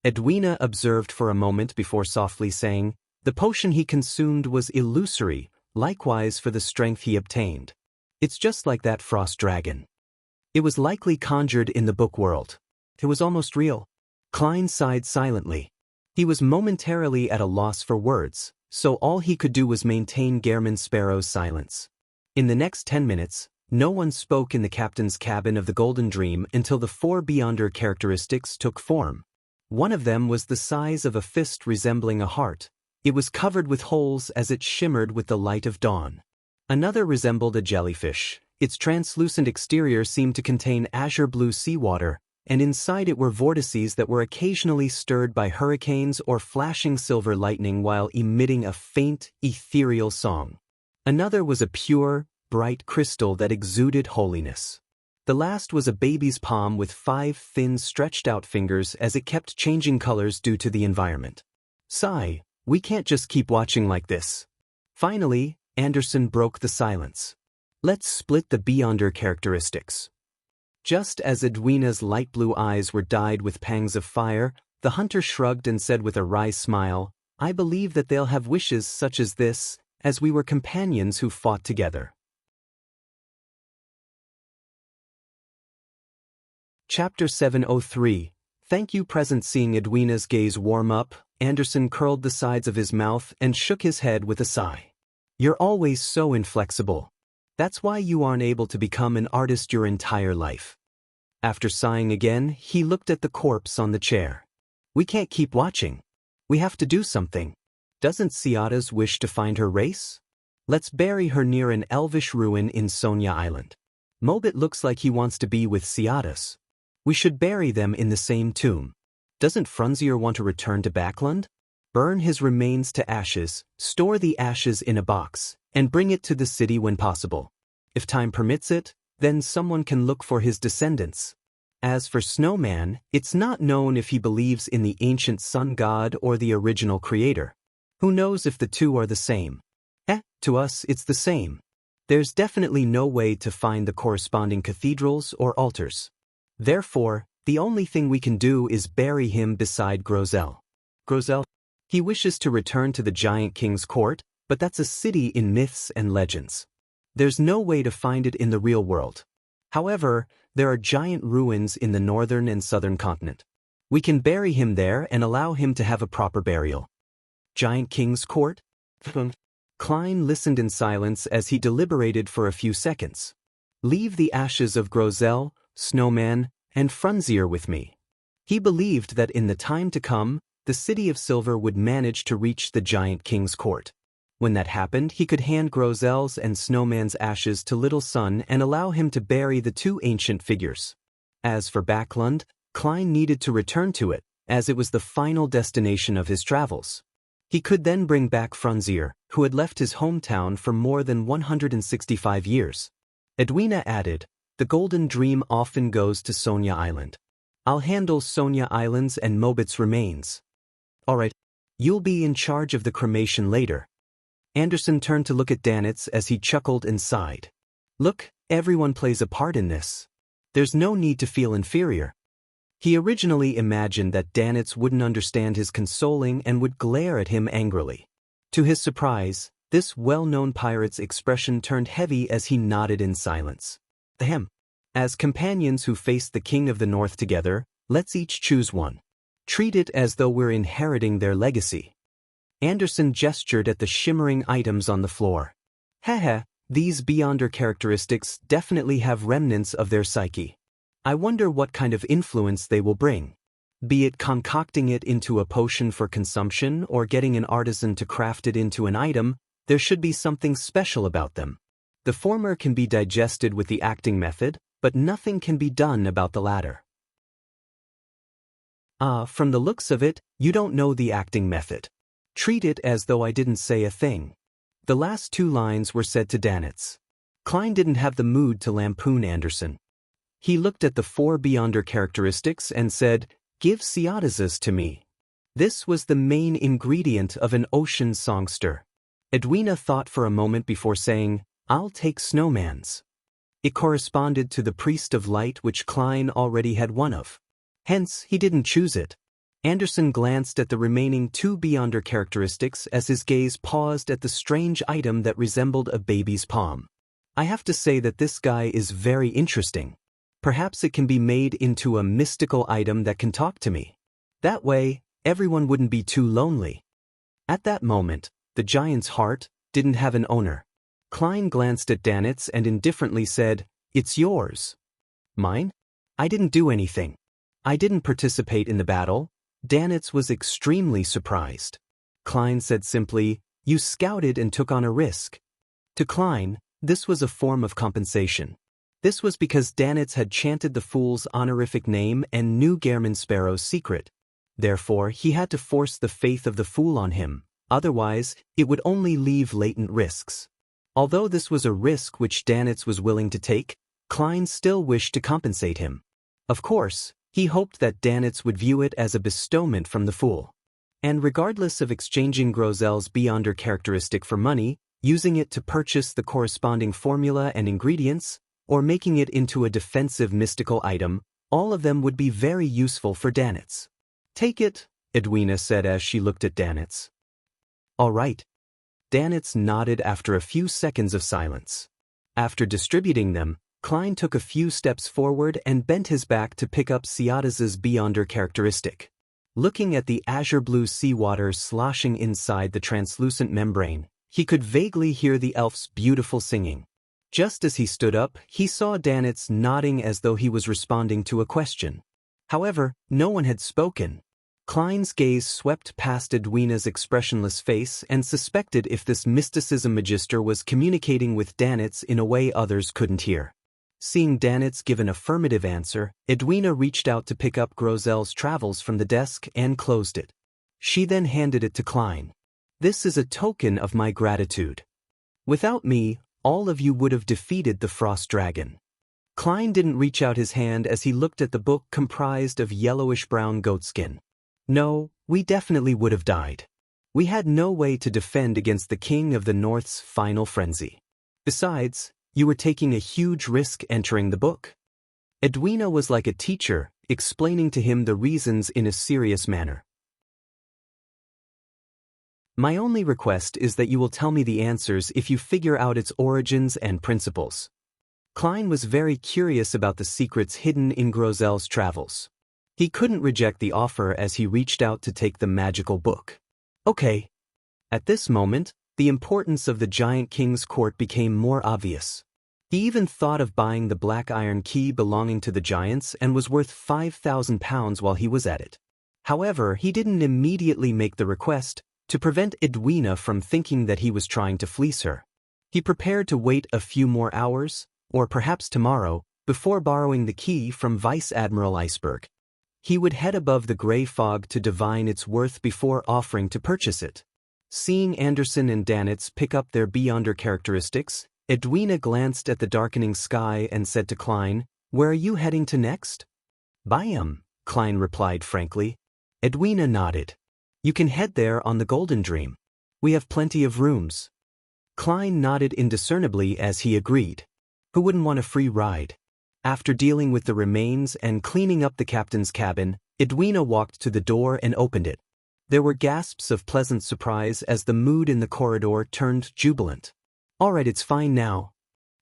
Edwina observed for a moment before softly saying, "The potion he consumed was illusory, likewise for the strength he obtained. It's just like that frost dragon. It was likely conjured in the book world. It was almost real." Klein sighed silently. He was momentarily at a loss for words, so all he could do was maintain Gehrman Sparrow's silence. In the next 10 minutes, no one spoke in the captain's cabin of the Golden Dream until the 4 Beyonder characteristics took form. One of them was the size of a fist resembling a heart. It was covered with holes as it shimmered with the light of dawn. Another resembled a jellyfish. Its translucent exterior seemed to contain azure blue seawater, and inside it were vortices that were occasionally stirred by hurricanes or flashing silver lightning while emitting a faint, ethereal song. Another was a pure, bright crystal that exuded holiness. The last was a baby's palm with 5 thin, stretched-out fingers as it kept changing colors due to the environment. "Sigh, we can't just keep watching like this." Finally, Anderson broke the silence. "Let's split the Beyonder characteristics." Just as Edwina's light blue eyes were dyed with pangs of fire, the hunter shrugged and said with a wry smile, "I believe that they'll have wishes such as this, as we were companions who fought together." Chapter 703. Thank you. Present. Seeing Edwina's gaze warm up, Anderson curled the sides of his mouth and shook his head with a sigh. "You're always so inflexible. That's why you aren't able to become an artist your entire life." After sighing again, he looked at the corpse on the chair. "We can't keep watching. We have to do something. Doesn't Ciadas wish to find her race? Let's bury her near an elvish ruin in Sonia Island. Mobit looks like he wants to be with Ciadas. We should bury them in the same tomb. Doesn't Frunzier want to return to Backlund? Burn his remains to ashes, store the ashes in a box, and bring it to the city when possible. If time permits it, then someone can look for his descendants. As for Snowman, it's not known if he believes in the ancient sun god or the original creator. Who knows if the two are the same? To us it's the same. There's definitely no way to find the corresponding cathedrals or altars. Therefore, the only thing we can do is bury him beside Grozel. Grozel? He wishes to return to the Giant King's court, but that's a city in myths and legends. There's no way to find it in the real world. However, there are giant ruins in the northern and southern continent. We can bury him there and allow him to have a proper burial. Giant King's court? Klein listened in silence as he deliberated for a few seconds. Leave the ashes of Grozel, Snowman, and Frunzier with me. He believed that in the time to come, the City of Silver would manage to reach the Giant King's court. When that happened, he could hand Grozel's and Snowman's ashes to Little Sun and allow him to bury the 2 ancient figures. As for Backlund, Klein needed to return to it, as it was the final destination of his travels. He could then bring back Frunzier, who had left his hometown for more than 165 years. Edwina added, "The golden dream often goes to Sonia Island. I'll handle Sonia Islands and Mobit's remains." "Alright, you'll be in charge of the cremation later." Anderson turned to look at Danitz as he chuckled and sighed. "Look, everyone plays a part in this. There's no need to feel inferior." He originally imagined that Danitz wouldn't understand his consoling and would glare at him angrily. To his surprise, this well-known pirate's expression turned heavy as he nodded in silence. Ahem. "As companions who face the King of the North together, let's each choose one. Treat it as though we're inheriting their legacy." Anderson gestured at the shimmering items on the floor. "Haha, these Beyonder characteristics definitely have remnants of their psyche. I wonder what kind of influence they will bring. Be it concocting it into a potion for consumption or getting an artisan to craft it into an item, there should be something special about them. The former can be digested with the acting method, but nothing can be done about the latter." From the looks of it, you don't know the acting method. Treat it as though I didn't say a thing." The last two lines were said to Danitz. Klein didn't have the mood to lampoon Anderson. He looked at the 4 Beyonder characteristics and said, "Give Ciatazes to me." This was the main ingredient of an ocean songster. Edwina thought for a moment before saying, "I'll take Snowman's." It corresponded to the Priest of Light, which Klein already had one of. Hence, he didn't choose it. Anderson glanced at the remaining 2 Beyonder characteristics as his gaze paused at the strange item that resembled a baby's palm. "I have to say that this guy is very interesting. Perhaps it can be made into a mystical item that can talk to me. That way, everyone wouldn't be too lonely." At that moment, the giant's heart didn't have an owner. Klein glanced at Danitz and indifferently said, "It's yours." "Mine? I didn't do anything. I didn't participate in the battle." Danitz was extremely surprised. Klein said simply, "You scouted and took on a risk." To Klein, this was a form of compensation. This was because Danitz had chanted the fool's honorific name and knew Gehrman Sparrow's secret. Therefore, he had to force the faith of the fool on him, otherwise, it would only leave latent risks. Although this was a risk which Danitz was willing to take, Klein still wished to compensate him. Of course, he hoped that Danitz would view it as a bestowment from the fool. And regardless of exchanging Grozel's Beyonder characteristic for money, using it to purchase the corresponding formula and ingredients, or making it into a defensive mystical item, all of them would be very useful for Danitz. "Take it," Edwina said as she looked at Danitz. "All right." Danitz nodded after a few seconds of silence. After distributing them, Klein took a few steps forward and bent his back to pick up Ciatazes' Beyonder characteristic. Looking at the azure-blue seawater sloshing inside the translucent membrane, he could vaguely hear the elf's beautiful singing. Just as he stood up, he saw Danitz nodding as though he was responding to a question. However, no one had spoken. Klein's gaze swept past Edwina's expressionless face and suspected if this mysticism magister was communicating with Danitz in a way others couldn't hear. Seeing Danitz give an affirmative answer, Edwina reached out to pick up Grozel's travels from the desk and closed it. She then handed it to Klein. "This is a token of my gratitude. Without me, all of you would have defeated the Frost Dragon." Klein didn't reach out his hand as he looked at the book comprised of yellowish-brown goatskin. "No, we definitely would have died. We had no way to defend against the King of the North's final frenzy. Besides, you were taking a huge risk entering the book." Edwina was like a teacher, explaining to him the reasons in a serious manner. "My only request is that you will tell me the answers if you figure out its origins and principles." Klein was very curious about the secrets hidden in Grozel's travels. He couldn't reject the offer as he reached out to take the magical book. "Okay." At this moment, the importance of the Giant King's court became more obvious. He even thought of buying the black iron key belonging to the giants and was worth £5,000 while he was at it. However, he didn't immediately make the request, to prevent Edwina from thinking that he was trying to fleece her. He prepared to wait a few more hours, or perhaps tomorrow, before borrowing the key from Vice Admiral Iceberg. He would head above the gray fog to divine its worth before offering to purchase it. Seeing Anderson and Danitz pick up their Beyonder characteristics, Edwina glanced at the darkening sky and said to Klein, "Where are you heading to next?" "Byam," Klein replied frankly. Edwina nodded. "You can head there on the Golden Dream. We have plenty of rooms." Klein nodded indiscernibly as he agreed. Who wouldn't want a free ride? After dealing with the remains and cleaning up the captain's cabin, Edwina walked to the door and opened it. There were gasps of pleasant surprise as the mood in the corridor turned jubilant. "All right, it's fine now."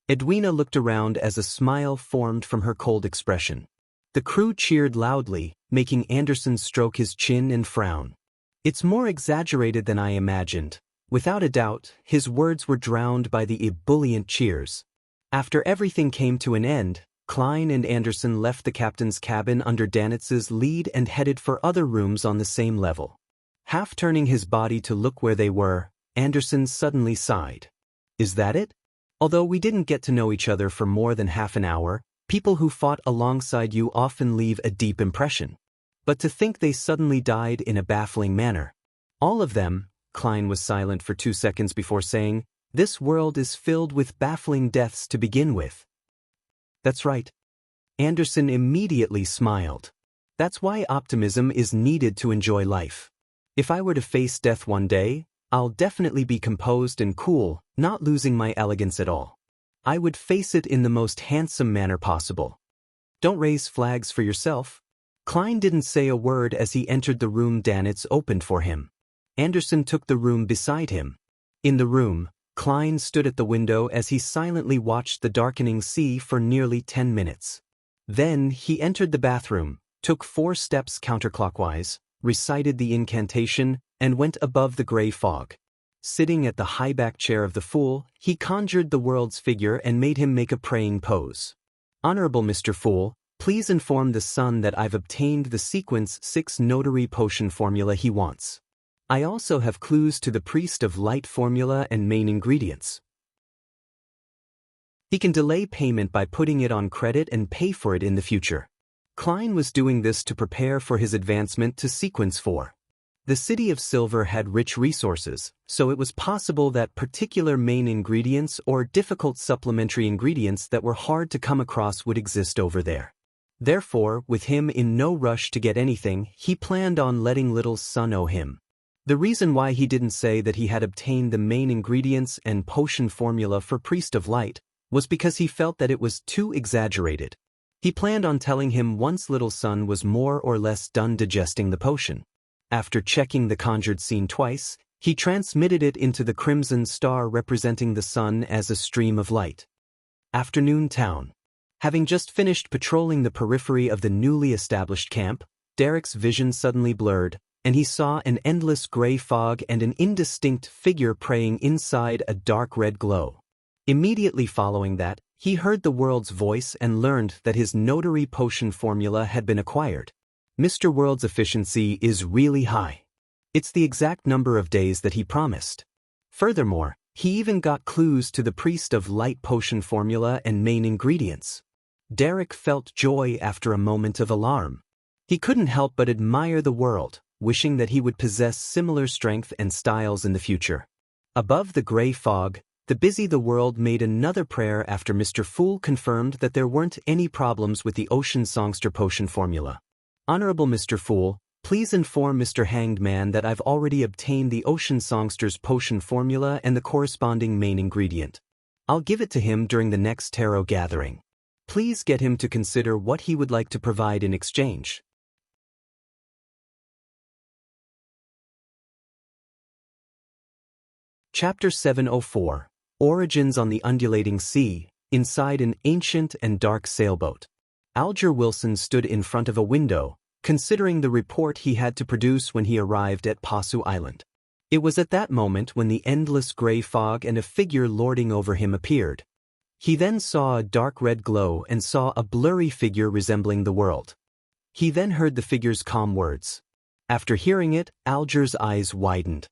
Edwina looked around as a smile formed from her cold expression. The crew cheered loudly, making Anderson stroke his chin and frown. "It's more exaggerated than I imagined." Without a doubt, his words were drowned by the ebullient cheers. After everything came to an end, Klein and Anderson left the captain's cabin under Danitz's lead and headed for other rooms on the same level. Half turning his body to look where they were, Anderson suddenly sighed. "Is that it? Although we didn't get to know each other for more than half an hour, people who fought alongside you often leave a deep impression. But to think they suddenly died in a baffling manner. All of them." Klein was silent for 2 seconds before saying, "This world is filled with baffling deaths to begin with." "That's right." Anderson immediately smiled. "That's why optimism is needed to enjoy life. If I were to face death one day, I'll definitely be composed and cool, not losing my elegance at all. I would face it in the most handsome manner possible." "Don't raise flags for yourself." Klein didn't say a word as he entered the room Danitz opened for him. Anderson took the room beside him. In the room, Klein stood at the window as he silently watched the darkening sea for nearly 10 minutes. Then he entered the bathroom, took 4 steps counterclockwise, recited the incantation, and went above the gray fog. Sitting at the high-back chair of the Fool, he conjured the world's figure and made him make a praying pose. "Honorable Mr. Fool, please inform the Sun that I've obtained the Sequence 6 notary potion formula he wants. I also have clues to the Priest of Light formula and main ingredients. He can delay payment by putting it on credit and pay for it in the future." Klein was doing this to prepare for his advancement to Sequence 4. The City of Silver had rich resources, so it was possible that particular main ingredients or difficult supplementary ingredients that were hard to come across would exist over there. Therefore, with him in no rush to get anything, he planned on letting little Sun owe him. The reason why he didn't say that he had obtained the main ingredients and potion formula for Priest of Light was because he felt that it was too exaggerated. He planned on telling him once little Sun was more or less done digesting the potion. After checking the conjured scene twice, he transmitted it into the crimson star representing the sun as a stream of light. Afternoon Town. Having just finished patrolling the periphery of the newly established camp, Derek's vision suddenly blurred, and he saw an endless gray fog and an indistinct figure praying inside a dark red glow. Immediately following that, he heard the world's voice and learned that his notary potion formula had been acquired. Mr. World's efficiency is really high. It's the exact number of days that he promised. Furthermore, he even got clues to the Priest of Light potion formula and main ingredients. Derek felt joy after a moment of alarm. He couldn't help but admire the world, wishing that he would possess similar strength and styles in the future. Above the gray fog, the world made another prayer after Mr. Fool confirmed that there weren't any problems with the Ocean Songster potion formula. "Honorable Mr. Fool, please inform Mr. Hanged Man that I've already obtained the Ocean Songster's potion formula and the corresponding main ingredient. I'll give it to him during the next tarot gathering. Please get him to consider what he would like to provide in exchange." Chapter 704. Origins on the Undulating Sea, inside an ancient and dark sailboat. Alger Wilson stood in front of a window, considering the report he had to produce when he arrived at Pasu Island. It was at that moment when the endless gray fog and a figure lording over him appeared. He then saw a dark red glow and saw a blurry figure resembling the world. He then heard the figure's calm words. After hearing it, Alger's eyes widened.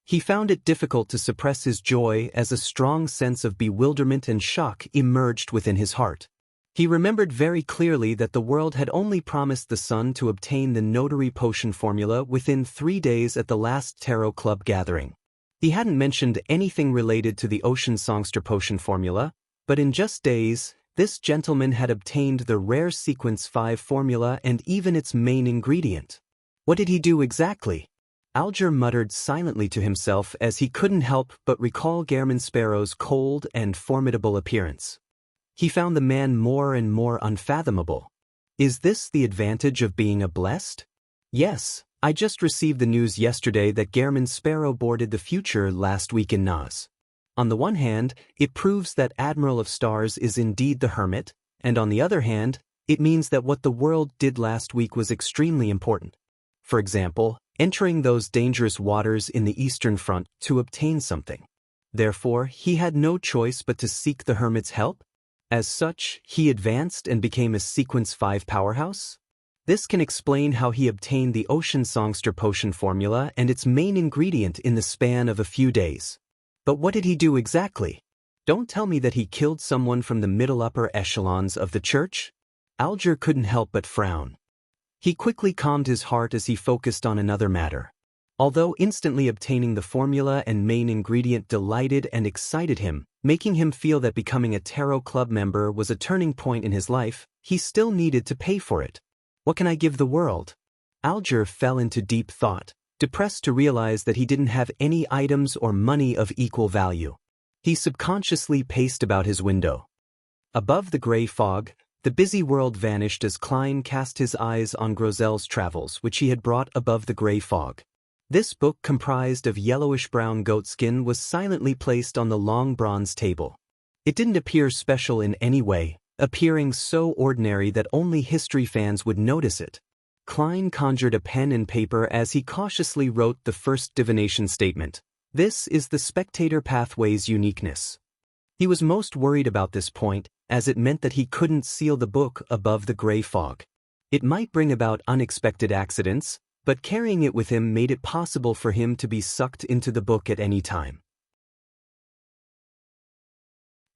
He found it difficult to suppress his joy as a strong sense of bewilderment and shock emerged within his heart. He remembered very clearly that the world had only promised the Sun to obtain the notary potion formula within 3 days at the last Tarot Club gathering. He hadn't mentioned anything related to the ocean songster potion formula, but in just days, this gentleman had obtained the rare sequence 5 formula and even its main ingredient. What did he do exactly? Alger muttered silently to himself as he couldn't help but recall Gairman Sparrow's cold and formidable appearance. He found the man more and more unfathomable. Is this the advantage of being a blessed? Yes, I just received the news yesterday that Gairman Sparrow boarded the Future last week in Nas. On the one hand, it proves that Admiral of Stars is indeed the Hermit, and on the other hand, it means that what the world did last week was extremely important. For example, entering those dangerous waters in the Eastern Front to obtain something. Therefore, he had no choice but to seek the Hermit's help. As such, he advanced and became a Sequence 5 powerhouse. This can explain how he obtained the Ocean Songster potion formula and its main ingredient in the span of a few days. But what did he do exactly? Don't tell me that he killed someone from the middle upper echelons of the church? Alger couldn't help but frown. He quickly calmed his heart as he focused on another matter. Although instantly obtaining the formula and main ingredient delighted and excited him, making him feel that becoming a Tarot Club member was a turning point in his life, he still needed to pay for it. What can I give the world? Alger fell into deep thought, depressed to realize that he didn't have any items or money of equal value. He subconsciously paced about his window. Above the gray fog, the busy world vanished as Klein cast his eyes on Grozel's travels, which he had brought above the gray fog. This book, comprised of yellowish-brown goatskin, was silently placed on the long bronze table. It didn't appear special in any way, appearing so ordinary that only history fans would notice it. Klein conjured a pen and paper as he cautiously wrote the first divination statement. This is the spectator pathway's uniqueness. He was most worried about this point, as it meant that he couldn't seal the book above the gray fog. It might bring about unexpected accidents, but carrying it with him made it possible for him to be sucked into the book at any time.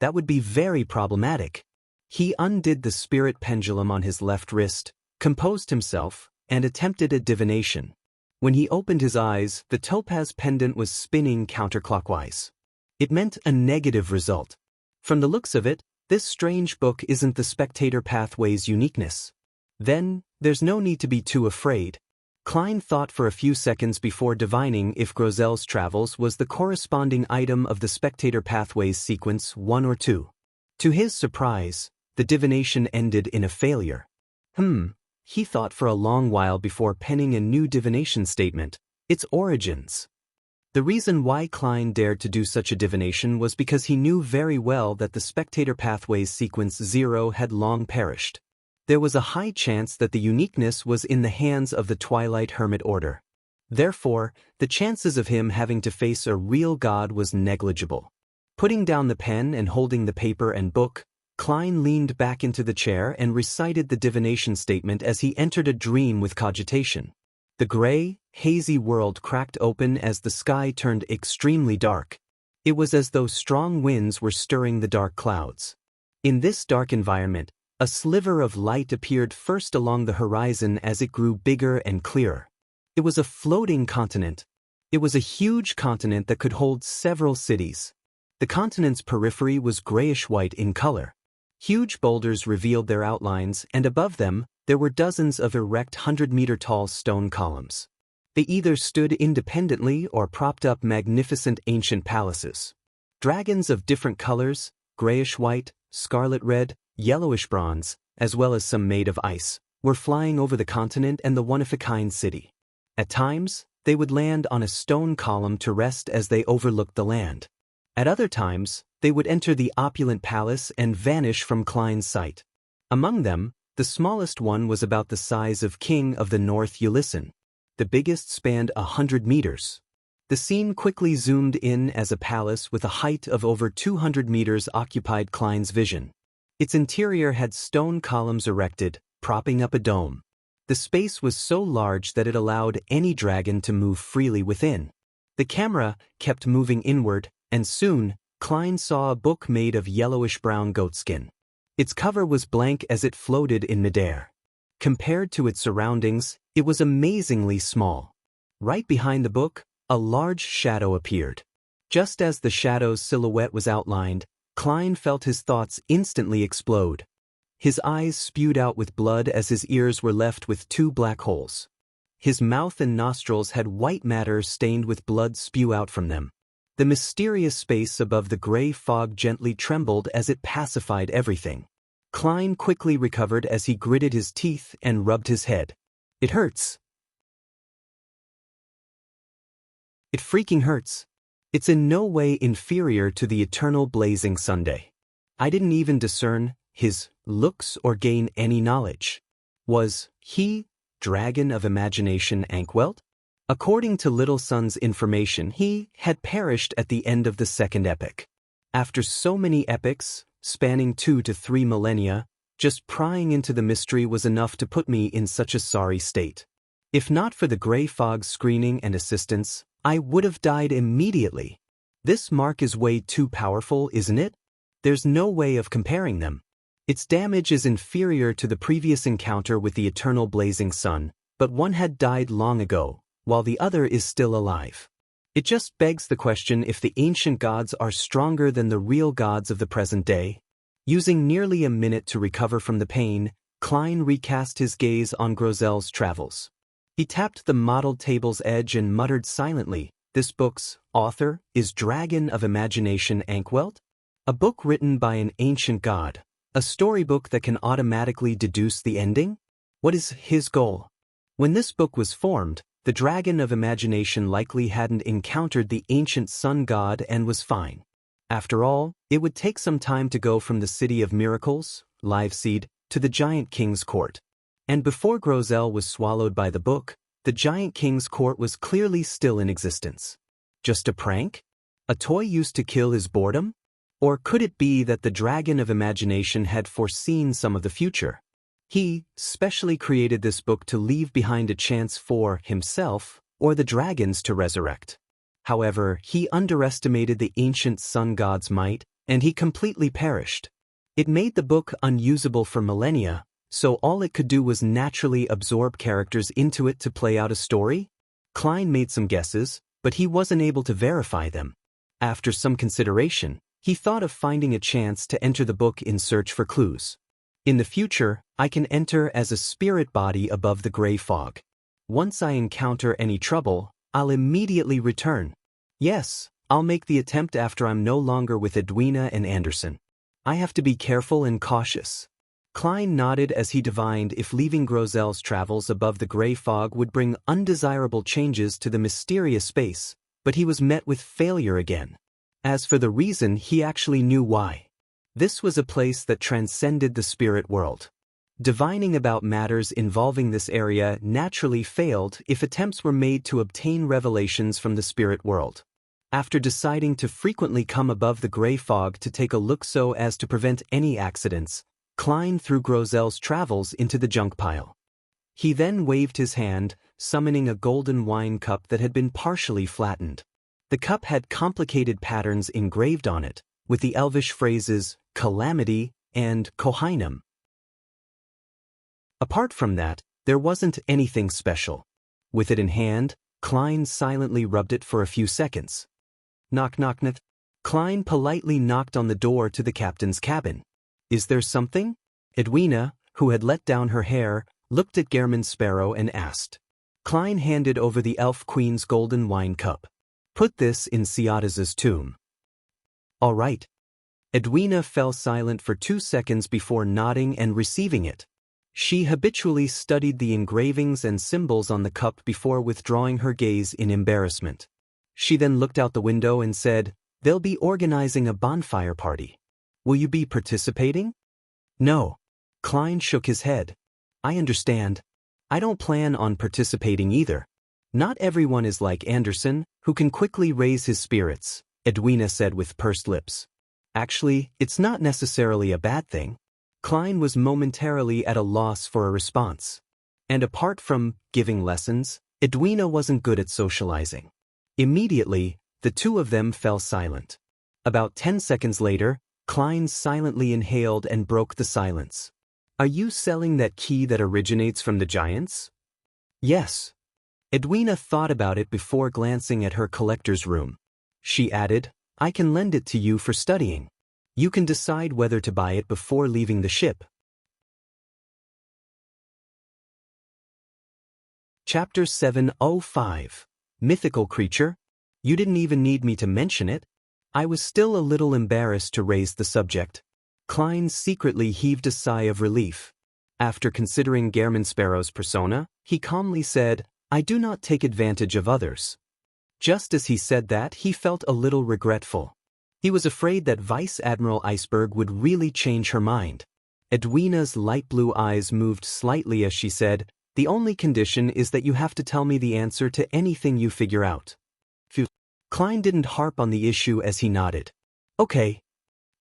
That would be very problematic. He undid the spirit pendulum on his left wrist, composed himself, and attempted a divination. When he opened his eyes, the topaz pendant was spinning counterclockwise. It meant a negative result. From the looks of it, this strange book isn't the spectator pathway's uniqueness. Then, there's no need to be too afraid. Klein thought for a few seconds before divining if Grozel's travels was the corresponding item of the spectator pathway's sequence 1 or 2. To his surprise, the divination ended in a failure. He thought for a long while before penning a new divination statement. Its origins. The reason why Klein dared to do such a divination was because he knew very well that the spectator pathway's sequence 0 had long perished. There was a high chance that the uniqueness was in the hands of the Twilight Hermit Order. Therefore, the chances of him having to face a real god was negligible. Putting down the pen and holding the paper and book, Klein leaned back into the chair and recited the divination statement as he entered a dream with cogitation. The gray, hazy world cracked open as the sky turned extremely dark. It was as though strong winds were stirring the dark clouds. In this dark environment, a sliver of light appeared first along the horizon as it grew bigger and clearer. It was a floating continent. It was a huge continent that could hold several cities. The continent's periphery was grayish-white in color. Huge boulders revealed their outlines, and above them, there were dozens of erect 100-meter-tall stone columns. They either stood independently or propped up magnificent ancient palaces. Dragons of different colors, grayish-white, scarlet-red, yellowish-bronze, as well as some made of ice, were flying over the continent and the one-of-a-kind city. At times, they would land on a stone column to rest as they overlooked the land. At other times, they would enter the opulent palace and vanish from Klein's sight. Among them, the smallest one was about the size of King of the North Ulyssen. The biggest spanned 100 meters. The scene quickly zoomed in as a palace with a height of over 200 meters occupied Klein's vision. Its interior had stone columns erected, propping up a dome. The space was so large that it allowed any dragon to move freely within. The camera kept moving inward, and soon, Klein saw a book made of yellowish-brown goatskin. Its cover was blank as it floated in midair. Compared to its surroundings, it was amazingly small. Right behind the book, a large shadow appeared. Just as the shadow's silhouette was outlined, Klein felt his thoughts instantly explode. His eyes spewed out with blood as his ears were left with 2 black holes. His mouth and nostrils had white matter stained with blood spew out from them. The mysterious space above the gray fog gently trembled as it pacified everything. Klein quickly recovered as he gritted his teeth and rubbed his head. It hurts. It freaking hurts. It's in no way inferior to the eternal blazing Sunday. I didn't even discern his looks or gain any knowledge. Was he, dragon of imagination, Ankwelt? According to Little Sun's information, he had perished at the end of the second epoch. After so many epochs, spanning 2 to 3 millennia, just prying into the mystery was enough to put me in such a sorry state. If not for the gray fog's screening and assistance, I would have died immediately. This mark is way too powerful, isn't it? There's no way of comparing them. Its damage is inferior to the previous encounter with the eternal blazing sun, but one had died long ago, while the other is still alive. It just begs the question if the ancient gods are stronger than the real gods of the present day. Using nearly a minute to recover from the pain, Klein recast his gaze on Grozel's travels. He tapped the mottled table's edge and muttered silently, "This book's author is Dragon of Imagination Ankwelt? A book written by an ancient god. A storybook that can automatically deduce the ending? What is his goal?" When this book was formed, the Dragon of Imagination likely hadn't encountered the ancient sun god and was fine. After all, it would take some time to go from the City of Miracles, Liveseed, to the Giant King's court. And before Grozel was swallowed by the book, the Giant King's court was clearly still in existence. Just a prank? A toy used to kill his boredom? Or could it be that the Dragon of Imagination had foreseen some of the future? He specially created this book to leave behind a chance for himself or the dragons to resurrect. However, he underestimated the ancient sun god's might, and he completely perished. It made the book unusable for millennia, so all it could do was naturally absorb characters into it to play out a story? Klein made some guesses, but he wasn't able to verify them. After some consideration, he thought of finding a chance to enter the book in search for clues. In the future, I can enter as a spirit body above the gray fog. Once I encounter any trouble, I'll immediately return. Yes, I'll make the attempt after I'm no longer with Edwina and Anderson. I have to be careful and cautious. Klein nodded as he divined if leaving Grozel's travels above the gray fog would bring undesirable changes to the mysterious space, but he was met with failure again. As for the reason, he actually knew why. This was a place that transcended the spirit world. Divining about matters involving this area naturally failed if attempts were made to obtain revelations from the spirit world. After deciding to frequently come above the gray fog to take a look so as to prevent any accidents, Klein threw Grozel's travels into the junk pile. He then waved his hand, summoning a golden wine cup that had been partially flattened. The cup had complicated patterns engraved on it, with the elvish phrases calamity and Kohainum. Apart from that, there wasn't anything special. With it in hand, Klein silently rubbed it for a few seconds. Knock knock knock. Klein politely knocked on the door to the captain's cabin. "Is there something?" Edwina, who had let down her hair, looked at Gehrman Sparrow and asked. Klein handed over the elf queen's golden wine cup. "Put this in Siadaz's tomb." "All right." Edwina fell silent for 2 seconds before nodding and receiving it. She habitually studied the engravings and symbols on the cup before withdrawing her gaze in embarrassment. She then looked out the window and said, "They'll be organizing a bonfire party. Will you be participating?" "No." Klein shook his head. "I understand. I don't plan on participating either. Not everyone is like Anderson, who can quickly raise his spirits," Edwina said with pursed lips. "Actually, it's not necessarily a bad thing." Klein was momentarily at a loss for a response. And apart from giving lessons, Edwina wasn't good at socializing. Immediately, the two of them fell silent. About 10 seconds later, Klein silently inhaled and broke the silence. "Are you selling that key that originates from the giants?" "Yes." Edwina thought about it before glancing at her collector's room. she added, I can lend it to you for studying. You can decide whether to buy it before leaving the ship. Chapter 705. Mythical Creature? You didn't even need me to mention it. I was still a little embarrassed to raise the subject. Klein secretly heaved a sigh of relief. After considering Sparrow's persona, he calmly said, I do not take advantage of others. Just as he said that, he felt a little regretful. He was afraid that Vice Admiral Iceberg would really change her mind. Edwina's light blue eyes moved slightly as she said, the only condition is that you have to tell me the answer to anything you figure out. Phew. Klein didn't harp on the issue as he nodded. Okay.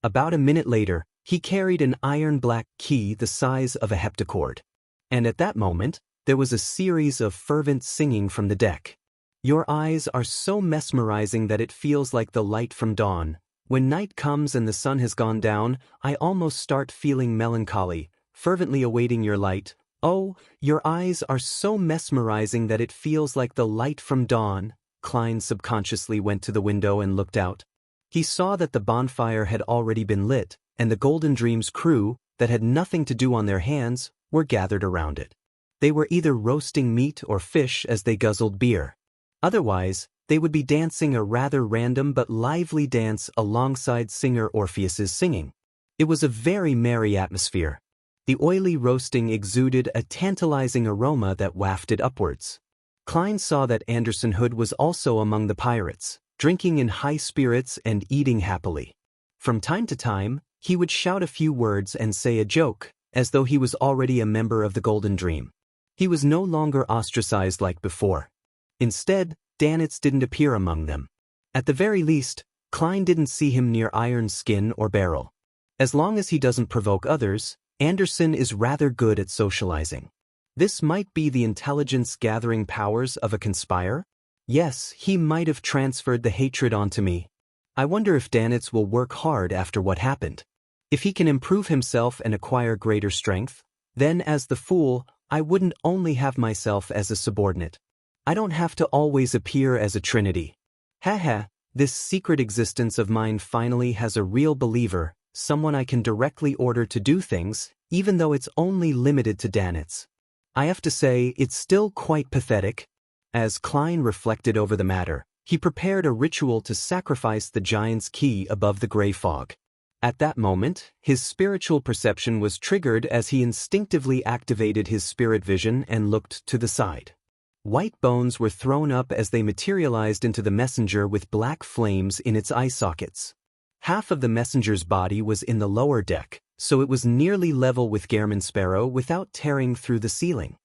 About a minute later, he carried an iron-black key the size of a heptacord. And at that moment, there was a series of fervent singing from the deck. Your eyes are so mesmerizing that it feels like the light from dawn. When night comes and the sun has gone down, I almost start feeling melancholy, fervently awaiting your light. Oh, your eyes are so mesmerizing that it feels like the light from dawn. Klein subconsciously went to the window and looked out. He saw that the bonfire had already been lit, and the Golden Dream's crew, that had nothing to do on their hands, were gathered around it. They were either roasting meat or fish as they guzzled beer. Otherwise, they would be dancing a rather random but lively dance alongside singer Orpheus's singing. It was a very merry atmosphere. The oily roasting exuded a tantalizing aroma that wafted upwards. Klein saw that Anderson Hood was also among the pirates, drinking in high spirits and eating happily. From time to time, he would shout a few words and say a joke, as though he was already a member of the Golden Dream. He was no longer ostracized like before. Instead, Danitz didn't appear among them. At the very least, Klein didn't see him near Iron Skin or Barrel. As long as he doesn't provoke others, Anderson is rather good at socializing. This might be the intelligence-gathering powers of a conspire? Yes, he might have transferred the hatred onto me. I wonder if Danitz will work hard after what happened. If he can improve himself and acquire greater strength, then as the fool, I wouldn't only have myself as a subordinate. I don't have to always appear as a trinity. Haha, this secret existence of mine finally has a real believer, someone I can directly order to do things, even though it's only limited to Danitz. I have to say, it's still quite pathetic. As Klein reflected over the matter, he prepared a ritual to sacrifice the giant's key above the gray fog. At that moment, his spiritual perception was triggered as he instinctively activated his spirit vision and looked to the side. White bones were thrown up as they materialized into the messenger with black flames in its eye sockets. Half of the messenger's body was in the lower deck, so it was nearly level with Sparrow without tearing through the ceiling.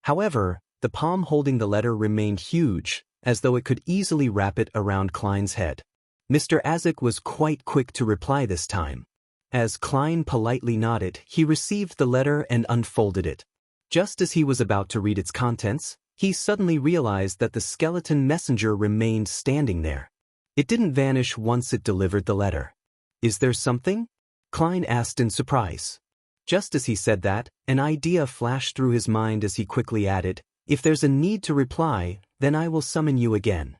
However, the palm holding the letter remained huge, as though it could easily wrap it around Klein's head. Mr. Azek was quite quick to reply this time. As Klein politely nodded, he received the letter and unfolded it. Just as he was about to read its contents, he suddenly realized that the skeleton messenger remained standing there. It didn't vanish once it delivered the letter. Is there something? Klein asked in surprise. Just as he said that, an idea flashed through his mind as he quickly added, if there's a need to reply, then I will summon you again.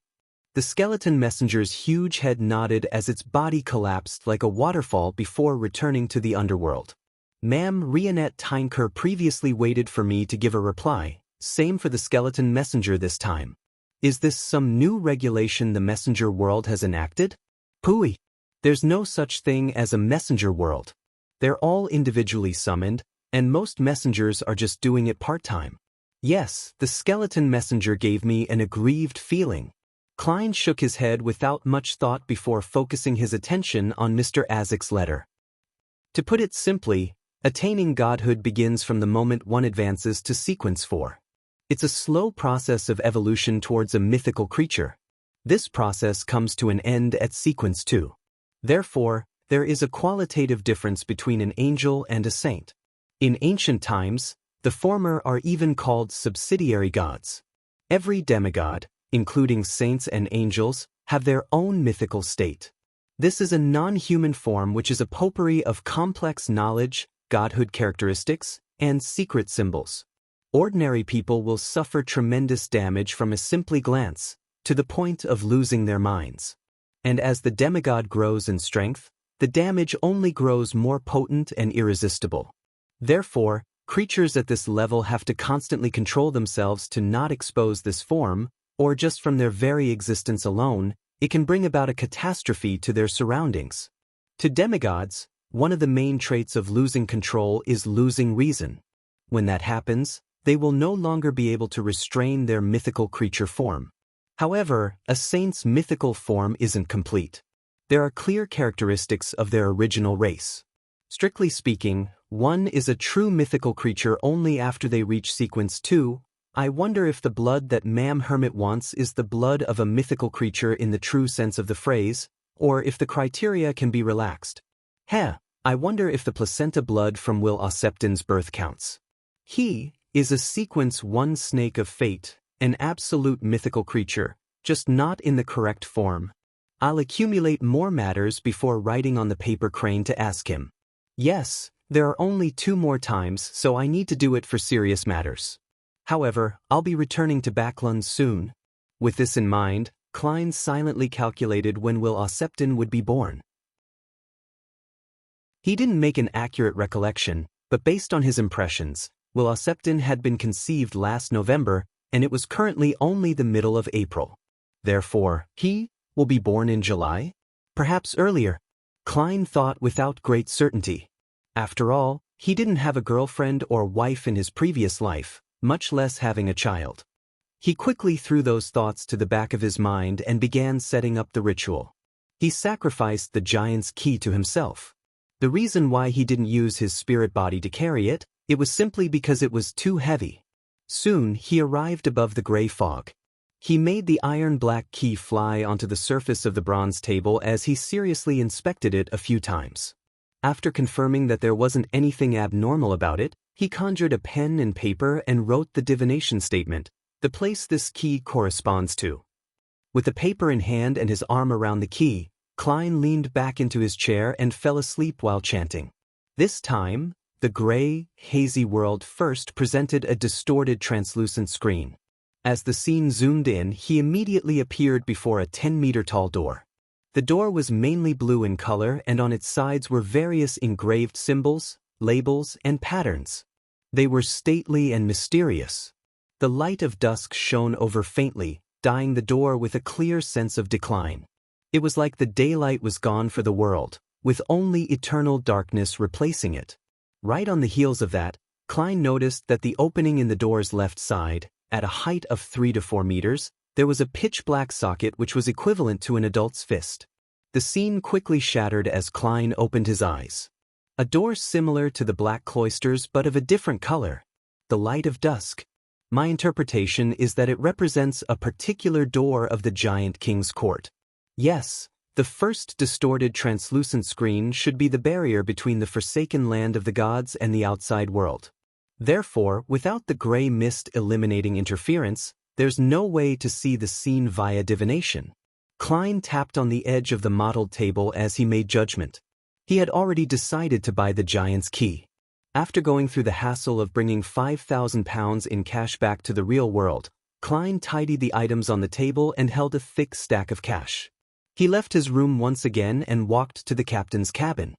The skeleton messenger's huge head nodded as its body collapsed like a waterfall before returning to the underworld. Ma'am, Rionette Tynker previously waited for me to give a reply, same for the skeleton messenger this time. Is this some new regulation the messenger world has enacted? Pooey! There's no such thing as a messenger world. They're all individually summoned, and most messengers are just doing it part-time. Yes, the skeleton messenger gave me an aggrieved feeling. Klein shook his head without much thought before focusing his attention on Mr. Azek's letter. To put it simply, attaining godhood begins from the moment one advances to sequence 4. It's a slow process of evolution towards a mythical creature. This process comes to an end at sequence 2. Therefore, there is a qualitative difference between an angel and a saint. In ancient times, the former are even called subsidiary gods. Every demigod, including saints and angels, have their own mythical state. This is a non-human form which is a potpourri of complex knowledge, godhood characteristics, and secret symbols. Ordinary people will suffer tremendous damage from a simply glance, to the point of losing their minds. And as the demigod grows in strength, the damage only grows more potent and irresistible. Therefore, creatures at this level have to constantly control themselves to not expose this form, or just from their very existence alone, it can bring about a catastrophe to their surroundings. To demigods, one of the main traits of losing control is losing reason. When that happens, they will no longer be able to restrain their mythical creature form. However, a saint's mythical form isn't complete. There are clear characteristics of their original race. Strictly speaking, one is a true mythical creature only after they reach sequence 2. I wonder if the blood that Ma'am Hermit wants is the blood of a mythical creature in the true sense of the phrase, or if the criteria can be relaxed. I wonder if the placenta blood from Will Ossepton's birth counts. He is a sequence 1 snake of fate, an absolute mythical creature, just not in the correct form. I'll accumulate more matters before writing on the paper crane to ask him. Yes, there are only 2 more times, so I need to do it for serious matters. However, I'll be returning to Backlund soon. With this in mind, Klein silently calculated when Will Ossepton would be born. He didn't make an accurate recollection, but based on his impressions, Will Ossepton had been conceived last November, and it was currently only the middle of April. Therefore, he will be born in July? Perhaps earlier. Klein thought without great certainty. After all, he didn't have a girlfriend or wife in his previous life, much less having a child. He quickly threw those thoughts to the back of his mind and began setting up the ritual. He sacrificed the giant's key to himself. The reason why he didn't use his spirit body to carry it, it was simply because it was too heavy. Soon he arrived above the gray fog. He made the iron-black key fly onto the surface of the bronze table as he seriously inspected it a few times. After confirming that there wasn't anything abnormal about it, he conjured a pen and paper and wrote the divination statement, the place this key corresponds to. With the paper in hand and his arm around the key, Klein leaned back into his chair and fell asleep while chanting. This time, the gray, hazy world first presented a distorted translucent screen. As the scene zoomed in, he immediately appeared before a 10-meter-tall door. The door was mainly blue in color, and on its sides were various engraved symbols, labels, and patterns. They were stately and mysterious. The light of dusk shone over faintly, dyeing the door with a clear sense of decline. It was like the daylight was gone for the world, with only eternal darkness replacing it. Right on the heels of that, Klein noticed that the opening in the door's left side, at a height of 3 to 4 meters, there was a pitch-black socket which was equivalent to an adult's fist. The scene quickly shattered as Klein opened his eyes. A door similar to the black cloisters but of a different color. The light of dusk. My interpretation is that it represents a particular door of the giant king's court. Yes, the first distorted translucent screen should be the barrier between the forsaken land of the gods and the outside world. Therefore, without the gray mist eliminating interference, there's no way to see the scene via divination. Klein tapped on the edge of the mottled table as he made judgment. He had already decided to buy the giant's key. After going through the hassle of bringing £5,000 in cash back to the real world, Klein tidied the items on the table and held a thick stack of cash. He left his room once again and walked to the captain's cabin.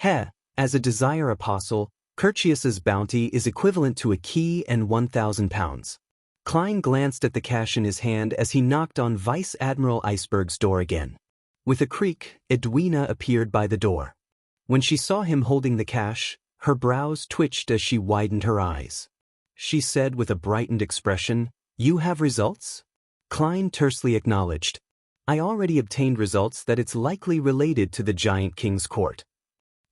As a desire apostle, Curtius's bounty is equivalent to a key and £1,000. Klein glanced at the cash in his hand as he knocked on Vice Admiral Iceberg's door again. With a creak, Edwina appeared by the door. When she saw him holding the cash, her brows twitched as she widened her eyes. She said with a brightened expression, "You have results?" Klein tersely acknowledged. "I already obtained results that it's likely related to the Giant King's court."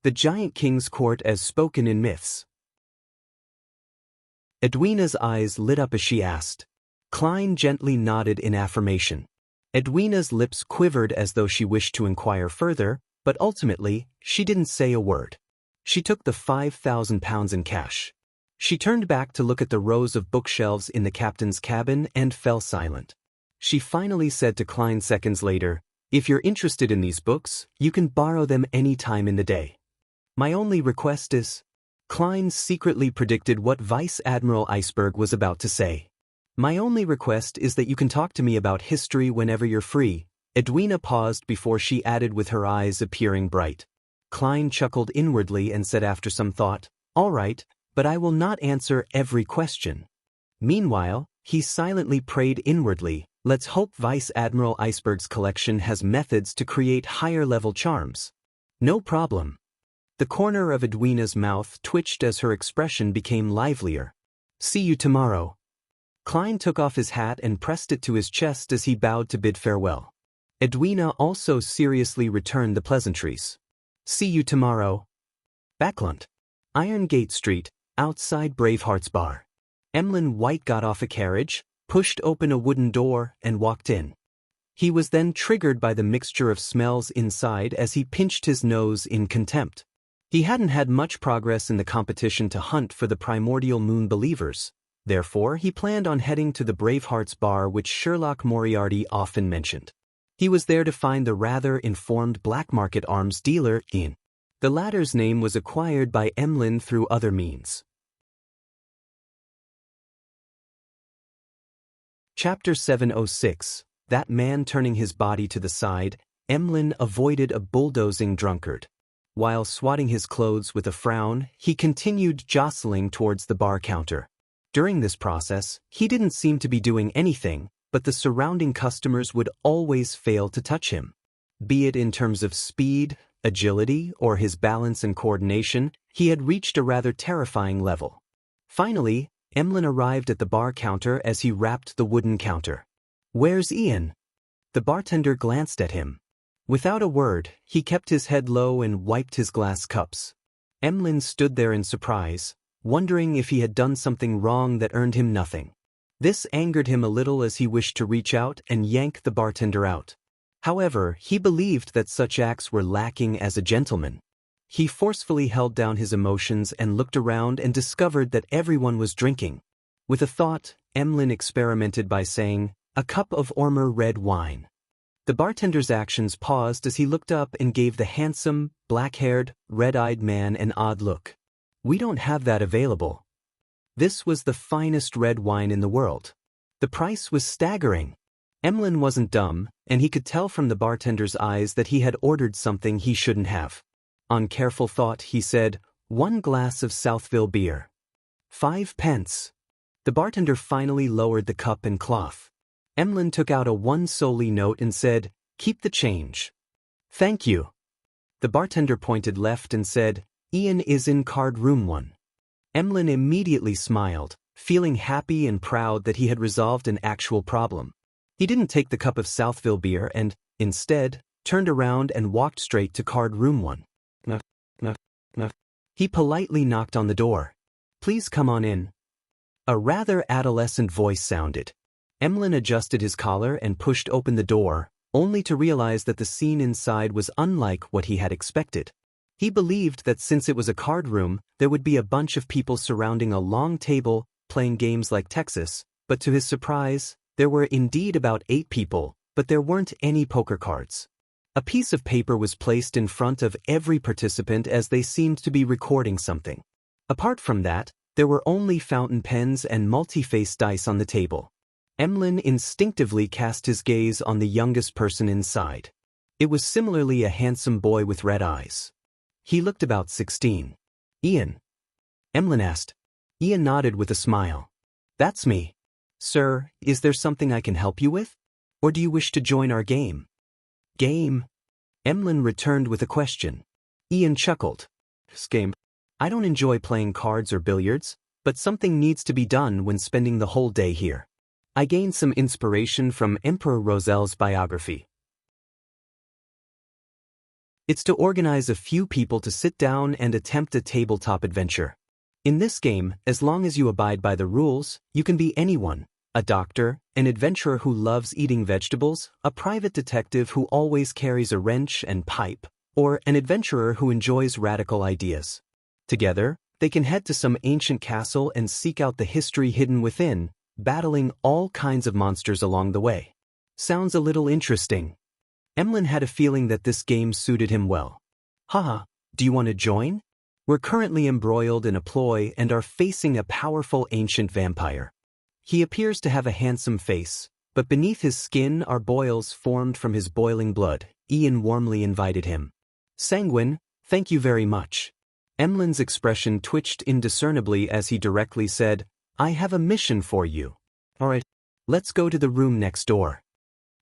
The Giant King's court as spoken in myths. Edwina's eyes lit up as she asked. Klein gently nodded in affirmation. Edwina's lips quivered as though she wished to inquire further, but ultimately, she didn't say a word. She took the £5,000 in cash. She turned back to look at the rows of bookshelves in the captain's cabin and fell silent. She finally said to Klein seconds later, "If you're interested in these books, you can borrow them any time in the day. My only request is..." Klein secretly predicted what Vice Admiral Iceberg was about to say. My only request is that you can talk to me about history whenever you're free. Edwina paused before she added with her eyes appearing bright. Klein chuckled inwardly and said after some thought, "All right, but I will not answer every question." Meanwhile, he silently prayed inwardly, "Let's hope Vice Admiral Iceberg's collection has methods to create higher-level charms." "No problem." The corner of Edwina's mouth twitched as her expression became livelier. "See you tomorrow." Klein took off his hat and pressed it to his chest as he bowed to bid farewell. Edwina also seriously returned the pleasantries. "See you tomorrow." Backlund. Iron Gate Street, outside Braveheart's bar. Emlyn White got off a carriage, pushed open a wooden door, and walked in. He was then triggered by the mixture of smells inside as he pinched his nose in contempt. He hadn't had much progress in the competition to hunt for the primordial moon believers. Therefore, he planned on heading to the Braveheart's bar, which Sherlock Moriarty often mentioned. He was there to find the rather informed black market arms dealer, Ian. The latter's name was acquired by Emlyn through other means. Chapter 706. That man turning his body to the side, Emlyn avoided a bulldozing drunkard. While swatting his clothes with a frown, he continued jostling towards the bar counter. During this process, he didn't seem to be doing anything, but the surrounding customers would always fail to touch him. Be it in terms of speed, agility, or his balance and coordination, he had reached a rather terrifying level. Finally, Emlyn arrived at the bar counter as he rapped the wooden counter. "Where's Ian?" The bartender glanced at him. Without a word, he kept his head low and wiped his glass cups. Emlyn stood there in surprise, wondering if he had done something wrong that earned him nothing. This angered him a little as he wished to reach out and yank the bartender out. However, he believed that such acts were lacking as a gentleman. He forcefully held down his emotions and looked around and discovered that everyone was drinking. With a thought, Emlyn experimented by saying, "A cup of Ormer red wine." The bartender's actions paused as he looked up and gave the handsome, black-haired, red-eyed man an odd look. "We don't have that available." This was the finest red wine in the world. The price was staggering. Emlyn wasn't dumb, and he could tell from the bartender's eyes that he had ordered something he shouldn't have. On careful thought, he said, "1 glass of Southville beer. 5 pence. The bartender finally lowered the cup and cloth. Emlyn took out a 1 solely note and said, "Keep the change." "Thank you." The bartender pointed left and said, "Ian is in card room 1. Emlyn immediately smiled, feeling happy and proud that he had resolved an actual problem. He didn't take the cup of Southville beer and, instead, turned around and walked straight to card room 1. He politely knocked on the door. "Please come on in." A rather adolescent voice sounded. Emlyn adjusted his collar and pushed open the door, only to realize that the scene inside was unlike what he had expected. He believed that since it was a card room, there would be a bunch of people surrounding a long table, playing games like Texas, but to his surprise, there were indeed about 8 people, but there weren't any poker cards. A piece of paper was placed in front of every participant as they seemed to be recording something. Apart from that, there were only fountain pens and multi-face dice on the table. Emlyn instinctively cast his gaze on the youngest person inside. It was similarly a handsome boy with red eyes. He looked about 16. "Ian?" Emlyn asked. Ian nodded with a smile. "That's me. Sir, is there something I can help you with? Or do you wish to join our game?" "Game?" Emlyn returned with a question. Ian chuckled. "Game. I don't enjoy playing cards or billiards, but something needs to be done when spending the whole day here. I gained some inspiration from Emperor Roselle's biography. It's to organize a few people to sit down and attempt a tabletop adventure. In this game, as long as you abide by the rules, you can be anyone: a doctor, an adventurer who loves eating vegetables, a private detective who always carries a wrench and pipe, or an adventurer who enjoys radical ideas. Together, they can head to some ancient castle and seek out the history hidden within, battling all kinds of monsters along the way. Sounds a little interesting. Emlyn had a feeling that this game suited him well. "Haha, do you want to join? We're currently embroiled in a ploy and are facing a powerful ancient vampire." He appears to have a handsome face, but beneath his skin are boils formed from his boiling blood. Ian warmly invited him. Sanguine, thank you very much. Emlyn's expression twitched indiscernibly as he directly said, I have a mission for you. Alright, let's go to the room next door.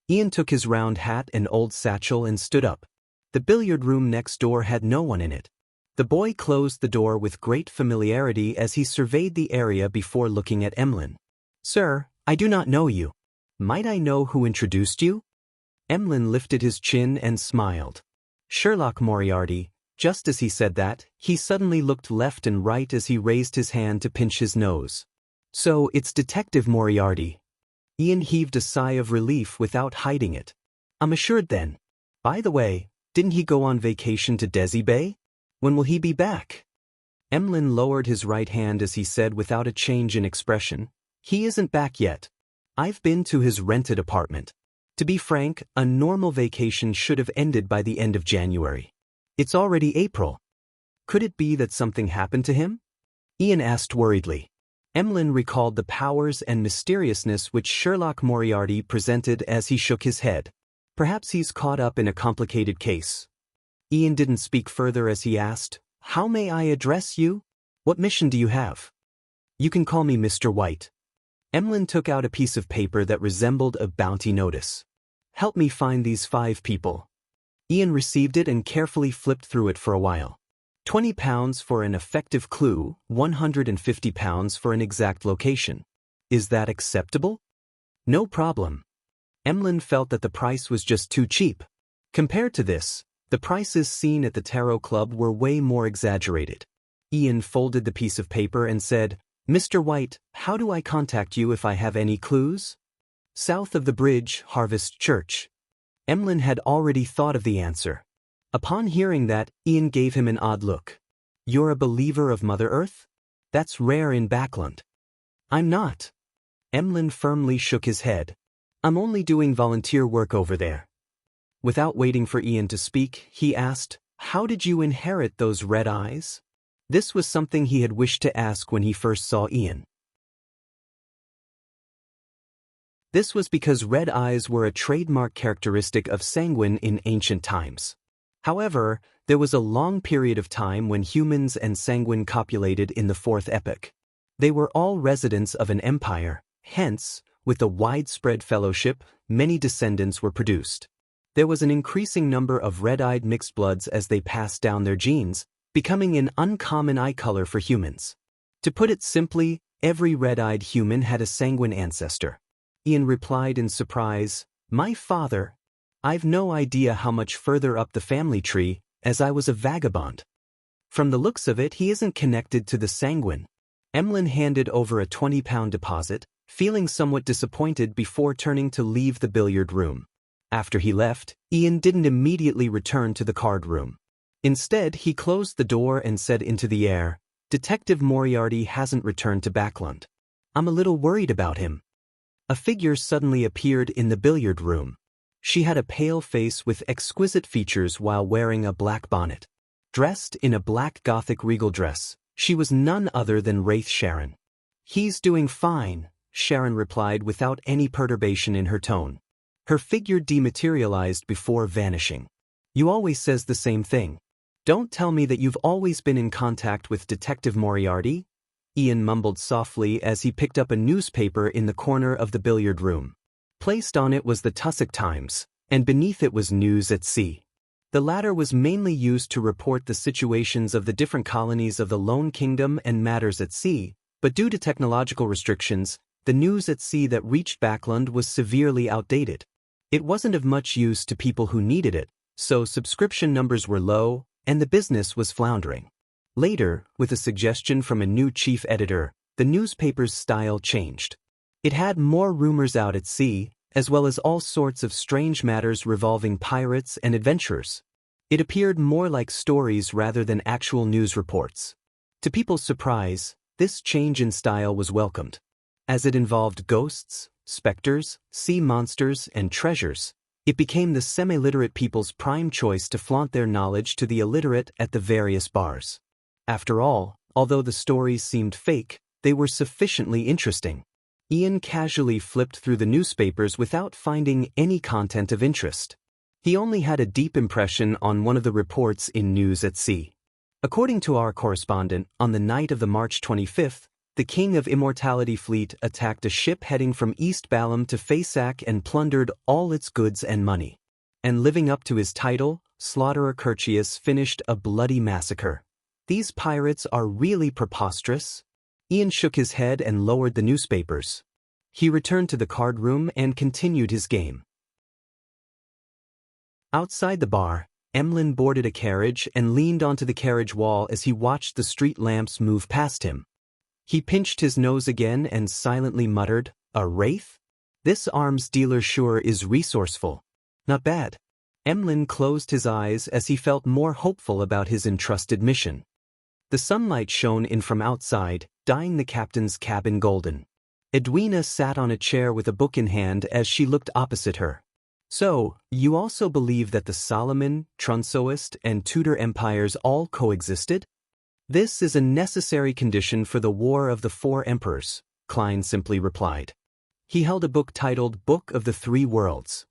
Ian took his round hat and old satchel and stood up. The billiard room next door had no one in it. The boy closed the door with great familiarity as he surveyed the area before looking at Emlyn. Sir, I do not know you. Might I know who introduced you? Emlyn lifted his chin and smiled. Sherlock Moriarty. Just as he said that, he suddenly looked left and right as he raised his hand to pinch his nose. So it's Detective Moriarty. Ian heaved a sigh of relief without hiding it. I'm assured then. By the way, didn't he go on vacation to Desi Bay? When will he be back? Emlyn lowered his right hand as he said without a change in expression, He isn't back yet. I've been to his rented apartment. To be frank, a normal vacation should have ended by the end of January. It's already April. Could it be that something happened to him? Ian asked worriedly. Emlyn recalled the powers and mysteriousness which Sherlock Moriarty presented as he shook his head. Perhaps he's caught up in a complicated case. Ian didn't speak further as he asked, How may I address you? What mission do you have? You can call me Mr. White. Emlyn took out a piece of paper that resembled a bounty notice. Help me find these 5 people. Ian received it and carefully flipped through it for a while. £20 for an effective clue, £150 for an exact location. Is that acceptable? No problem. Emlyn felt that the price was just too cheap. Compared to this, the prices seen at the Tarot Club were way more exaggerated. Ian folded the piece of paper and said, Mr. White, how do I contact you if I have any clues? South of the bridge, Harvest Church. Emlyn had already thought of the answer. Upon hearing that, Ian gave him an odd look. You're a believer of Mother Earth? That's rare in Backland. I'm not. Emlyn firmly shook his head. I'm only doing volunteer work over there. Without waiting for Ian to speak, he asked, How did you inherit those red eyes? This was something he had wished to ask when he first saw Ian. This was because red eyes were a trademark characteristic of Sanguine in ancient times. However, there was a long period of time when humans and Sanguine copulated in the 4th epoch. They were all residents of an empire, hence, with the widespread fellowship, many descendants were produced. There was an increasing number of red-eyed mixed bloods as they passed down their genes, becoming an uncommon eye color for humans. To put it simply, every red-eyed human had a Sanguine ancestor. Ian replied in surprise, My father. I've no idea how much further up the family tree, as I was a vagabond. From the looks of it, he isn't connected to the Sanguine. Emlyn handed over a £20 deposit, feeling somewhat disappointed before turning to leave the billiard room. After he left, Ian didn't immediately return to the card room. Instead, he closed the door and said into the air, Detective Moriarty hasn't returned to Backland. I'm a little worried about him. A figure suddenly appeared in the billiard room. She had a pale face with exquisite features while wearing a black bonnet. Dressed in a black Gothic regal dress, she was none other than Wraith Sharon. He's doing fine, Sharon replied without any perturbation in her tone. Her figure dematerialized before vanishing. You always says the same thing. Don't tell me that you've always been in contact with Detective Moriarty? Ian mumbled softly as he picked up a newspaper in the corner of the billiard room. Placed on it was the Tussock Times, and beneath it was News at Sea. The latter was mainly used to report the situations of the different colonies of the Lone Kingdom and matters at sea, but due to technological restrictions, the news at sea that reached Backland was severely outdated. It wasn't of much use to people who needed it, so subscription numbers were low, and the business was floundering. Later, with a suggestion from a new chief editor, the newspaper's style changed. It had more rumors out at sea, as well as all sorts of strange matters revolving pirates and adventurers. It appeared more like stories rather than actual news reports. To people's surprise, this change in style was welcomed. As it involved ghosts, specters, sea monsters, and treasures, it became the semi-literate people's prime choice to flaunt their knowledge to the illiterate at the various bars. After all, although the stories seemed fake, they were sufficiently interesting. Ian casually flipped through the newspapers without finding any content of interest. He only had a deep impression on one of the reports in News at Sea. According to our correspondent, on the night of the March 25th, the King of Immortality fleet attacked a ship heading from East Balam to Fasak and plundered all its goods and money. And living up to his title, Slaughterer Curtius finished a bloody massacre. These pirates are really preposterous. Ian shook his head and lowered the newspapers. He returned to the card room and continued his game. Outside the bar, Emlyn boarded a carriage and leaned onto the carriage wall as he watched the street lamps move past him. He pinched his nose again and silently muttered, "A wraith? This arms dealer sure is resourceful. Not bad." Emlyn closed his eyes as he felt more hopeful about his entrusted mission. The sunlight shone in from outside, dyeing the captain's cabin golden. Edwina sat on a chair with a book in hand as she looked opposite her. "So, you also believe that the Solomon, Trunsoist, and Tudor empires all coexisted? This is a necessary condition for the War of the Four Emperors," Klein simply replied. He held a book titled Book of the Three Worlds.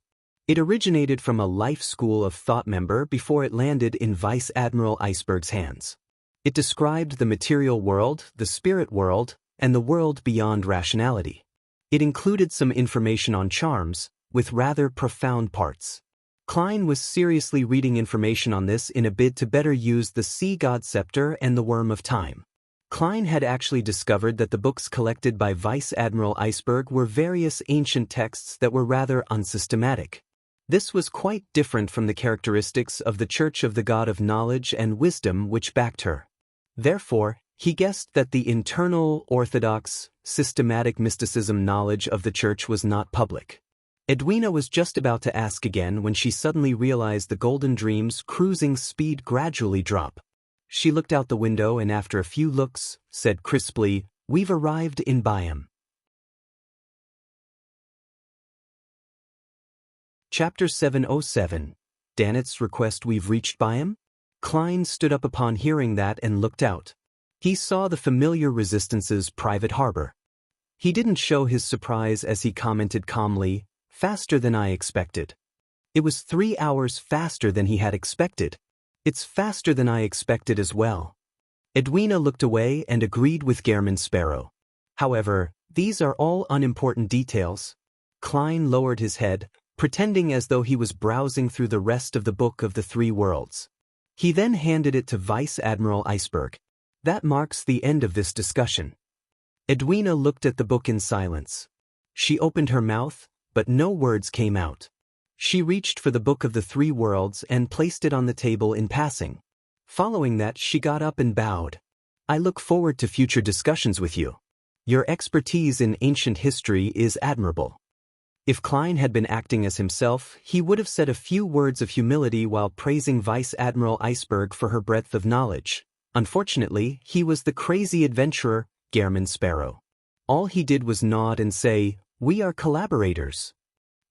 It originated from a life school of thought member before it landed in Vice Admiral Iceberg's hands. It described the material world, the spirit world, and the world beyond rationality. It included some information on charms, with rather profound parts. Klein was seriously reading information on this in a bid to better use the Sea God Scepter and the Worm of Time. Klein had actually discovered that the books collected by Vice Admiral Iceberg were various ancient texts that were rather unsystematic. This was quite different from the characteristics of the Church of the God of Knowledge and Wisdom which backed her. Therefore, he guessed that the internal, orthodox, systematic mysticism knowledge of the Church was not public. Edwina was just about to ask again when she suddenly realized the Golden Dream's cruising speed gradually drop. She looked out the window and after a few looks, said crisply, "We've arrived in Byam." Chapter 707. Dannett's request. We've reached Byam? Klein stood up upon hearing that and looked out. He saw the familiar Resistance's private harbor. He didn't show his surprise as he commented calmly, "Faster than I expected." It was 3 hours faster than he had expected. "It's faster than I expected as well." Edwina looked away and agreed with Gehrman Sparrow. "However, these are all unimportant details." Klein lowered his head, pretending as though he was browsing through the rest of the Book of the Three Worlds. He then handed it to Vice Admiral Iceberg. "That marks the end of this discussion." Edwina looked at the book in silence. She opened her mouth, but no words came out. She reached for the Book of the Three Worlds and placed it on the table in passing. Following that, she got up and bowed. "I look forward to future discussions with you. Your expertise in ancient history is admirable." If Klein had been acting as himself, he would have said a few words of humility while praising Vice Admiral Iceberg for her breadth of knowledge. Unfortunately, he was the crazy adventurer, Gehrman Sparrow. All he did was nod and say, "We are collaborators."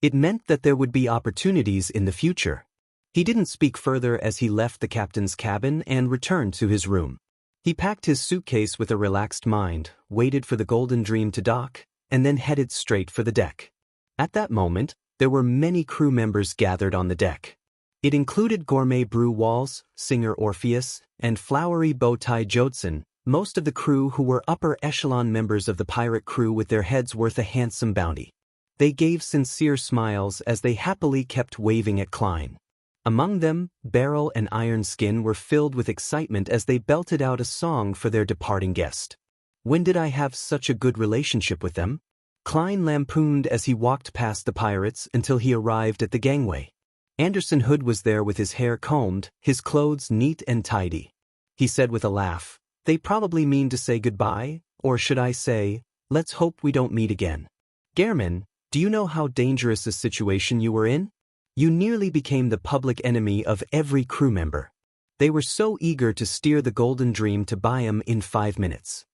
It meant that there would be opportunities in the future. He didn't speak further as he left the captain's cabin and returned to his room. He packed his suitcase with a relaxed mind, waited for the Golden Dream to dock, and then headed straight for the deck. At that moment, there were many crew members gathered on the deck. It included gourmet Brew Walls, singer Orpheus, and flowery bow-tie Jodson, most of the crew who were upper echelon members of the pirate crew with their heads worth a handsome bounty. They gave sincere smiles as they happily kept waving at Klein. Among them, Beryl and Ironskin were filled with excitement as they belted out a song for their departing guest. "When did I have such a good relationship with them?" Klein lampooned as he walked past the pirates until he arrived at the gangway. Anderson Hood was there with his hair combed, his clothes neat and tidy. He said with a laugh, "They probably mean to say goodbye, or should I say, let's hope we don't meet again. Gehrman, do you know how dangerous a situation you were in? You nearly became the public enemy of every crew member." They were so eager to steer the Golden Dream to Byam in 5 minutes.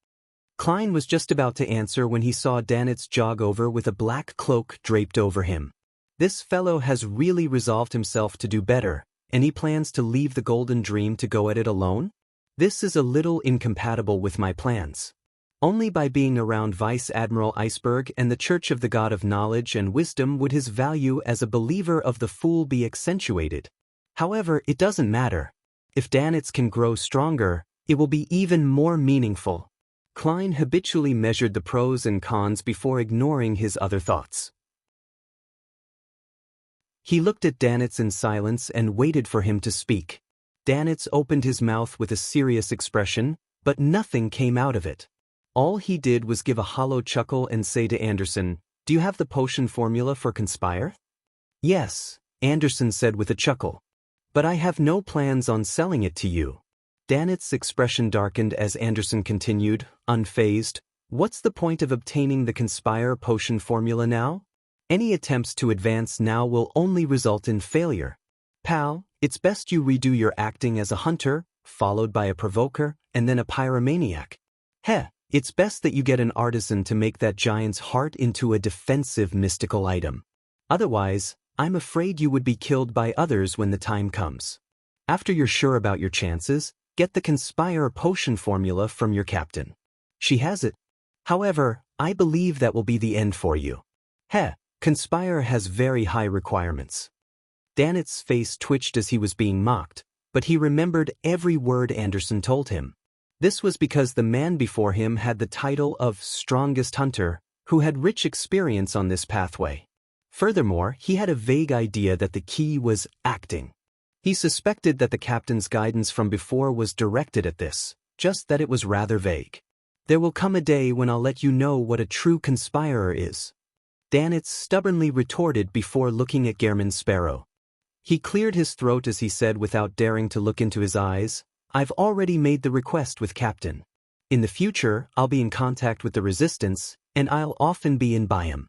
Klein was just about to answer when he saw Dannett's jog over with a black cloak draped over him. "This fellow has really resolved himself to do better, and he plans to leave the Golden Dream to go at it alone? This is a little incompatible with my plans." Only by being around Vice Admiral Iceberg and the Church of the God of Knowledge and Wisdom would his value as a believer of the Fool be accentuated. However, it doesn't matter. If Danitz can grow stronger, it will be even more meaningful. Klein habitually measured the pros and cons before ignoring his other thoughts. He looked at Danitz in silence and waited for him to speak. Danitz opened his mouth with a serious expression, but nothing came out of it. All he did was give a hollow chuckle and say to Anderson, "Do you have the potion formula for Conspire?" "Yes," Anderson said with a chuckle. "But I have no plans on selling it to you." Danitz's expression darkened as Anderson continued, unfazed, "What's the point of obtaining the Conspire potion formula now? Any attempts to advance now will only result in failure. Pal, it's best you redo your acting as a hunter, followed by a provoker, and then a pyromaniac. Heh, it's best that you get an artisan to make that giant's heart into a defensive mystical item. Otherwise, I'm afraid you would be killed by others when the time comes. After you're sure about your chances, get the Conspire potion formula from your captain. She has it. However, I believe that will be the end for you. Heh, Conspire has very high requirements." Danitz's face twitched as he was being mocked, but he remembered every word Anderson told him. This was because the man before him had the title of Strongest Hunter, who had rich experience on this pathway. Furthermore, he had a vague idea that the key was acting. He suspected that the captain's guidance from before was directed at this, just that it was rather vague. "There will come a day when I'll let you know what a true conspirer is," Danitz stubbornly retorted before looking at Gehrman Sparrow. He cleared his throat as he said without daring to look into his eyes, "I've already made the request with Captain. In the future, I'll be in contact with the Resistance, and I'll often be in Biome.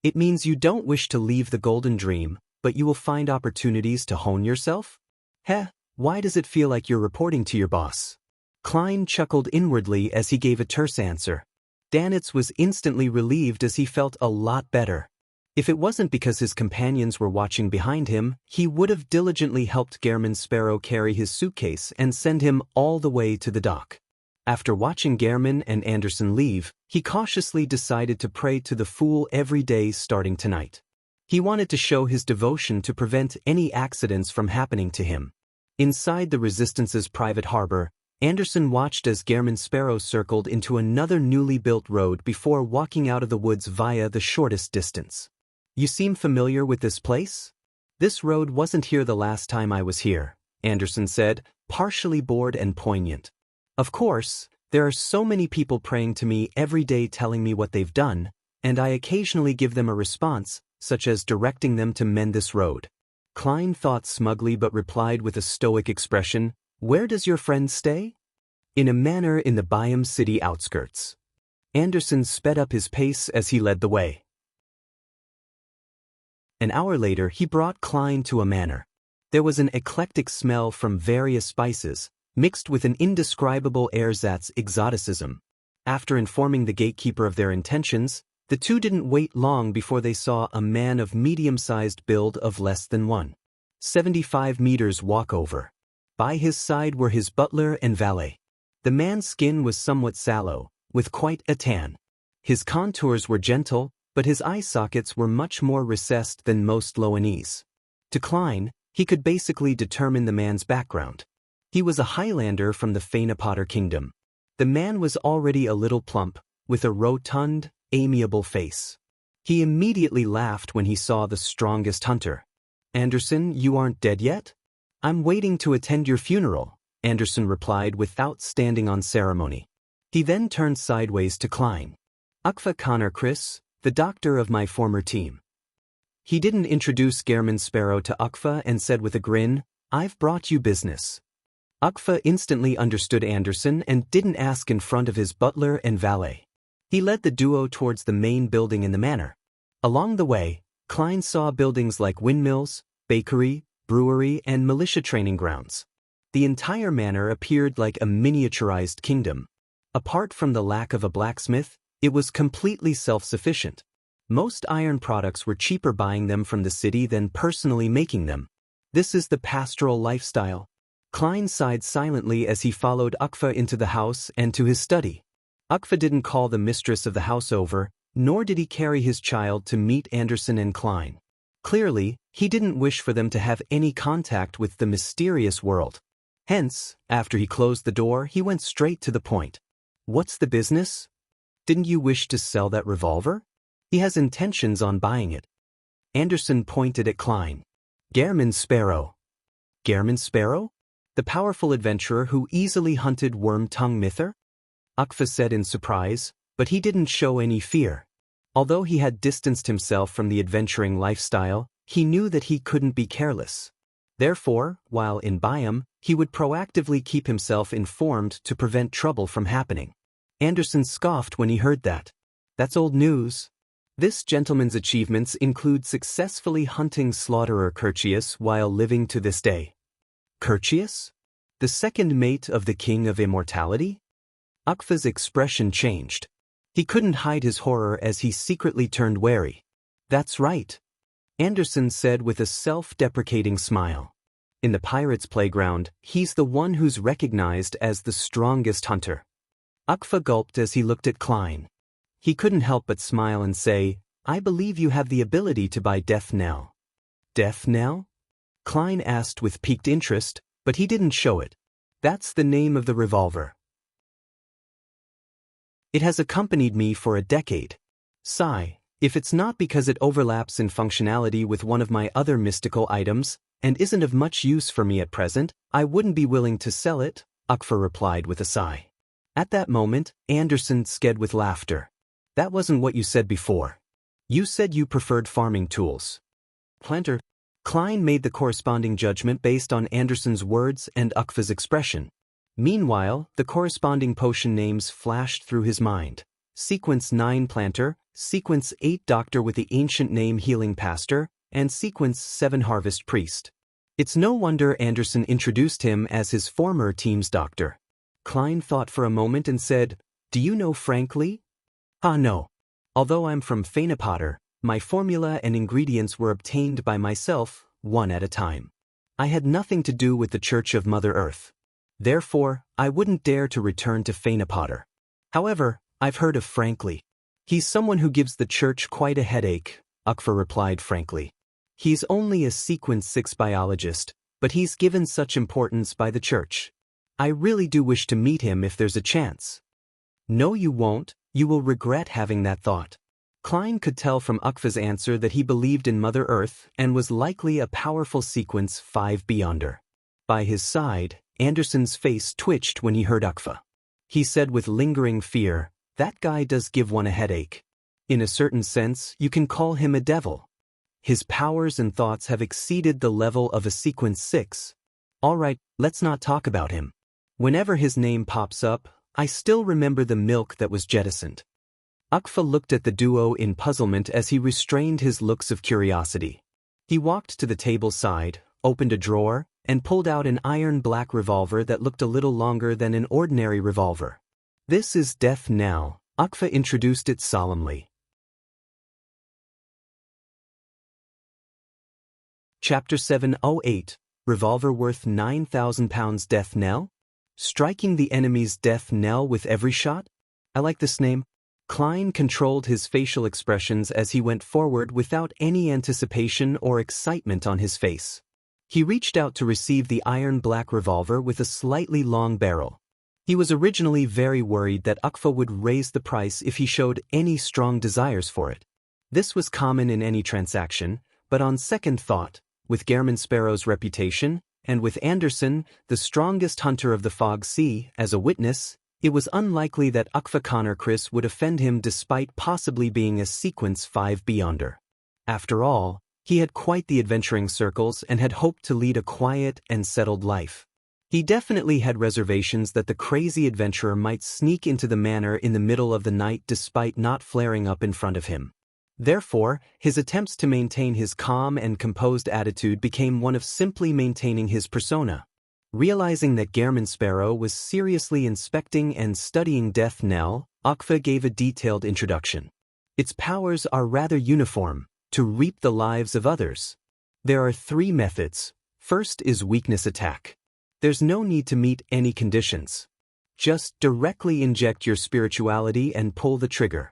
It means you don't wish to leave the Golden Dream, but you will find opportunities to hone yourself? Heh, why does it feel like you're reporting to your boss?" Klein chuckled inwardly as he gave a terse answer. Danitz was instantly relieved as he felt a lot better. If it wasn't because his companions were watching behind him, he would have diligently helped Gehrman Sparrow carry his suitcase and send him all the way to the dock. After watching Gehrman and Anderson leave, he cautiously decided to pray to the Fool every day starting tonight. He wanted to show his devotion to prevent any accidents from happening to him. Inside the Resistance's private harbor, Anderson watched as Gehrman Sparrow circled into another newly built road before walking out of the woods via the shortest distance. "You seem familiar with this place?" "This road wasn't here the last time I was here," Anderson said, partially bored and poignant. "Of course, there are so many people praying to me every day telling me what they've done, and I occasionally give them a response, such as directing them to mend this road." Klein thought smugly but replied with a stoic expression, "Where does your friend stay?" "In a manor in the Biome city outskirts." Anderson sped up his pace as he led the way. An hour later, he brought Klein to a manor. There was an eclectic smell from various spices, mixed with an indescribable ersatz exoticism. After informing the gatekeeper of their intentions, the two didn't wait long before they saw a man of medium-sized build of less than 1.75 meters walk over. By his side were his butler and valet. The man's skin was somewhat sallow, with quite a tan. His contours were gentle, but his eye sockets were much more recessed than most Loanese. To Klein, he could basically determine the man's background. He was a Highlander from the Fainapotter Kingdom. The man was already a little plump, with a rotund, amiable face. He immediately laughed when he saw the Strongest Hunter. "Anderson, you aren't dead yet?" "I'm waiting to attend your funeral," Anderson replied without standing on ceremony. He then turned sideways to Klein. "Ukva Connor Chris, the doctor of my former team." He didn't introduce Gehrman Sparrow to Ukva and said with a grin, "I've brought you business." Ukva instantly understood Anderson and didn't ask in front of his butler and valet. He led the duo towards the main building in the manor. Along the way, Klein saw buildings like windmills, bakery, brewery, and militia training grounds. The entire manor appeared like a miniaturized kingdom. Apart from the lack of a blacksmith, it was completely self-sufficient. Most iron products were cheaper buying them from the city than personally making them. This is the pastoral lifestyle. Klein sighed silently as he followed Ukva into the house and to his study. Ukfa didn't call the mistress of the house over, nor did he carry his child to meet Anderson and Klein. Clearly, he didn't wish for them to have any contact with the mysterious world. Hence, after he closed the door, he went straight to the point. "What's the business? Didn't you wish to sell that revolver? He has intentions on buying it." Anderson pointed at Klein. "Gehrman Sparrow." "Gehrman Sparrow? The powerful adventurer who easily hunted worm-tongue Mither?" Ukfa said in surprise, but he didn't show any fear. Although he had distanced himself from the adventuring lifestyle, he knew that he couldn't be careless. Therefore, while in Byam, he would proactively keep himself informed to prevent trouble from happening. Anderson scoffed when he heard that. "That's old news. This gentleman's achievements include successfully hunting slaughterer Curtius while living to this day." "Curtius? The second mate of the King of Immortality?" Ukfa's expression changed. He couldn't hide his horror as he secretly turned wary. "That's right," Anderson said with a self-deprecating smile. "In the pirates' playground, he's the one who's recognized as the strongest hunter." Ukfa gulped as he looked at Klein. He couldn't help but smile and say, "I believe you have the ability to buy Death Knell." "Death Knell?" Klein asked with piqued interest, but he didn't show it. "That's the name of the revolver. It has accompanied me for a decade. Sigh, if it's not because it overlaps in functionality with one of my other mystical items, and isn't of much use for me at present, I wouldn't be willing to sell it," Ukfa replied with a sigh. At that moment, Anderson scared with laughter. "That wasn't what you said before. You said you preferred farming tools." "Planter." Klein made the corresponding judgment based on Anderson's words and Ukfa's expression. Meanwhile, the corresponding potion names flashed through his mind. Sequence 9 Planter, Sequence 8 Doctor with the ancient name Healing Pastor, and Sequence 7 Harvest Priest. It's no wonder Anderson introduced him as his former team's doctor. Klein thought for a moment and said, "Do you know Frank Lee?" "Ah, no. Although I'm from Fainapotter, my formula and ingredients were obtained by myself, one at a time. I had nothing to do with the Church of Mother Earth. Therefore, I wouldn't dare to return to Fainapotter. However, I've heard of Frank Lee. He's someone who gives the church quite a headache," Ukfa replied frankly. "He's only a Sequence 6 biologist, but he's given such importance by the church. I really do wish to meet him if there's a chance." "No, you won't. You will regret having that thought." Klein could tell from Ukfa's answer that he believed in Mother Earth and was likely a powerful Sequence 5 Beyonder. By his side, Anderson's face twitched when he heard Ukfa. He said with lingering fear, "That guy does give one a headache. In a certain sense, you can call him a devil. His powers and thoughts have exceeded the level of a Sequence 6. All right, let's not talk about him. Whenever his name pops up, I still remember the milk that was jettisoned." Ukfa looked at the duo in puzzlement as he restrained his looks of curiosity. He walked to the table's side, opened a drawer, and pulled out an iron-black revolver that looked a little longer than an ordinary revolver. "This is Death Knell," Ukfa introduced it solemnly. Chapter 708, Revolver Worth 9,000 Pounds Death Knell? Striking the enemy's death knell with every shot? I like this name. Klein controlled his facial expressions as he went forward without any anticipation or excitement on his face. He reached out to receive the iron-black revolver with a slightly long barrel. He was originally very worried that Ukfa would raise the price if he showed any strong desires for it. This was common in any transaction, but on second thought, with Gehrman Sparrow's reputation, and with Anderson, the strongest hunter of the Fog Sea, as a witness, it was unlikely that Ukfa Connor Chris would offend him despite possibly being a Sequence 5 Beyonder. After all, he had quite the adventuring circles and had hoped to lead a quiet and settled life. He definitely had reservations that the crazy adventurer might sneak into the manor in the middle of the night despite not flaring up in front of him. Therefore, his attempts to maintain his calm and composed attitude became one of simply maintaining his persona. Realizing that Gehrman Sparrow was seriously inspecting and studying Death Knell, Ukfa gave a detailed introduction. Its powers are rather uniform: to reap the lives of others. There are 3 methods. First is weakness attack. There's no need to meet any conditions. Just directly inject your spirituality and pull the trigger.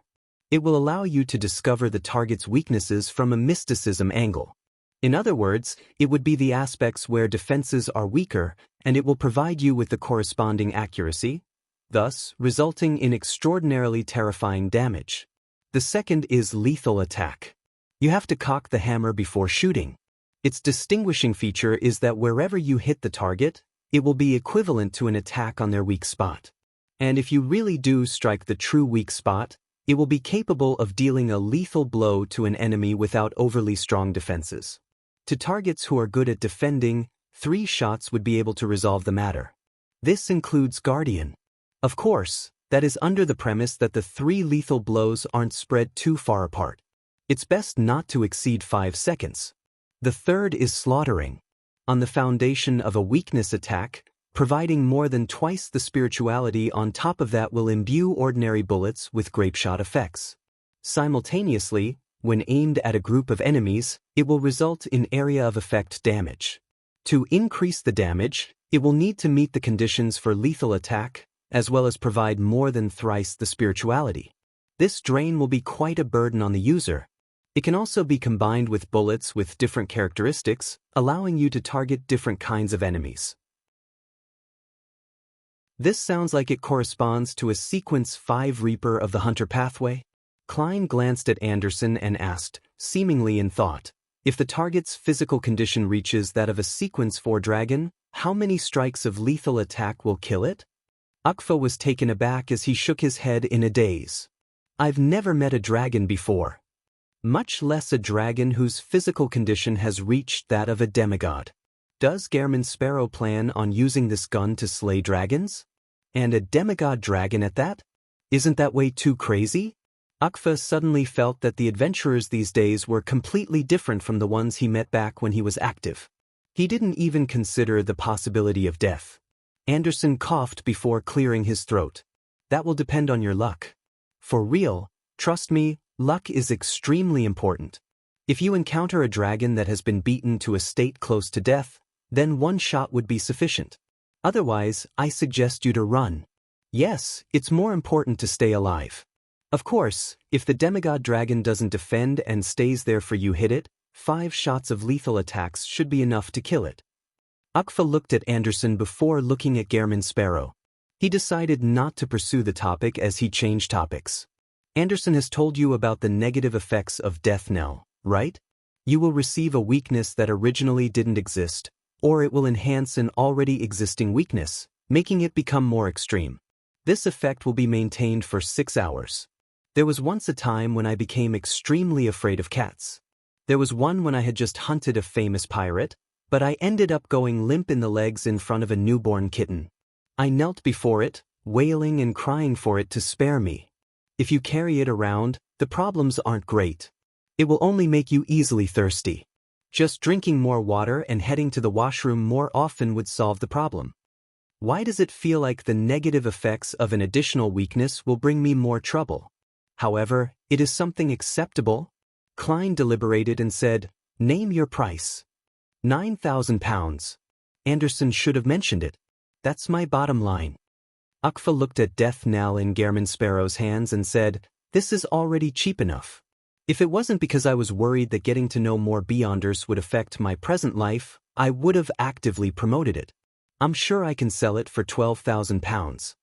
It will allow you to discover the target's weaknesses from a mysticism angle. In other words, it would be the aspects where defenses are weaker, and it will provide you with the corresponding accuracy, thus resulting in extraordinarily terrifying damage. The second is lethal attack. You have to cock the hammer before shooting. Its distinguishing feature is that wherever you hit the target, it will be equivalent to an attack on their weak spot. And if you really do strike the true weak spot, it will be capable of dealing a lethal blow to an enemy without overly strong defenses. To targets who are good at defending, 3 shots would be able to resolve the matter. This includes Guardian. Of course, that is under the premise that the 3 lethal blows aren't spread too far apart. It's best not to exceed 5 seconds. The third is slaughtering. On the foundation of a weakness attack, providing more than twice the spirituality on top of that will imbue ordinary bullets with grapeshot effects. Simultaneously, when aimed at a group of enemies, it will result in area of effect damage. To increase the damage, it will need to meet the conditions for lethal attack, as well as provide more than thrice the spirituality. This drain will be quite a burden on the user. It can also be combined with bullets with different characteristics, allowing you to target different kinds of enemies. This sounds like it corresponds to a Sequence 5 Reaper of the Hunter pathway. Klein glanced at Anderson and asked, seemingly in thought, if the target's physical condition reaches that of a Sequence 4 dragon, how many strikes of lethal attack will kill it? Ukfa was taken aback as he shook his head in a daze. I've never met a dragon before. Much less a dragon whose physical condition has reached that of a demigod. Does Gehrman Sparrow plan on using this gun to slay dragons? And a demigod dragon at that? Isn't that way too crazy? Ukfa suddenly felt that the adventurers these days were completely different from the ones he met back when he was active. He didn't even consider the possibility of death. Anderson coughed before clearing his throat. That will depend on your luck. For real, trust me, luck is extremely important. If you encounter a dragon that has been beaten to a state close to death, then 1 shot would be sufficient. Otherwise, I suggest you to run. Yes, it's more important to stay alive. Of course, if the demigod dragon doesn't defend and stays there for you hit it, 5 shots of lethal attacks should be enough to kill it. Ukfa looked at Anderson before looking at Gehrman Sparrow. He decided not to pursue the topic as he changed topics. Anderson has told you about the negative effects of Death Knell, right? You will receive a weakness that originally didn't exist, or it will enhance an already existing weakness, making it become more extreme. This effect will be maintained for 6 hours. There was once a time when I became extremely afraid of cats. There was one when I had just hunted a famous pirate, but I ended up going limp in the legs in front of a newborn kitten. I knelt before it, wailing and crying for it to spare me. If you carry it around, the problems aren't great. It will only make you easily thirsty. Just drinking more water and heading to the washroom more often would solve the problem. Why does it feel like the negative effects of an additional weakness will bring me more trouble? However, it is something acceptable. Klein deliberated and said, name your price. 9,000 pounds. Anderson should have mentioned it. That's my bottom line. Ukfa looked at Death Knell in Gehrman Sparrow's hands and said, this is already cheap enough. If it wasn't because I was worried that getting to know more Beyonders would affect my present life, I would have actively promoted it. I'm sure I can sell it for 12,000 pounds.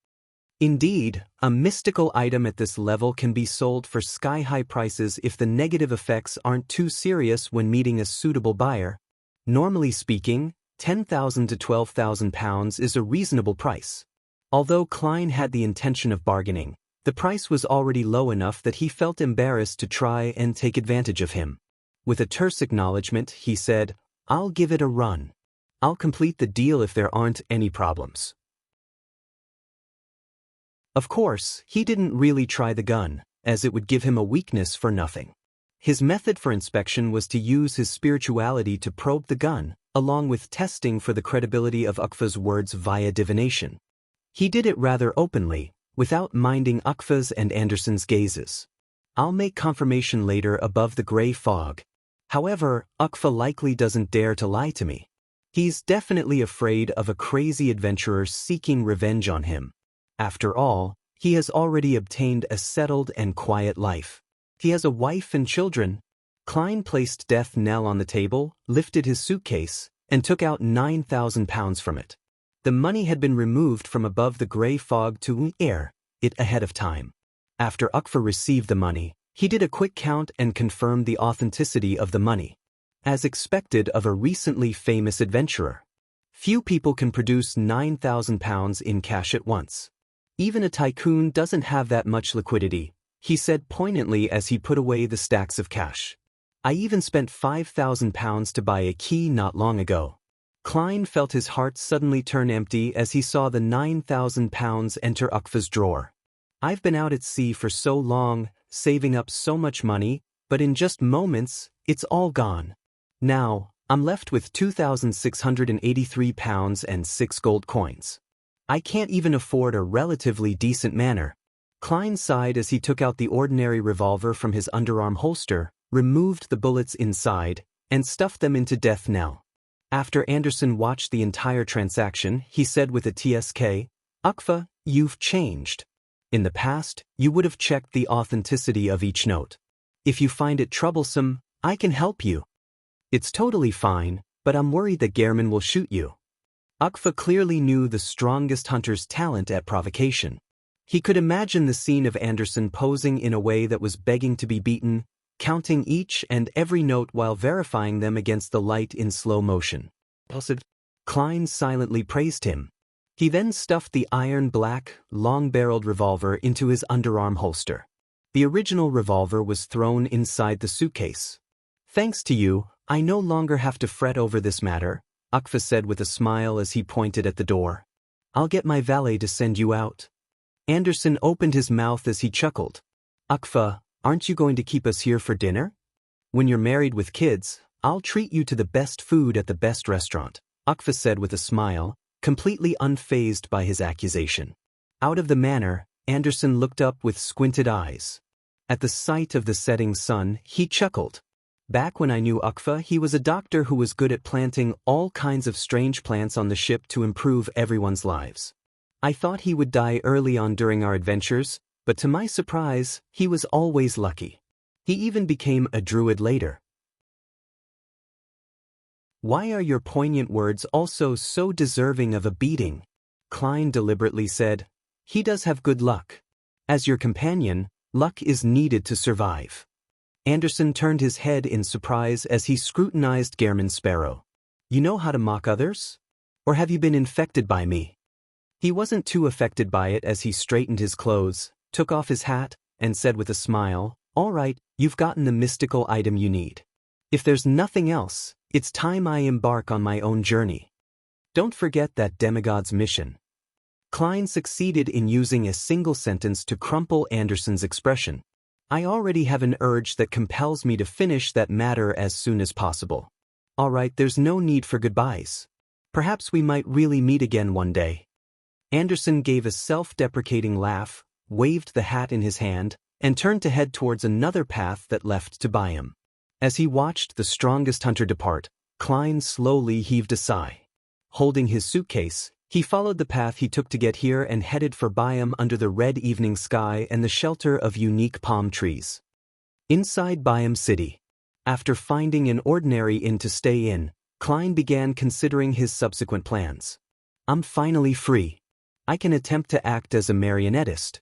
Indeed, a mystical item at this level can be sold for sky-high prices if the negative effects aren't too serious when meeting a suitable buyer. Normally speaking, 10,000 to 12,000 pounds is a reasonable price. Although Klein had the intention of bargaining, the price was already low enough that he felt embarrassed to try and take advantage of him. With a terse acknowledgement, he said, I'll give it a run. I'll complete the deal if there aren't any problems. Of course, he didn't really try the gun, as it would give him a weakness for nothing. His method for inspection was to use his spirituality to probe the gun, along with testing for the credibility of Ukfa's words via divination. He did it rather openly, without minding Ukfa's and Anderson's gazes. I'll make confirmation later above the gray fog. However, Ukfa likely doesn't dare to lie to me. He's definitely afraid of a crazy adventurer seeking revenge on him. After all, he has already obtained a settled and quiet life. He has a wife and children. Klein placed death knell on the table, lifted his suitcase, and took out £9,000 from it. The money had been removed from above the grey fog to air it ahead of time. After Ukfa received the money, he did a quick count and confirmed the authenticity of the money. As expected of a recently famous adventurer. Few people can produce £9,000 in cash at once. Even a tycoon doesn't have that much liquidity, he said poignantly as he put away the stacks of cash. I even spent £5,000 to buy a key not long ago. Klein felt his heart suddenly turn empty as he saw the £9,000 enter Ukfa's drawer. I've been out at sea for so long, saving up so much money, but in just moments, it's all gone. Now, I'm left with £2,683 and 6 gold coins. I can't even afford a relatively decent manor. Klein sighed as he took out the ordinary revolver from his underarm holster, removed the bullets inside, and stuffed them into death knell. After Anderson watched the entire transaction, he said with a TSK, Ukfa, you've changed. In the past, you would have checked the authenticity of each note. If you find it troublesome, I can help you. It's totally fine, but I'm worried that Gehrman will shoot you. Ukfa clearly knew the strongest hunter's talent at provocation. He could imagine the scene of Anderson posing in a way that was begging to be beaten, counting each and every note while verifying them against the light in slow motion. Klein silently praised him. He then stuffed the iron-black, long-barreled revolver into his underarm holster. The original revolver was thrown inside the suitcase. Thanks to you, I no longer have to fret over this matter, Ukfa said with a smile as he pointed at the door. I'll get my valet to send you out. Anderson opened his mouth as he chuckled. Ukfa, aren't you going to keep us here for dinner? When you're married with kids, I'll treat you to the best food at the best restaurant, Ukfa said with a smile, completely unfazed by his accusation. Out of the manor, Anderson looked up with squinted eyes. At the sight of the setting sun, he chuckled. Back when I knew Ukfa, he was a doctor who was good at planting all kinds of strange plants on the ship to improve everyone's lives. I thought he would die early on during our adventures, but to my surprise, he was always lucky. He even became a druid later. Why are your poignant words also so deserving of a beating? Klein deliberately said. He does have good luck. As your companion, luck is needed to survive. Anderson turned his head in surprise as he scrutinized Gehrman Sparrow. You know how to mock others? Or have you been infected by me? He wasn't too affected by it as he straightened his clothes, took off his hat, and said with a smile, All right, you've gotten the mystical item you need. If there's nothing else, it's time I embark on my own journey. Don't forget that demigod's mission. Klein succeeded in using a single sentence to crumple Anderson's expression. I already have an urge that compels me to finish that matter as soon as possible. All right, there's no need for goodbyes. Perhaps we might really meet again one day. Anderson gave a self-deprecating laugh, waved the hat in his hand, and turned to head towards another path that left to Byam. As he watched the strongest hunter depart, Klein slowly heaved a sigh. Holding his suitcase, he followed the path he took to get here and headed for Byam under the red evening sky and the shelter of unique palm trees. Inside Byam City, after finding an ordinary inn to stay in, Klein began considering his subsequent plans. I'm finally free. I can attempt to act as a marionettist.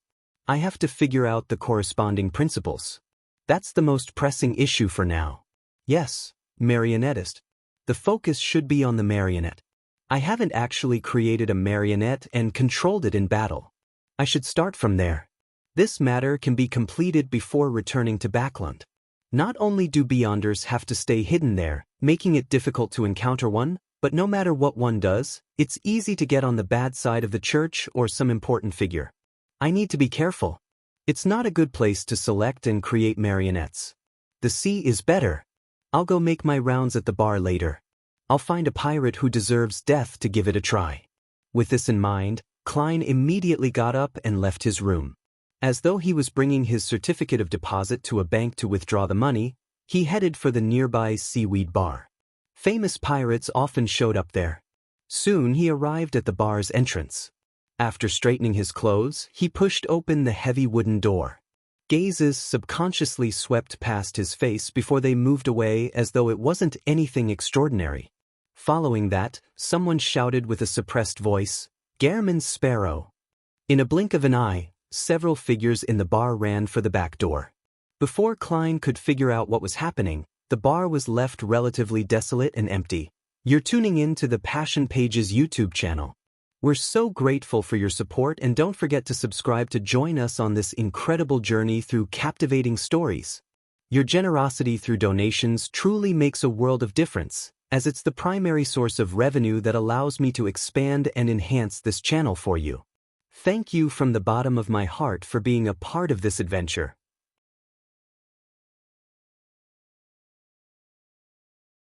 I have to figure out the corresponding principles. That's the most pressing issue for now. Yes, marionettist. The focus should be on the marionette. I haven't actually created a marionette and controlled it in battle. I should start from there. This matter can be completed before returning to Backland. Not only do Beyonders have to stay hidden there, making it difficult to encounter one, but no matter what one does, it's easy to get on the bad side of the church or some important figure. I need to be careful. It's not a good place to select and create marionettes. The sea is better. I'll go make my rounds at the bar later. I'll find a pirate who deserves death to give it a try. With this in mind, Klein immediately got up and left his room. As though he was bringing his certificate of deposit to a bank to withdraw the money, he headed for the nearby seaweed bar. Famous pirates often showed up there. Soon he arrived at the bar's entrance. After straightening his clothes, he pushed open the heavy wooden door. Gazes subconsciously swept past his face before they moved away as though it wasn't anything extraordinary. Following that, someone shouted with a suppressed voice, "Gehrman's Sparrow." In a blink of an eye, several figures in the bar ran for the back door. Before Klein could figure out what was happening, the bar was left relatively desolate and empty. You're tuning in to the Passion Pages YouTube channel. We're so grateful for your support, and don't forget to subscribe to join us on this incredible journey through captivating stories. Your generosity through donations truly makes a world of difference, as it's the primary source of revenue that allows me to expand and enhance this channel for you. Thank you from the bottom of my heart for being a part of this adventure.